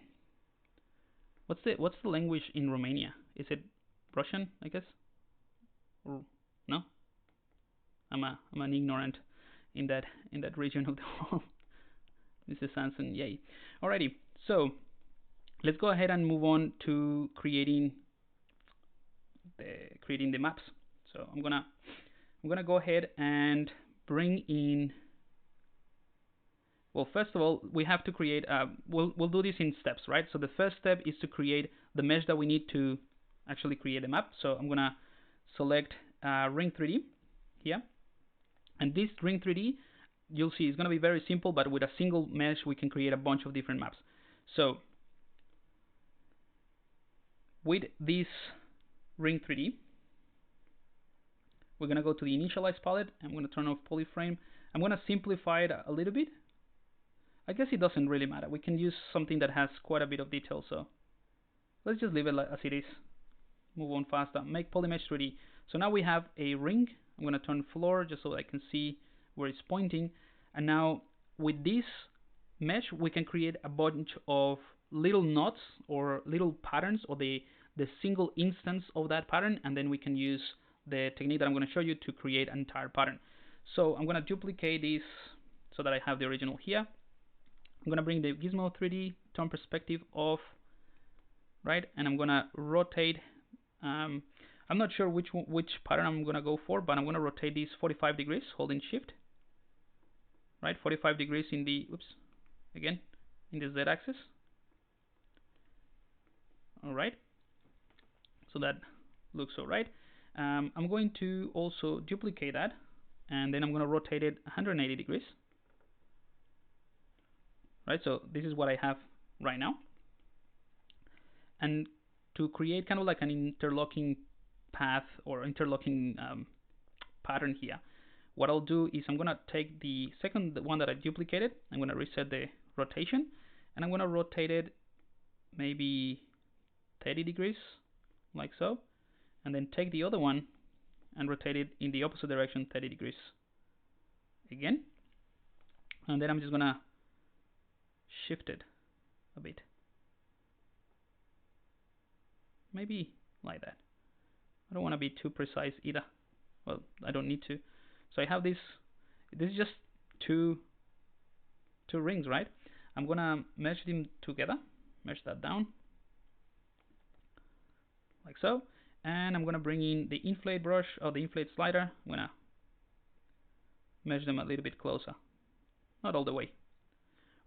What's the language in Romania? Is it Russian, I guess? Or no? I'm an ignorant in that region of the world. Mrs. Sanson, yay. Alrighty, so let's go ahead and move on to creating the maps. So I'm gonna go ahead and bring in. Well, first of all, we have to create. We'll do this in steps, right? So the first step is to create the mesh that we need to actually create a map. So I'm gonna select Ring 3D here, and this Ring 3D, you'll see, is gonna be very simple, but with a single mesh we can create a bunch of different maps. So with this Ring 3D, we're gonna go to the initialize palette. I'm gonna turn off polyframe. I'm gonna simplify it a little bit. I guess it doesn't really matter. We can use something that has quite a bit of detail, so let's just leave it as it is. Move on faster. Make polymesh 3D. So now we have a ring. I'm going to turn floor just so I can see where it's pointing. And now with this mesh, we can create a bunch of little knots or little patterns, or the single instance of that pattern, and then we can use the technique that I'm going to show you to create an entire pattern. So I'm going to duplicate this so that I have the original here. I'm going to bring the gizmo 3D, turn perspective off, right? And I'm going to rotate. I'm not sure which pattern I'm going to go for, but I'm going to rotate this 45 degrees, holding shift, right? 45 degrees in the, in the Z axis. All right. So that looks all right. I'm going to also duplicate that, and then I'm going to rotate it 180 degrees. Right, so this is what I have right now. And to create kind of like an interlocking path or interlocking pattern here, what I'll do is I'm going to take the second one that I duplicated. I'm going to reset the rotation, and I'm going to rotate it maybe 30 degrees, like so. And then take the other one and rotate it in the opposite direction, 30 degrees again. And then I'm just going to shift it a bit, maybe like that. I don't want to be too precise either. Well, I don't need to. So I have this is just two rings, right? I'm gonna mesh them together, mesh that down like so, And I'm gonna bring in the inflate brush or the inflate slider. I'm gonna mesh them a little bit closer, not all the way.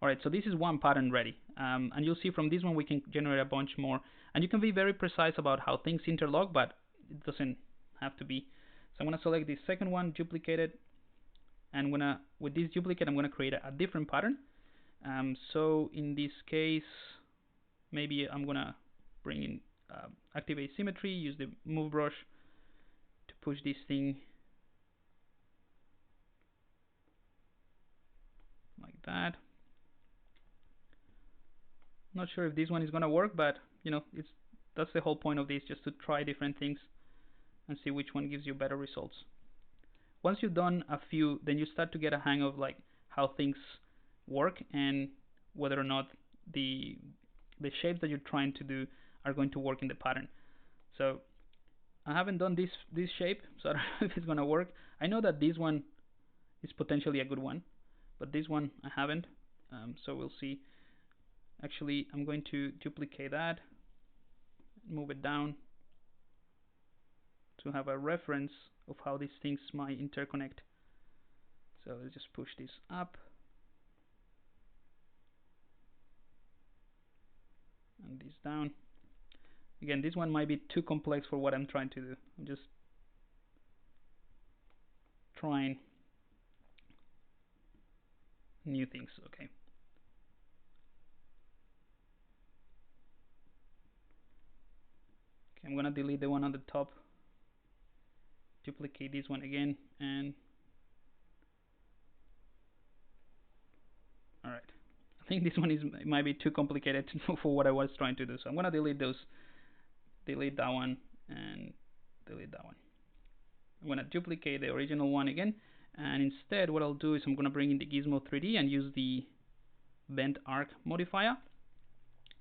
Alright, so this is one pattern ready. And you'll see from this one we can generate a bunch more. And you can be very precise about how things interlock, but it doesn't have to be. So I'm going to select this second one, duplicate it. And with this duplicate, I'm going to create a different pattern. So in this case, maybe I'm going to bring in activate symmetry, use the move brush to push this thing like that. Not sure if this one is going to work, but you know, that's the whole point of this, just to try different things and see which one gives you better results. Once you've done a few, then you start to get a hang of like how things work and whether or not the shapes that you're trying to do are going to work in the pattern. So I haven't done this shape, so I don't know if it's going to work. I know that this one is potentially a good one, but this one I haven't. So we'll see. Actually, I'm going to duplicate that, move it down to have a reference of how these things might interconnect. So let's just push this up and this down. Again, this one might be too complex for what I'm trying to do. I'm just trying new things. Okay. I'm going to delete the one on the top, duplicate this one again, and alright. I think this one might be too complicated for what I was trying to do, so I'm going to delete those, delete that one, and delete that one. I'm going to duplicate the original one again, and instead what I'll do is I'm going to bring in the Gizmo 3D and use the bent arc modifier.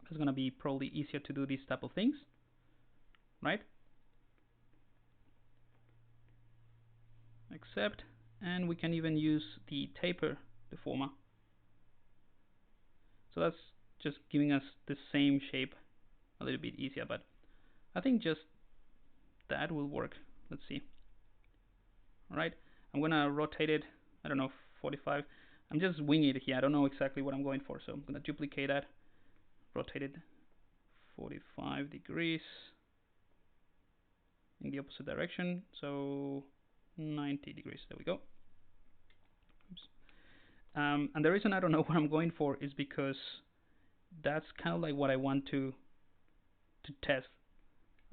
It's going to be probably easier to do these type of things. Right? Accept, and we can even use the taper deformer. So that's just giving us the same shape a little bit easier, but I think just that will work. Let's see. Alright, I'm gonna rotate it, I don't know, 45. I'm just winging it here, I don't know exactly what I'm going for, so I'm gonna duplicate that, rotate it 45 degrees. In the opposite direction, so 90 degrees. There we go. Oops. And the reason I don't know what I'm going for is because that's kind of like what I want to test.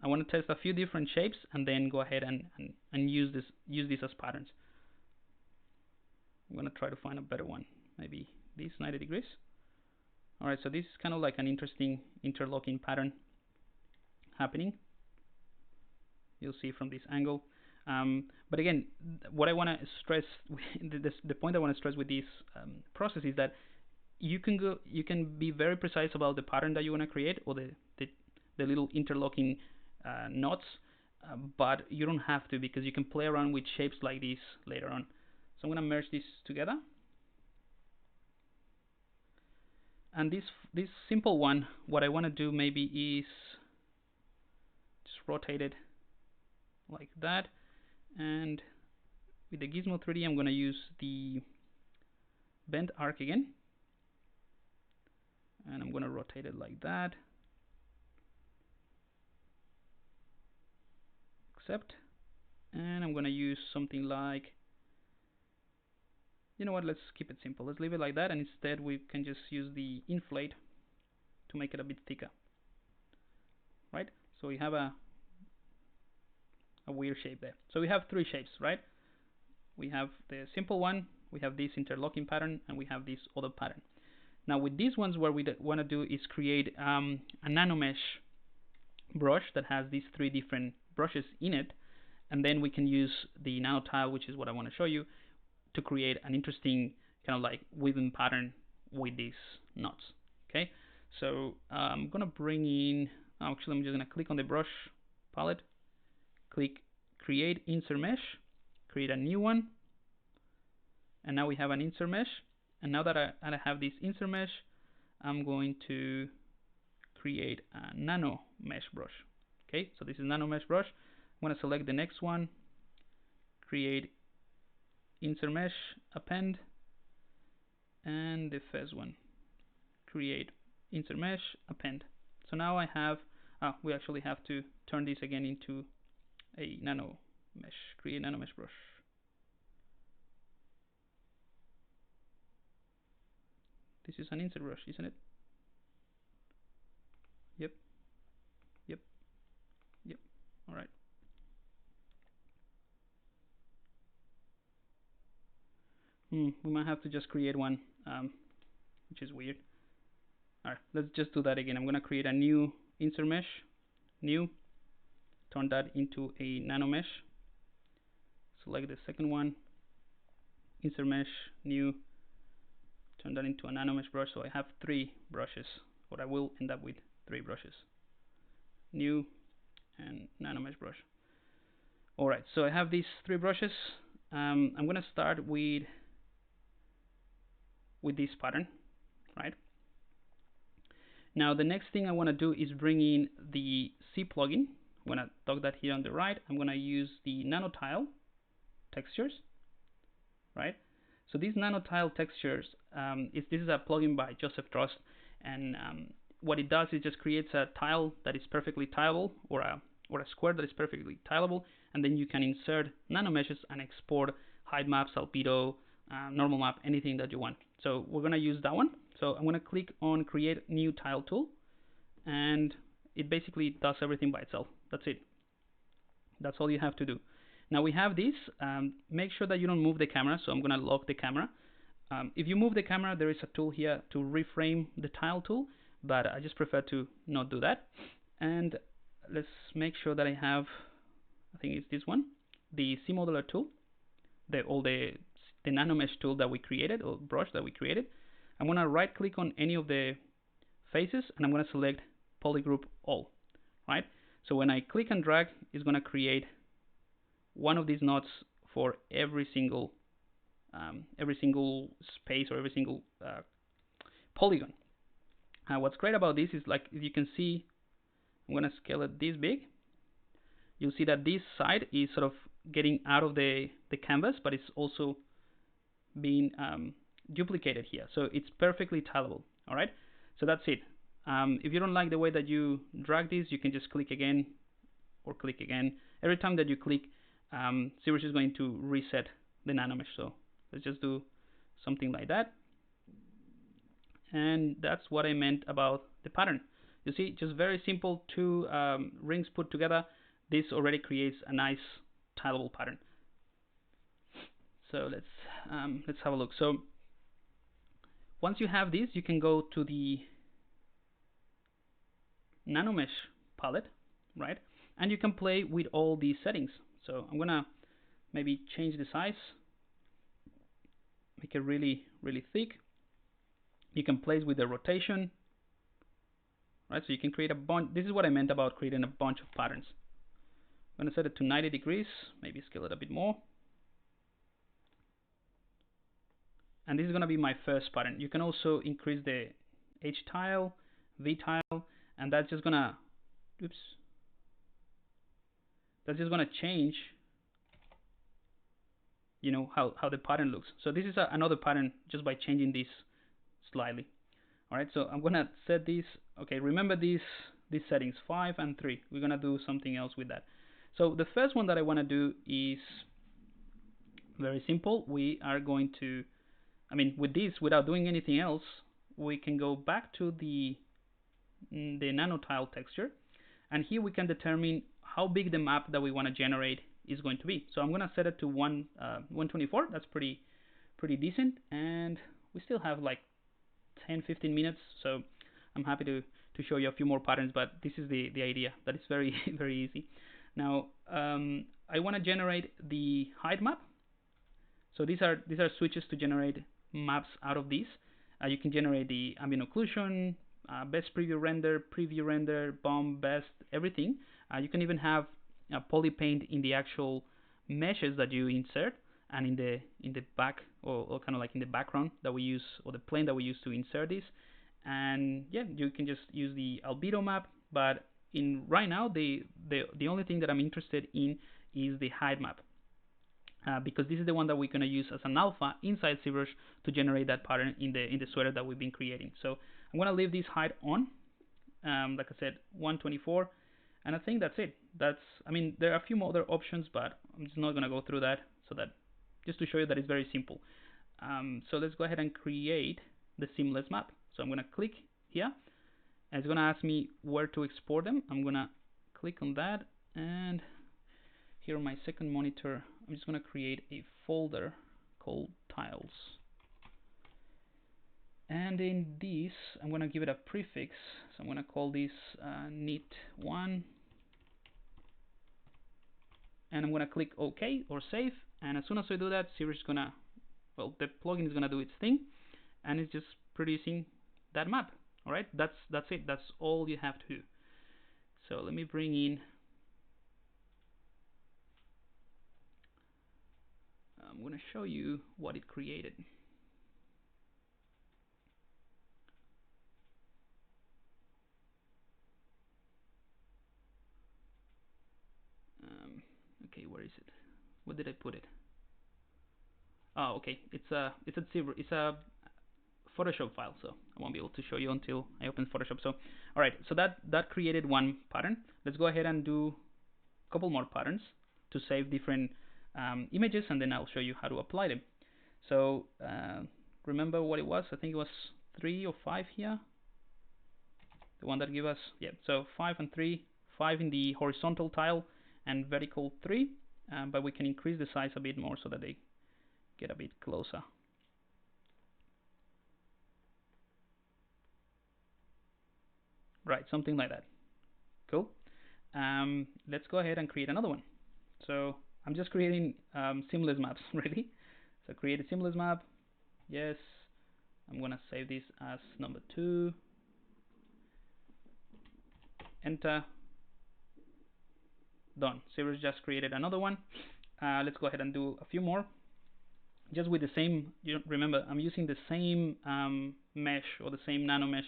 I want to test a few different shapes and then go ahead and use this as patterns. I'm gonna try to find a better one. Maybe this 90 degrees. All right, so this is kind of like an interesting interlocking pattern happening. You'll see from this angle. But again, what I want to stress, the point I want to stress with this process is that you can be very precise about the pattern that you want to create or the little interlocking knots, but you don't have to, because you can play around with shapes like this later on. So I'm going to merge this together. And this simple one, what I want to do maybe is just rotate it like that, and with the Gizmo 3D I'm going to use the bent arc again, and I'm going to rotate it like that. Accept, and I'm going to use something like, you know what, let's keep it simple, let's leave it like that, and instead we can just use the inflate to make it a bit thicker. Right, so we have a weird shape there. So we have three shapes, right? We have the simple one, we have this interlocking pattern, and we have this other pattern. Now with these ones, what we want to do is create a nanomesh brush that has these three different brushes in it, and then we can use the nano tile, which is what I want to show you, to create an interesting kind of like weaving pattern with these knots. Okay, so I'm gonna bring in, actually I'm just gonna click on the brush palette, click create insert mesh, create a new one, and now we have an insert mesh. And now that I have this insert mesh, I'm going to create a nano mesh brush. Okay, so this is nanomesh brush. I'm going to select the next one, create insert mesh, append, and the first one, create insert mesh, append. So now I have, we actually have to turn this again into a nano mesh, create nano mesh brush. This is an insert brush, isn't it? Yep, yep, yep. All right. We might have to just create one, which is weird. Alright, let's just do that again. I'm going to create a new insert mesh, new, turn that into a nano mesh, select the second one, insert mesh, new, turn that into a nano mesh brush. So I have 3 brushes, or I will end up with 3 brushes, new, and nano mesh brush. Alright, so I have these 3 brushes. I'm going to start with this pattern, right? Now the next thing I want to do is bring in the C plugin. I'm going to dock that here on the right. I'm going to use the nano tile textures, right? So these nano tile textures, this is a plugin by Joseph Trust, and what it does is just creates a tile that is perfectly tileable, or a square that is perfectly tileable, and then you can insert nano meshes and export height maps, albedo, normal map, anything that you want. So we're going to use that one. So I'm going to click on create new tile tool, and it basically does everything by itself. That's it. That's all you have to do. Now we have this. Make sure that you don't move the camera. So I'm going to lock the camera. If you move the camera, there is a tool here to reframe the tile tool, but I just prefer to not do that. And let's make sure that I have, I think it's this one, the C modeler tool, the nanomesh tool that we created, or brush that we created. I'm going to right click on any of the faces, and I'm going to select polygroup all, right? So when I click and drag, it's going to create one of these knots for every single space, or every single polygon. What's great about this is, like, if you can see, I'm going to scale it this big. You'll see that this side is sort of getting out of the canvas, but it's also being duplicated here. So it's perfectly tileable. All right. So that's it. If you don't like the way that you drag this, you can just click again or click again. Every time that you click, ZBrush is going to reset the nanomesh. So let's just do something like that. And that's what I meant about the pattern. You see, just very simple, 2 rings put together. This already creates a nice tileable pattern. So let's have a look. So once you have this, you can go to the nanomesh palette, right? And you can play with all these settings. So I'm gonna maybe change the size, make it really, really thick. You can play with the rotation, right? So you can create a bunch. This is what I meant about creating a bunch of patterns. I'm gonna set it to 90 degrees, maybe scale it a bit more. And this is going to be my first pattern. You can also increase the H tile, V tile, and that's just going to, that's just going to change, you know, how the pattern looks. So this is another pattern just by changing this slightly. All right, so I'm going to set these. Okay, remember these settings, 5 and 3. We're going to do something else with that. So the first one that I want to do is very simple. We are going to, with this, without doing anything else, we can go back to the nano tile texture, and here we can determine how big the map that we want to generate is going to be. So I'm going to set it to 124. That's pretty decent, and we still have like 10-15 minutes, so I'm happy to show you a few more patterns, but this is the idea, that it's very very easy. Now I want to generate the height map. So these are switches to generate maps out of these. You can generate the ambient occlusion, best preview render, bomb, best, everything. You can even have poly paint in the actual meshes that you insert, and in the back, or kind of like in the background that we use, or the plane that we use to insert this. And yeah, you can just use the albedo map, but in right now, the only thing that I'm interested in is the height map. Because this is the one that we're going to use as an alpha inside ZBrush to generate that pattern in the sweater that we've been creating. So I'm going to leave this height on, like I said, 124, and I think that's it. I mean, there are a few more other options, but I'm just not going to go through that, so that just to show you that it's very simple. So let's go ahead and create the seamless map. So I'm going to click here, and it's going to ask me where to export them. I'm going to click on that, and here on my second monitor, I'm just going to create a folder called tiles. And in this, I'm going to give it a prefix. So I'm going to call this knit1. And I'm going to click OK or save. And as soon as I do that, ZBrush is going to, well, the plugin is going to do its thing. And it's just producing that map. All right, that's it. That's all you have to do. So let me bring in. I'm going to show you what it created. Okay, where is it? Where did I put it? Oh, okay. It's a Photoshop file, so I won't be able to show you until I open Photoshop. So, all right. So that created one pattern. Let's go ahead and do a couple more patterns to save different images, and then I'll show you how to apply them. So remember what it was? I think it was 3 or 5 here. The one that gave us, yeah. So 5 and 3, 5 in the horizontal tile and vertical 3, but we can increase the size a bit more so that they get a bit closer. Right, something like that. Cool. Let's go ahead and create another one. So I'm just creating seamless maps, really. So create a seamless map. Yes. I'm gonna save this as number 2. Enter. Done. ZBrush just created another one. Let's go ahead and do a few more. Just with the same, remember, I'm using the same mesh or the same nano mesh.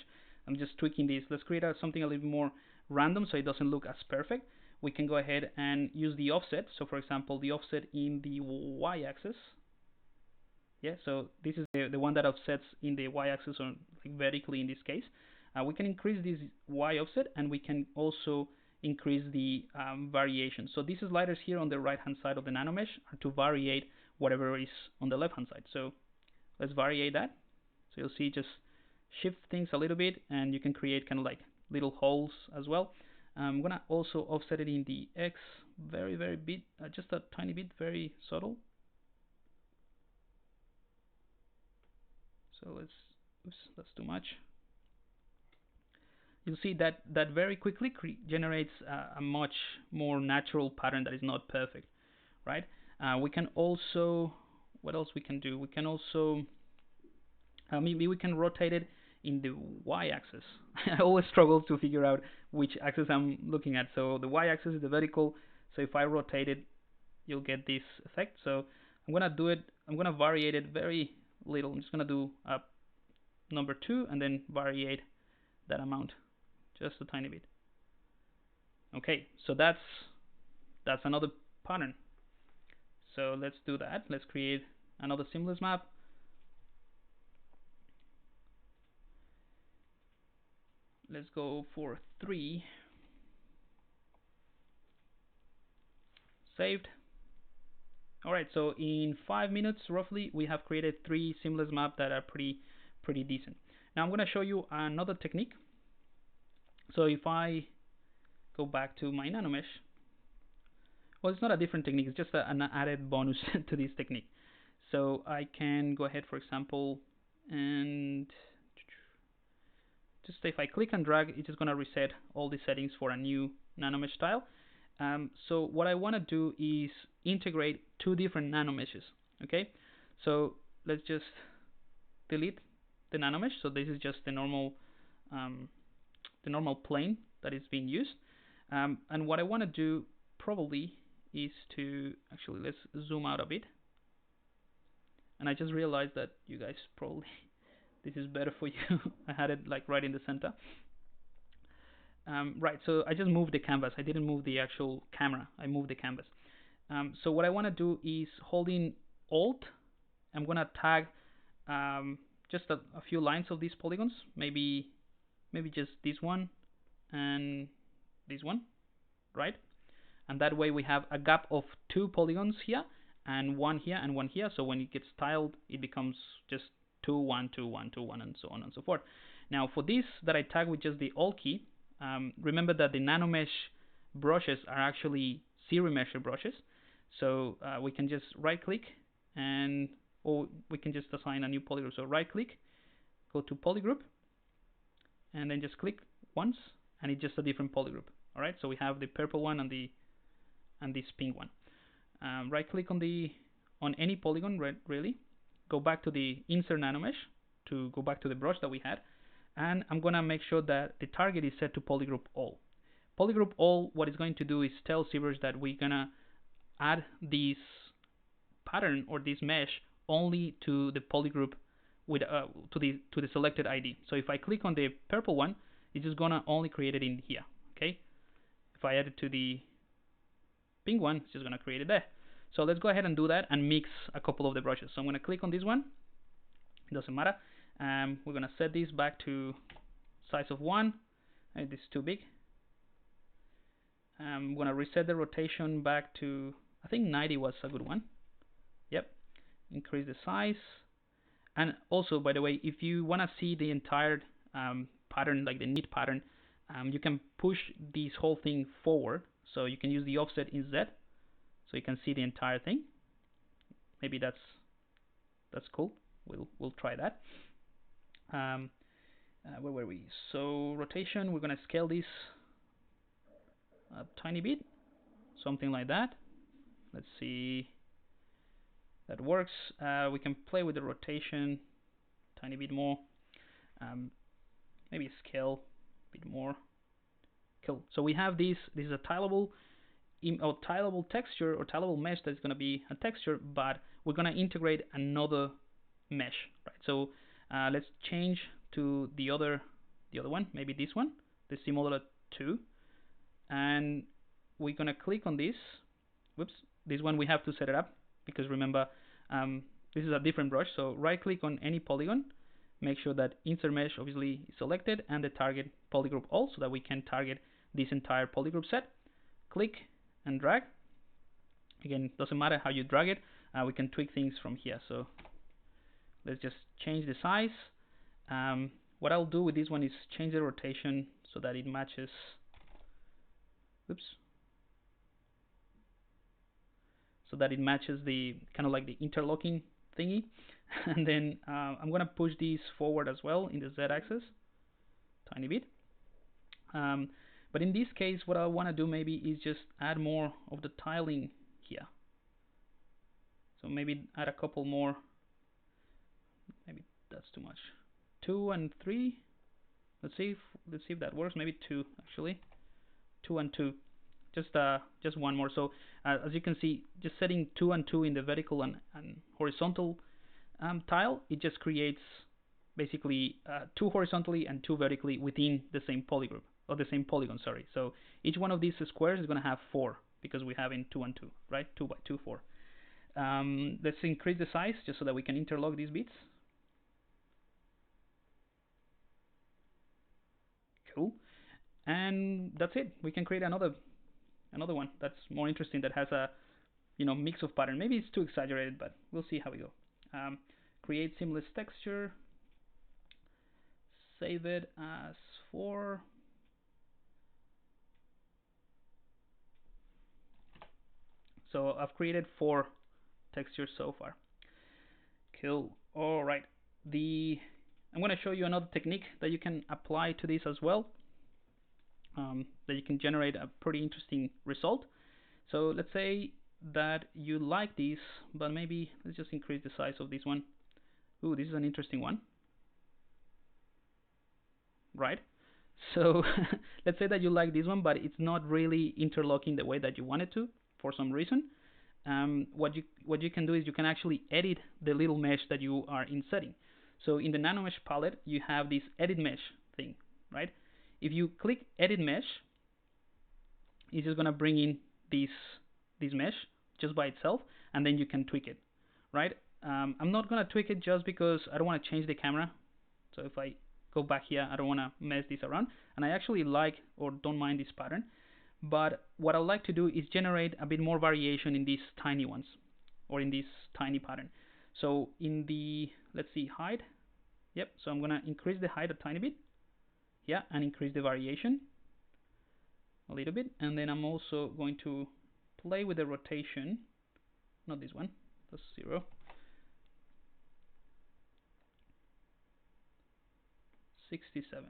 I'm just tweaking this. Let's create something a little more random so it doesn't look as perfect. We can go ahead and use the offset. So for example, the offset in the y-axis. Yeah, so this is the one that offsets in the y-axis, or like vertically in this case. We can increase this y offset, and we can also increase the variation. So these sliders here on the right hand side of the nano mesh are to variate whatever is on the left hand side. So let's variate that. So you'll see just shift things a little bit, and you can create kind of like little holes as well. I'm gonna also offset it in the X very bit, just a tiny bit, very subtle. So let's, oops, that's too much. You'll see that very quickly generates a much more natural pattern that is not perfect, right? We can also, what else we can do? We can also, maybe we can rotate it in the y-axis. I always struggle to figure out which axis I'm looking at. So the y-axis is the vertical. So if I rotate it, you'll get this effect. So I'm gonna do it. I'm gonna variate it very little. I'm just gonna do number 2 and then variate that amount just a tiny bit. Okay, so that's another pattern. So let's do that. Let's create another seamless map. Let's go for 3. Saved. Alright, so in 5 minutes roughly we have created 3 seamless maps that are pretty decent. Now I'm going to show you another technique. So if I go back to my nanomesh, well, it's not a different technique, it's just an added bonus to this technique. So I can go ahead, for example, and just if I click and drag, it's just going to reset all the settings for a new nanomesh tile. So what I want to do is integrate 2 different nanomeshes. Okay, so let's just delete the nanomesh. So this is just the normal plane that is being used. And what I want to do probably is to actually, let's zoom out a bit. And I just realized that you guys probably this is better for you. I had it like right in the center. Right, so I just moved the canvas. I didn't move the actual camera. I moved the canvas. So what I want to do is holding Alt. I'm going to tag just a few lines of these polygons. Maybe just this one and this one, right? And that way we have a gap of 2 polygons here and one here and one here. So when it gets tiled, it becomes just 2, 1, 2, 1, 2, 1, and so on and so forth. Now for this that I tag with just the Alt key, remember that the nanomesh brushes are actually series measure brushes. So we can just right click or we can just assign a new polygroup. So right click, go to polygroup, and then just click once, and it's just a different polygroup. All right, so we have the purple one and this pink one. Right click on any polygon, really. Go back to the insert nanomesh to go back to the brush that we had, and I'm gonna make sure that the target is set to polygroup all. Polygroup all, what it's going to do is tell ZBrush that we're gonna add this pattern or this mesh only to the polygroup with to the selected ID. So if I click on the purple one, it's just gonna only create it in here. Okay. If I add it to the pink one, it's just gonna create it there. So let's go ahead and do that and mix a couple of the brushes. So I'm gonna click on this one. It doesn't matter. We're gonna set this back to size of 1. This is too big. I'm gonna reset the rotation back to, I think 90 was a good one. Yep. Increase the size. And also, by the way, if you want to see the entire pattern, like the knit pattern, you can push this whole thing forward. So you can use the offset in Z, so you can see the entire thing. Maybe that's cool. We'll try that. Where were we? So rotation, we're gonna scale this a tiny bit, something like that. Let's see. That works. We can play with the rotation a tiny bit more. Maybe scale a bit more. Cool. So we have this. This is a tileable texture or tileable mesh that's going to be a texture, but we're going to integrate another mesh, right? So let's change to the other one, maybe this one, the similar 2, and we're going to click on this. Whoops, this one we have to set it up, because remember, this is a different brush. So right click on any polygon, make sure that insert mesh obviously is selected, and the target polygroup all, so that we can target this entire polygroup set. Click and drag. Again, doesn't matter how you drag it, we can tweak things from here. So let's just change the size. What I'll do with this one is change the rotation so that it matches. Oops. So that it matches the kind of like the interlocking thingy. And then I'm gonna push these forward as well in the Z-axis, tiny bit. But in this case, what I want to do maybe is just add more of the tiling here. So maybe add a couple more. Maybe that's too much. 2 and 3. Let's see if that works. Maybe 2 actually. 2 and 2. Just one more. So as you can see, just setting 2 and 2 in the vertical and horizontal tile, it just creates basically 2 horizontally and 2 vertically within the same polygroup, or the same polygon, sorry. So each one of these squares is going to have 4, because we have in 2 and 2, right? 2 by 2, 4. Let's increase the size just so that we can interlock these bits. Cool. And that's it. We can create another one that's more interesting, that has a mix of pattern. Maybe it's too exaggerated, but we'll see how we go. Create seamless texture. Save it as 4. So I've created 4 textures so far. Cool. All right. I'm going to show you another technique that you can apply to this as well. That you can generate a pretty interesting result. So let's say that you like this, but maybe let's just increase the size of this one. Ooh, this is an interesting one, right? So let's say that you like this one, but it's not really interlocking the way that you want it to for some reason. What you can do is you can actually edit the little mesh that you are insetting. So in the nanomesh palette, you have this edit mesh thing, right? if you click edit mesh, it's just gonna bring in this mesh just by itself, and then you can tweak it, right? I'm not gonna tweak it just because I don't want to change the camera. So if I go back here, I don't want to mess this around, and I actually like or don't mind this pattern. But what I like to do is generate a bit more variation in these tiny ones, or in this tiny pattern. So in the, let's see, height. Yep. So I'm gonna increase the height a tiny bit. Yeah, and increase the variation a little bit, and then I'm also going to play with the rotation. Not this one. That's 0. 67,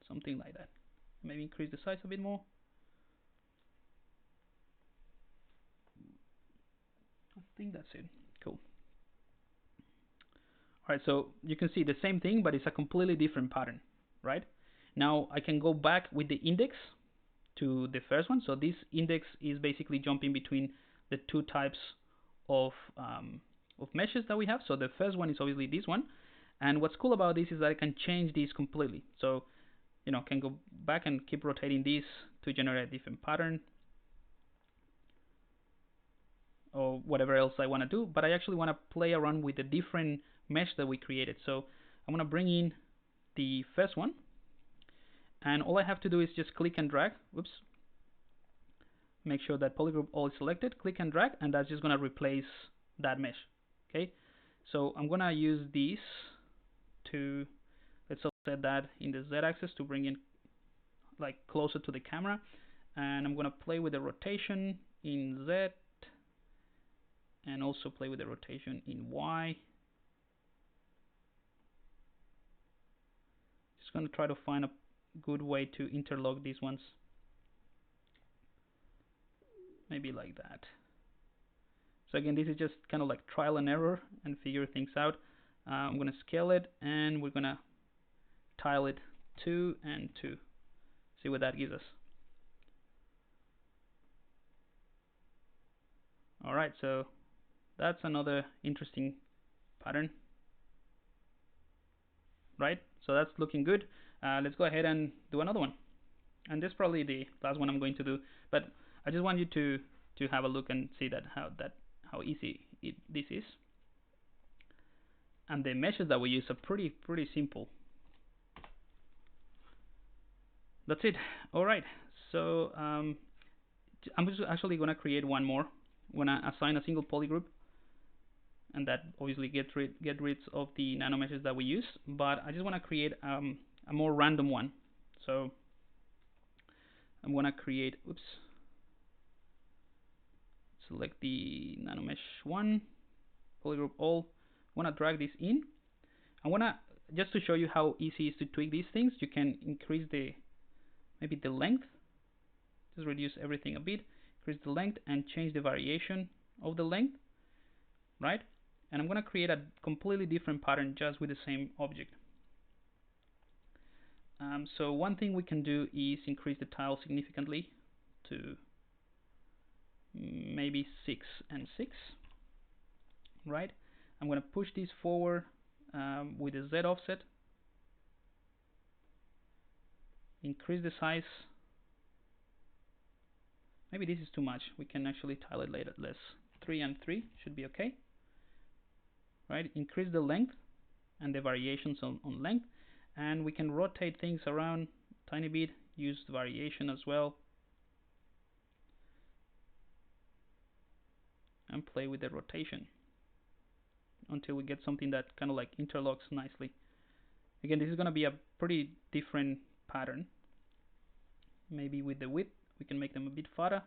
something like that. Maybe increase the size a bit more. I think that's it. Cool. Alright, so you can see the same thing, but it's a completely different pattern, right? Now I can go back with the index to the first one. So this index is basically jumping between the two types of meshes that we have. So the first one is obviously this one. And what's cool about this is that I can change this completely. So, you know, I can go back and keep rotating this to generate a different pattern, or whatever else I want to do. But I actually want to play around with the different mesh that we created. So I'm going to bring in the first one, and all I have to do is just click and drag. Whoops. Make sure that polygroup all is selected, click and drag, and that's just going to replace that mesh. Okay, so I'm going to use this to, let's set that in the z-axis to bring in like closer to the camera, and I'm going to play with the rotation in z, and also play with the rotation in y. Just going to try to find a good way to interlock these ones. Maybe like that. So again, this is just kind of like trial and error and figure things out. I'm going to scale it, and we're going to tile it 2 and 2. See what that gives us. Alright, so that's another interesting pattern, right? So that's looking good. Let's go ahead and do another one. And this is probably the last one I'm going to do, but I just want you to have a look and see that how easy this is. And the meshes that we use are pretty simple. That's it. All right. So I'm just actually going to create one more. I'm going to assign a single polygroup, and that obviously get rid of the nanomeshes that we use. But I just want to create a more random one. So I'm going to create. Oops. Select the nanomesh one, polygroup all. I want to drag this in. I want to, just to show you how easy it is to tweak these things, you can increase maybe the length. Just reduce everything a bit, increase the length, and change the variation of the length, right? And I'm going to create a completely different pattern just with the same object. So one thing we can do is increase the tile significantly to maybe 6 and 6, right? I'm going to push this forward with a Z offset, increase the size. Maybe this is too much. We can actually tile it later. Less 3 and 3 should be okay, right? Increase the length and the variations on length, and we can rotate things around a tiny bit, use the variation as well, and play with the rotation until we get something that kind of like interlocks nicely. Again, this is going to be a pretty different pattern. Maybe with the width we can make them a bit fatter,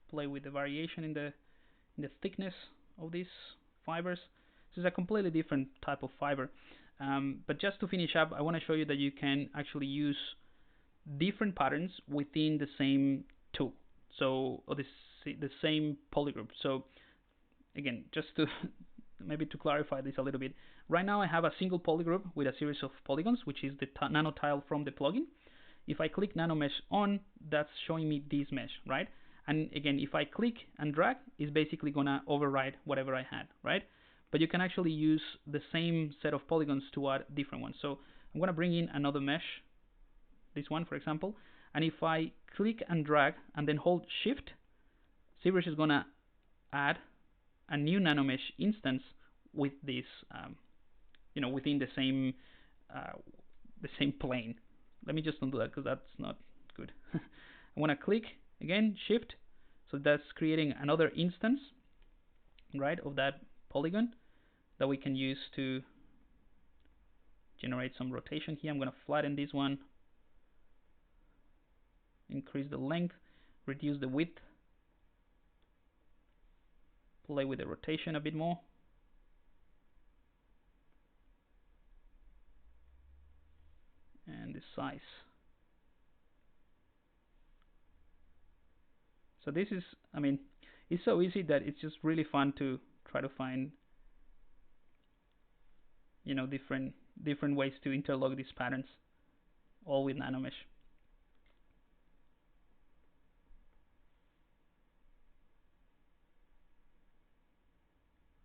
play with the variation in the thickness of these fibers. This is a completely different type of fiber, but just to finish up, I want to show you that you can actually use different patterns within the same tool, so or the same polygroup. So again, just to maybe to clarify this a little bit, right now I have a single polygroup with a series of polygons, which is the nano tile from the plugin. If I click nanomesh on, that's showing me this mesh, right? And again, if I click and drag, it's basically gonna override whatever I had, right? But you can actually use the same set of polygons to add different ones. So I'm gonna bring in another mesh this one for example, and if I click and drag and then hold shift, ZBrush is gonna add a new nanomesh instance with this, you know, within the same plane. Let me just undo that because that's not good. I want to click again, shift, so that's creating another instance, right, of that polygon that we can use to generate some rotation here. I'm going to flatten this one, increase the length, reduce the width, play with the rotation a bit more. And the size. So this is, I mean, it's so easy that it's just really fun to try to find, you know, different ways to interlock these patterns, all with nanomesh.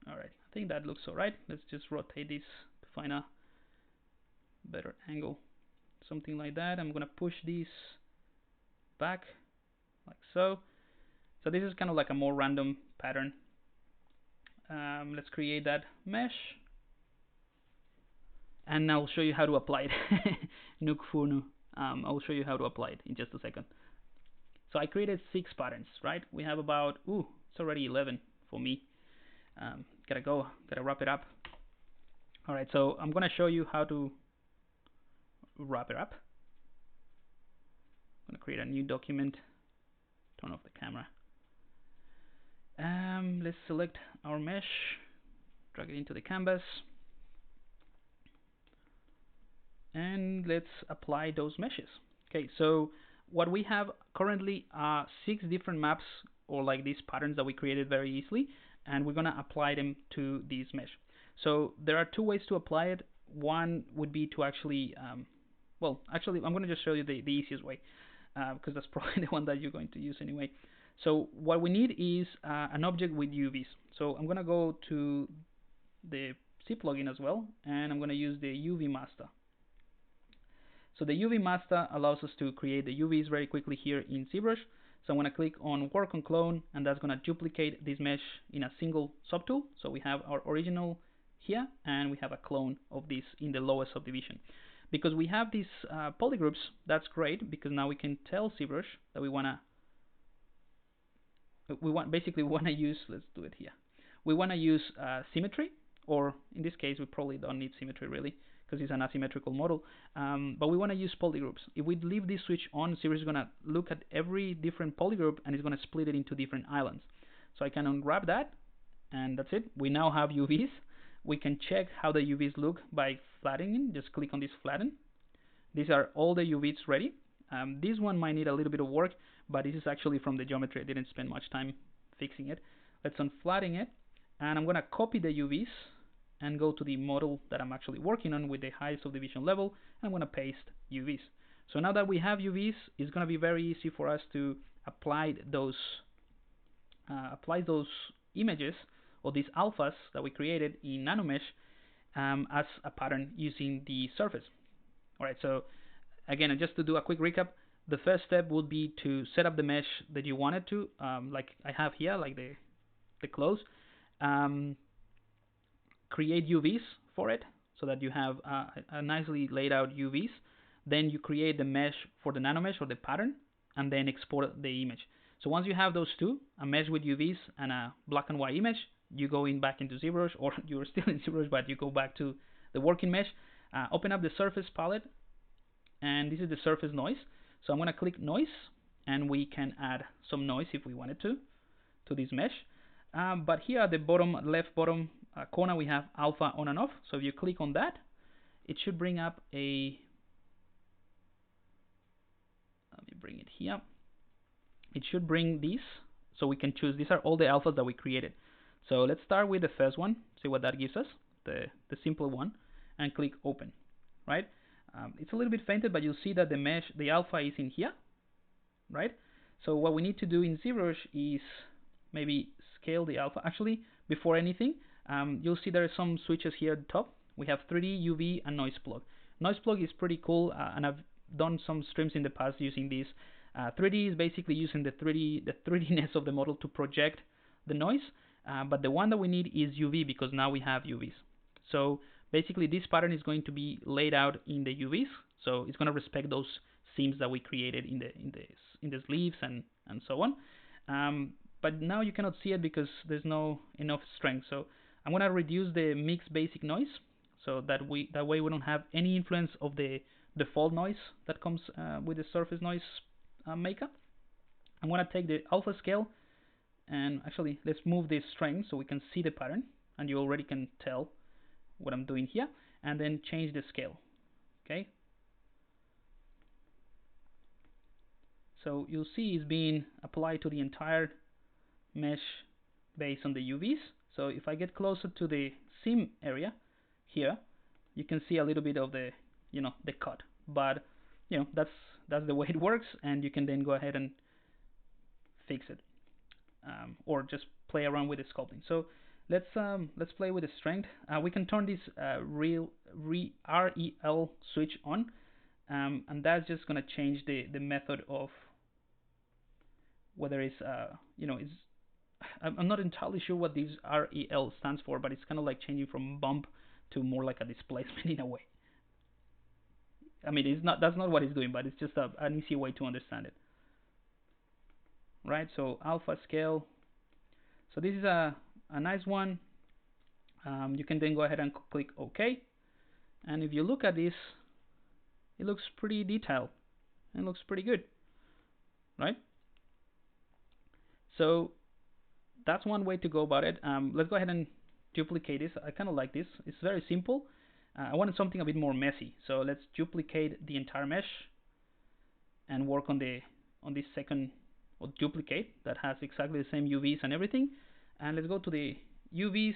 All right, I think that looks all right. Let's just rotate this to find a better angle. Something like that. I'm gonna push these back like so. So this is kind of like a more random pattern. Let's create that mesh, and I'll show you how to apply it. Nuk Funu. I'll show you how to apply it in just a second. So I created 6 patterns, right? We have about, it's already 11 for me. Gotta wrap it up. All right, so I'm gonna show you how to wrap it up. I'm gonna create a new document. Turn off the camera. Let's select our mesh, drag it into the canvas, and let's apply those meshes. Okay, so what we have currently are 6 different maps, or like these patterns that we created very easily, and we're gonna apply them to this mesh. So there are 2 ways to apply it. One would be to actually, well, actually, I'm gonna just show you the easiest way, because that's probably the one that you're going to use anyway. So what we need is an object with UVs. So I'm gonna go to the C plugin as well, and I'm gonna use the UV master. So the UV master allows us to create the UVs very quickly here in ZBrush. So I'm gonna click on work on clone, and that's gonna duplicate this mesh in a single subtool. So we have our original here, and we have a clone of this in the lowest subdivision. Because we have these polygroups, that's great, because now we can tell ZBrush that we wanna use, let's do it here. We wanna use symmetry, or in this case, we probably don't need symmetry really, because it's an asymmetrical model, but we wanna use polygroups. If we leave this switch on, ZBrush is gonna look at every different polygroup, and it's gonna split it into different islands. So I can unwrap that, and that's it. We now have UVs. We can check how the UVs look by flattening. Just click on this flatten. These are all the UVs ready. This one might need a little bit of work, but this is actually from the geometry. I didn't spend much time fixing it. Let's unflatten it, and I'm gonna copy the UVs and go to the model that I'm actually working on with the high subdivision level, and I'm gonna paste UVs. So now that we have UVs, it's gonna be very easy for us to apply those images, or these alphas that we created in nanomesh, as a pattern using the surface. All right, so again, just to do a quick recap, the first step would be to set up the mesh that you wanted to, like I have here, like the close. Create UVs for it, so that you have a nicely laid out UVs. Then you create the mesh for the nanomesh, or the pattern, and then export the image. So once you have those two, a mesh with UVs and a black and white image, you go back into ZBrush, or you're still in ZBrush, but you go back to the working mesh, open up the surface palette, and this is the surface noise. So I'm going to click noise, and we can add some noise if we wanted to this mesh. But here at the left bottom corner, we have alpha on and off. So if you click on that, it should bring up a, let me bring it here. It should bring these, so we can choose. These are all the alphas that we created. So let's start with the first one, see what that gives us, the simple one, and click open, right? It's a little bit fainted, but you'll see that the mesh, the alpha is in here, right? So what we need to do in ZBrush is maybe scale the alpha. Actually, before anything, you'll see there are some switches here at the top. We have 3D, UV, and noise plug. Noise plug is pretty cool, and I've done some streams in the past using this. 3D is basically using the 3Dness of the model to project the noise, but the one that we need is UV because now we have UVs. So basically this pattern is going to be laid out in the UVs, so it's going to respect those seams that we created in the sleeves and so on. But now you cannot see it because there's no enough strength. So I'm going to reduce the mix basic noise, so that way we don't have any influence of the default noise that comes with the surface noise maker. I'm going to take the alpha scale, and actually let's move the strength so we can see the pattern, and you already can tell what I'm doing here, and then change the scale. Okay, so you'll see it's being applied to the entire mesh based on the UVs. So if I get closer to the seam area here, you can see a little bit of the the cut, but that's the way it works, and you can then go ahead and fix it, or just play around with the sculpting. So let's play with the strength. We can turn this REL switch on, and that's just gonna change the method of whether it's I'm not entirely sure what this REL stands for, but it's kind of like changing from bump to more like a displacement in a way. I mean, that's not what it's doing, but it's just an easy way to understand it. Right, so alpha scale. So this is a nice one. You can then go ahead and click OK. And if you look at this, it looks pretty detailed. It looks pretty good, right? So that's one way to go about it. Let's go ahead and duplicate this. I kind of like this. It's very simple. I wanted something a bit more messy. So let's duplicate the entire mesh and work on this second, or duplicate, that has exactly the same UVs and everything. And let's go to the UVs,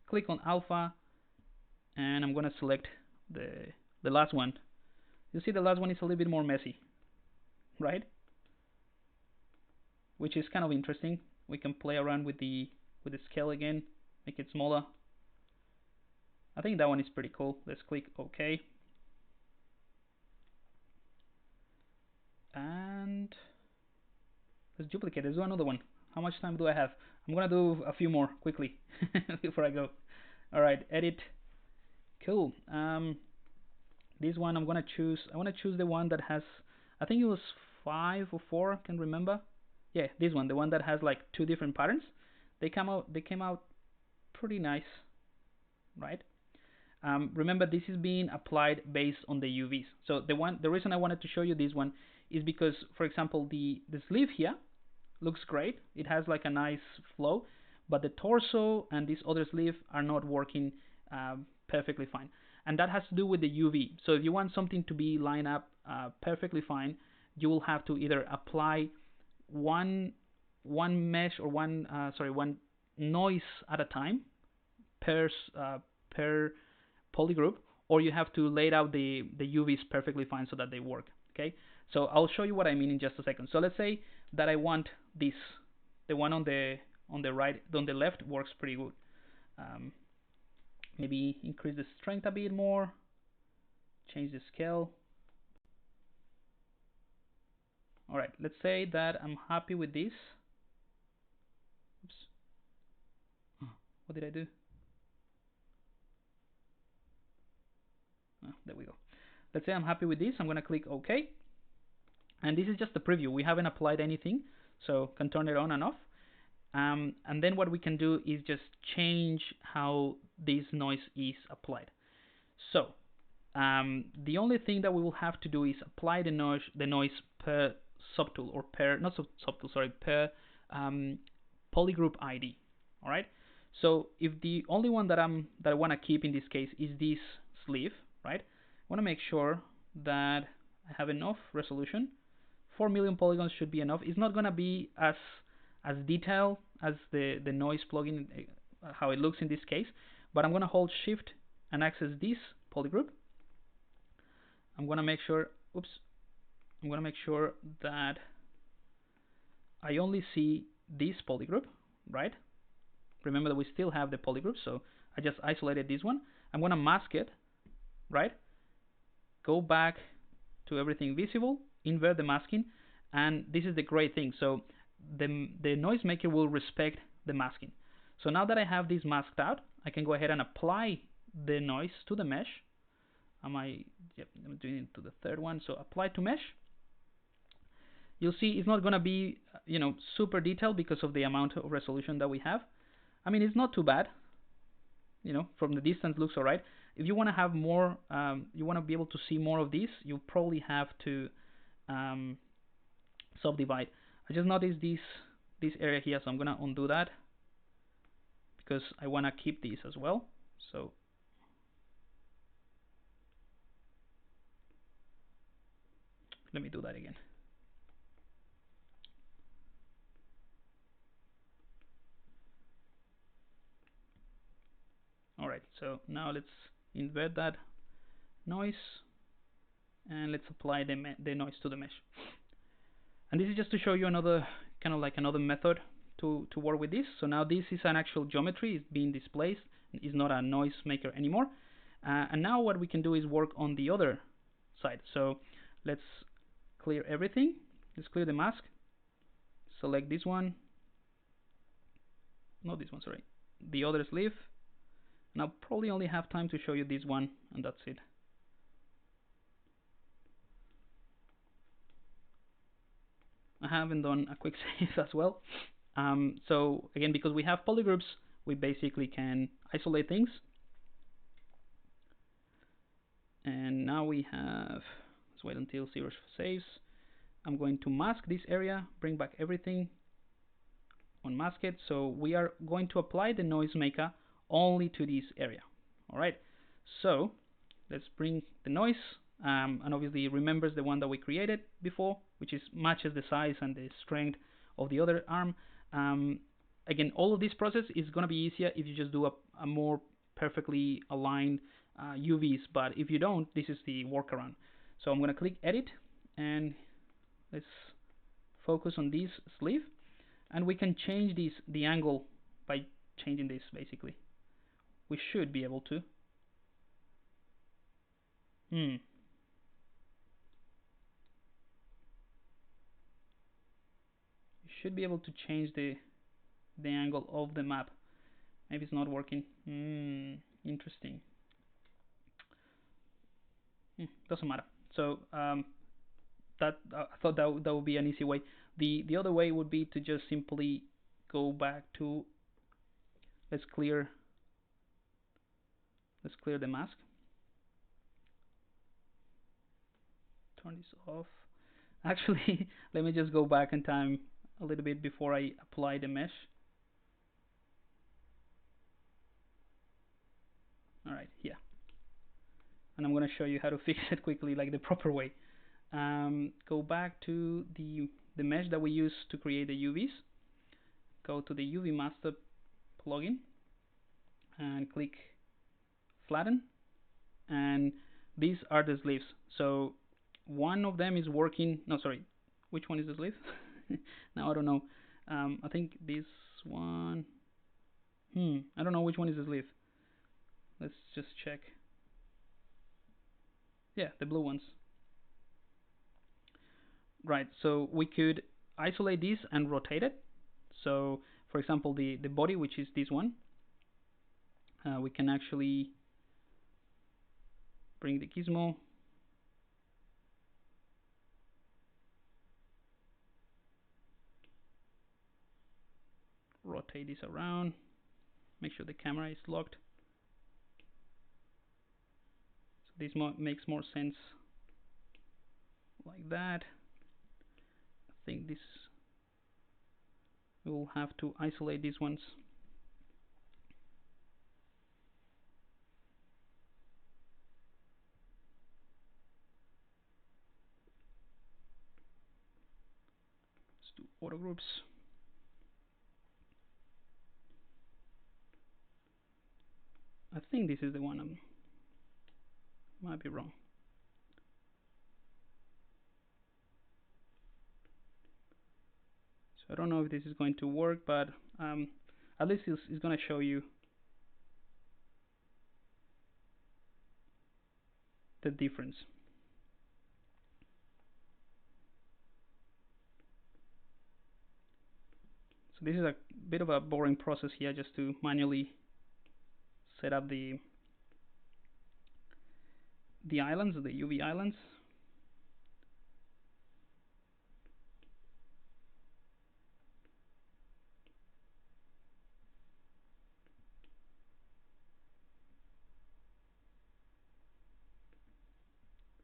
click on alpha, and I'm going to select the last one. You see the last one is a little bit more messy, right? Which is kind of interesting. We can play around with the scale again, make it smaller. I think that one is pretty cool. Let's click OK. And let's duplicate. Let's do another one. How much time do I have? I'm gonna do a few more quickly before I go. All right, edit. Cool. This one I'm gonna choose. I want to choose the one that has, I think it was 5 or 4. I can't remember. Yeah, this one, the one that has like 2 different patterns. They came out pretty nice, right? Remember, this is being applied based on the UVs. So the reason I wanted to show you this one is because, for example, the sleeve here looks great. It has like a nice flow, but the torso and this other sleeve are not working perfectly fine. And that has to do with the UV. So if you want something to be lined up perfectly fine, you will have to either apply one mesh or one noise at a time per polygroup, or you have to lay out the UVs perfectly fine so that they work. Okay, so I'll show you what I mean in just a second. So let's say that I want this, the one on the right, on the left works pretty good. Maybe increase the strength a bit more, change the scale. All right, let's say that I'm happy with this. Oops. Oh, what did I do? Oh, there we go. Let's say I'm happy with this. I'm going to click OK. And this is just a preview. We haven't applied anything, so can turn it on and off. And then what we can do is just change how this noise is applied. So the only thing that we will have to do is apply the noise per subtool, or per, not subtool, sorry, per polygroup ID. All right. So if the only one that I want to keep in this case is this sleeve, right? I want to make sure that I have enough resolution. 4 million polygons should be enough. It's not going to be as detailed as the noise plugin, how it looks in this case, but I'm going to hold Shift and access this polygroup. I'm going to make sure, I'm going to make sure that I only see this polygroup, right? Remember that we still have the polygroup, so I just isolated this one. I'm going to mask it, right? Go back to everything visible, invert the masking, and this is the great thing. So the noisemaker will respect the masking. So now that I have this masked out, I can go ahead and apply the noise to the mesh. Yep, I'm doing it to the third one. So apply to mesh. You'll see it's not going to be, super detailed because of the amount of resolution that we have. I mean, it's not too bad. From the distance looks alright. If you want to have more, you want to be able to see more of this, you probably have to subdivide. I just noticed this area here, so I'm going to undo that because I want to keep this as well. So let me do that again. Alright, so now let's invert that noise and let's apply the noise to the mesh. And this is just to show you another another method to work with this. So now this is an actual geometry, it's being displayed, it's not a noisemaker anymore. And now what we can do is work on the other side. So let's clear everything. Let's clear the mask. Select this one. Not this one, sorry. The other sleeve. And I'll probably only have time to show you this one, and that's it. I haven't done a quick save as well. So again, because we have polygroups, we basically can isolate things. And now we have, let's wait until ZBrush saves. I'm going to mask this area, bring back everything, unmask it. So we are going to apply the noisemaker only to this area. All right. So let's bring the noise, and obviously it remembers the one that we created before, which is matches the size and the strength of the other arm. Again, all of this process is going to be easier if you just do a more perfectly aligned UVs, but if you don't, this is the workaround. So I'm going to click edit, and let's focus on this sleeve, and we can change the angle by changing this. Basically, we should be able to. You should be able to change the angle of the map. Maybe it's not working. Interesting. Doesn't matter. So that I thought that would be an easy way. The other way would be to just simply go back to, let's clear the mask. Turn this off. Actually, let me just go back in time a little bit before I apply the mesh. Alright, yeah. And I'm going to show you how to fix it quickly, like the proper way. Go back to the mesh that we use to create the UVs. Go to the UV master plugin and click flatten. And these are the sleeves. So one of them is working. No, sorry. Which one is the sleeve? Now I don't know. I think this one. I don't know which one is the sleeve. Let's just check. Yeah, the blue ones. Right, so we could isolate this and rotate it. So, for example, the body, which is this one, we can actually bring the gizmo, rotate this around, make sure the camera is locked. So this makes more sense like that. I think this, we will have to isolate these ones. Let's do auto groups. I think this is the one. I might be wrong. So I don't know if this is going to work, but at least it's going to show you the difference. So this is a bit of a boring process here, just to manually set up the islands, the UV islands.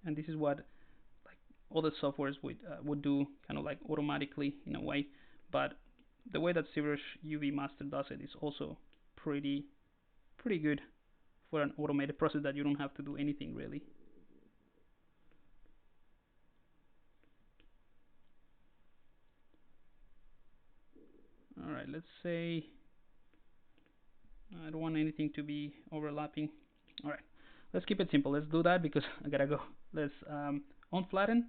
And this is what like all the softwares would do, kind of like automatically in a way. But the way that ZBrush UV Master does it is also pretty good for an automated process that you don't have to do anything really. Alright, let's say I don't want anything to be overlapping. Alright, let's keep it simple. Let's do that because I gotta go. Let's unflatten,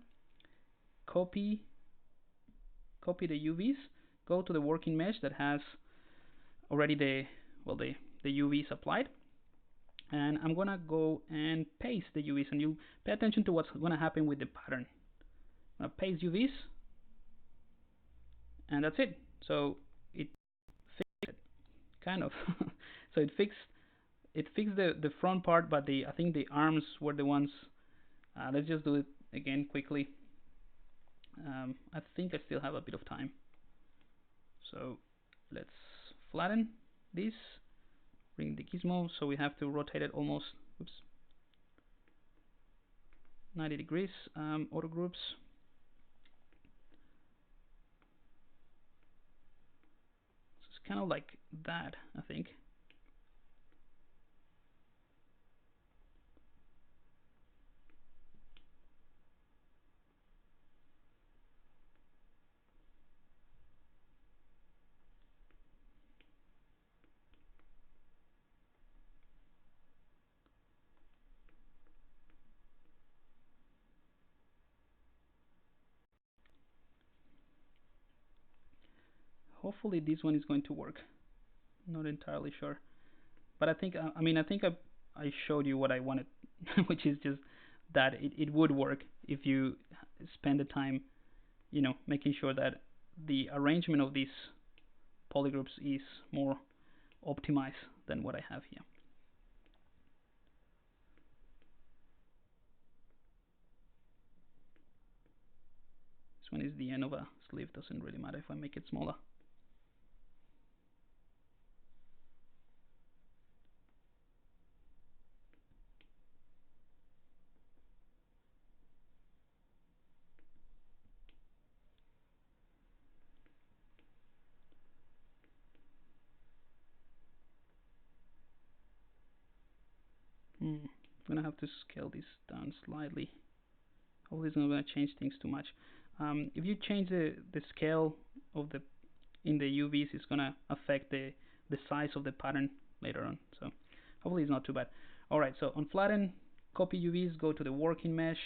copy the UVs, go to the working mesh that has already the UVs applied, and I'm gonna go and paste the UVs, and you pay attention to what's gonna happen with the pattern. I'm gonna paste UVs, and that's it. So it fixed it, kind of. So it fixed the front part, but I think the arms were the ones. Let's just do it again quickly. I think I still have a bit of time. So let's flatten this, bring the gizmo, so we have to rotate it almost 90 degrees. Auto groups. So it's kind of like that, I think. Hopefully this one is going to work. Not entirely sure, but I think I showed you what I wanted, which is just that it would work if you spend the time, making sure that the arrangement of these polygroups is more optimized than what I have here. This one is the end of a sleeve, doesn't really matter if I make it smaller. I'm gonna have to scale this down slightly. Hopefully it's not gonna change things too much. If you change the scale of in the UVs, it's gonna affect the size of the pattern later on. So hopefully it's not too bad. Alright, so unflatten, copy UVs, go to the working mesh,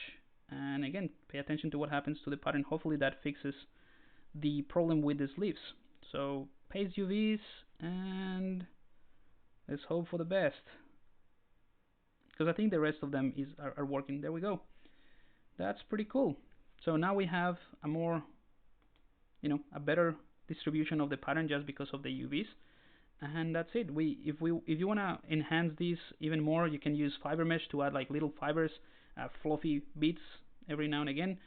and again, pay attention to what happens to the pattern. Hopefully that fixes the problem with the sleeves. So paste UVs, and let's hope for the best, because I think the rest of them are working. There we go. That's pretty cool. So now we have a more, a better distribution of the pattern just because of the UVs, and that's it. If you wanna enhance these even more, you can use fiber mesh to add like little fibers, fluffy bits every now and again.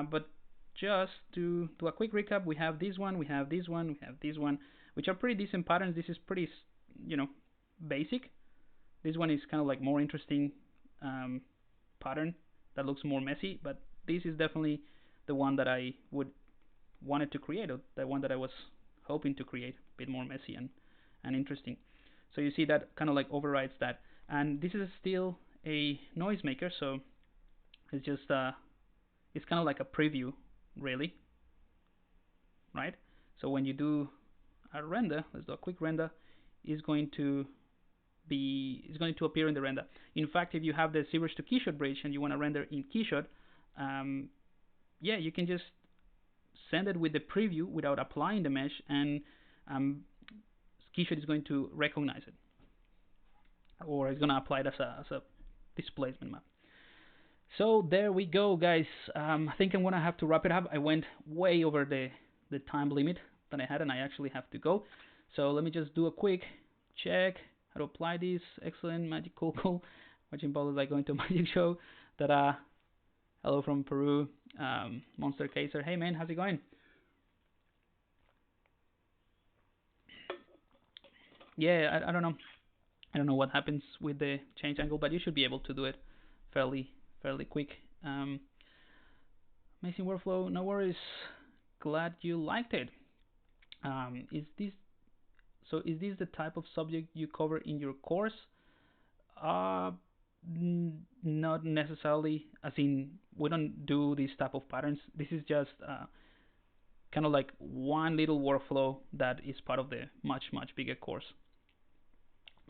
But just to do a quick recap, we have this one, we have this one, we have this one, which are pretty decent patterns. This is pretty, basic. This one is kind of like more interesting pattern that looks more messy, but this is definitely the one that I wanted to create, or the one that I was hoping to create, a bit more messy and interesting. So you see that kind of like overrides that, and this is still a noisemaker, so it's just it's kind of like a preview, really, right? So when you do a render, let's do a quick render, is going to appear in the render. In fact, if you have the ZBrush to Keyshot bridge and you want to render in Keyshot, yeah, you can just send it with the preview without applying the mesh, and Keyshot is going to recognize it, or it's going to apply it as a displacement map. So there we go, guys. I think I'm going to have to wrap it up. I went way over the time limit, that I had, and I actually have to go. So let me just do a quick check how to apply this. Excellent, magic, cool. Watching Pablo like going to a magic show. Ta-da. Hello from Peru. Monster Kaiser. Hey man, how's it going? Yeah, I don't know. I don't know what happens with the change angle, but you should be able to do it fairly quick. Amazing workflow. No worries. Glad you liked it. Is this Is this the type of subject you cover in your course? Uh, Not necessarily. As in, we don't do this type of patterns. This is just kind of like one little workflow that is part of the much bigger course.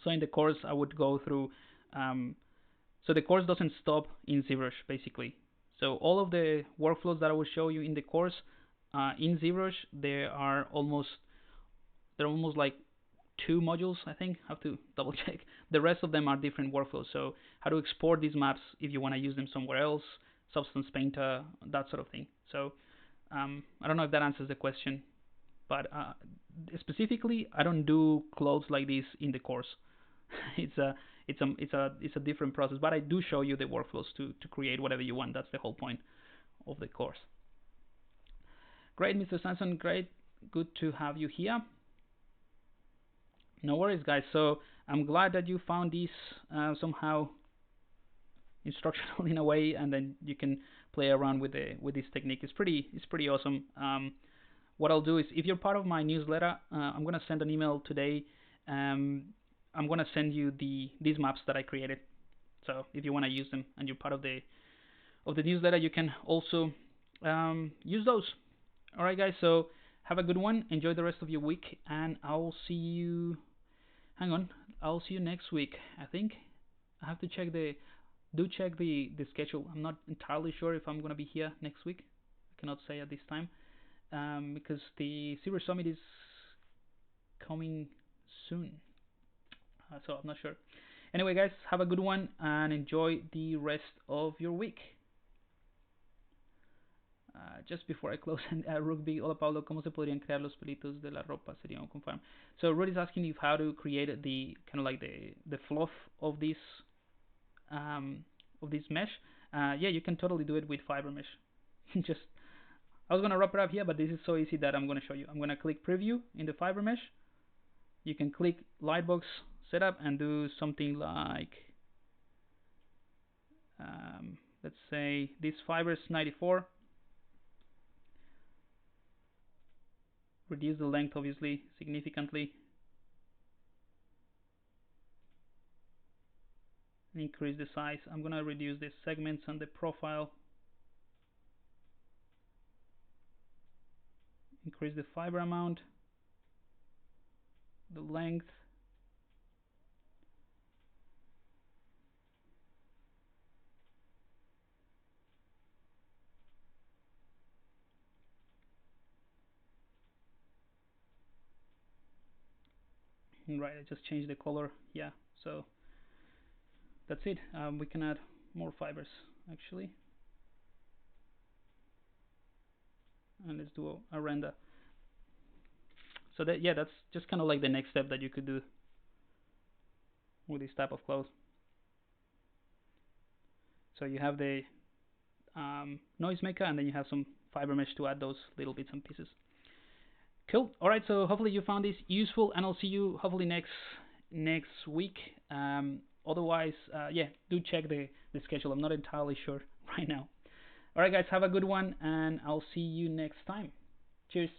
So in the course, I would go through. So the course doesn't stop in ZBrush basically. So all of the workflows that I will show you in the course in ZBrush, they're almost like 2 modules, I think. I have to double check. The rest of them are different workflows. So how to export these maps if you want to use them somewhere else, Substance Painter, that sort of thing. So I don't know if that answers the question, but specifically, I don't do clothes like this in the course. It's a different process, but I do show you the workflows to create whatever you want. That's the whole point of the course. Great, Mr. Sanson. Great, good to have you here. No worries, guys. So I'm glad that you found this somehow instructional in a way, and then you can play around with this technique. It's pretty awesome. What I'll do is, if you're part of my newsletter, I'm gonna send an email today. I'm gonna send you these maps that I created. So if you want to use them and you're part of the newsletter, you can also use those. All right, guys. So have a good one. Enjoy the rest of your week, and I'll see you. Hang on, I'll see you next week. I think I have to check the schedule. I'm not entirely sure if I'm gonna be here next week. I cannot say at this time because the ZBrush Summit is coming soon. So I'm not sure. Anyway, guys, have a good one and enjoy the rest of your week. Just before I close, Rugby, hola Pablo, ¿cómo se podrían crear los pelitos de la ropa? Sería un confirm. So Rudy's asking if how to create the kind of like the fluff of this mesh. Yeah, you can totally do it with fiber mesh. Just I was gonna wrap it up here, but this is so easy that I'm gonna show you. I'm gonna click preview in the fiber mesh. You can click Lightbox setup and do something like let's say this fiber is 94. Reduce the length obviously significantly. Increase the size. I'm gonna reduce the segments and the profile. Increase the fiber amount, the length. Right, I just changed the color. Yeah, so that's it. We can add more fibers actually, and let's do a render. So that, yeah, that's just kind of like the next step that you could do with this type of clothes. So you have the noisemaker, and then you have some fiber mesh to add those little bits and pieces. Cool. All right. So hopefully you found this useful, and I'll see you hopefully next week. Otherwise, yeah, do check the schedule. I'm not entirely sure right now. All right, guys. Have a good one, and I'll see you next time. Cheers.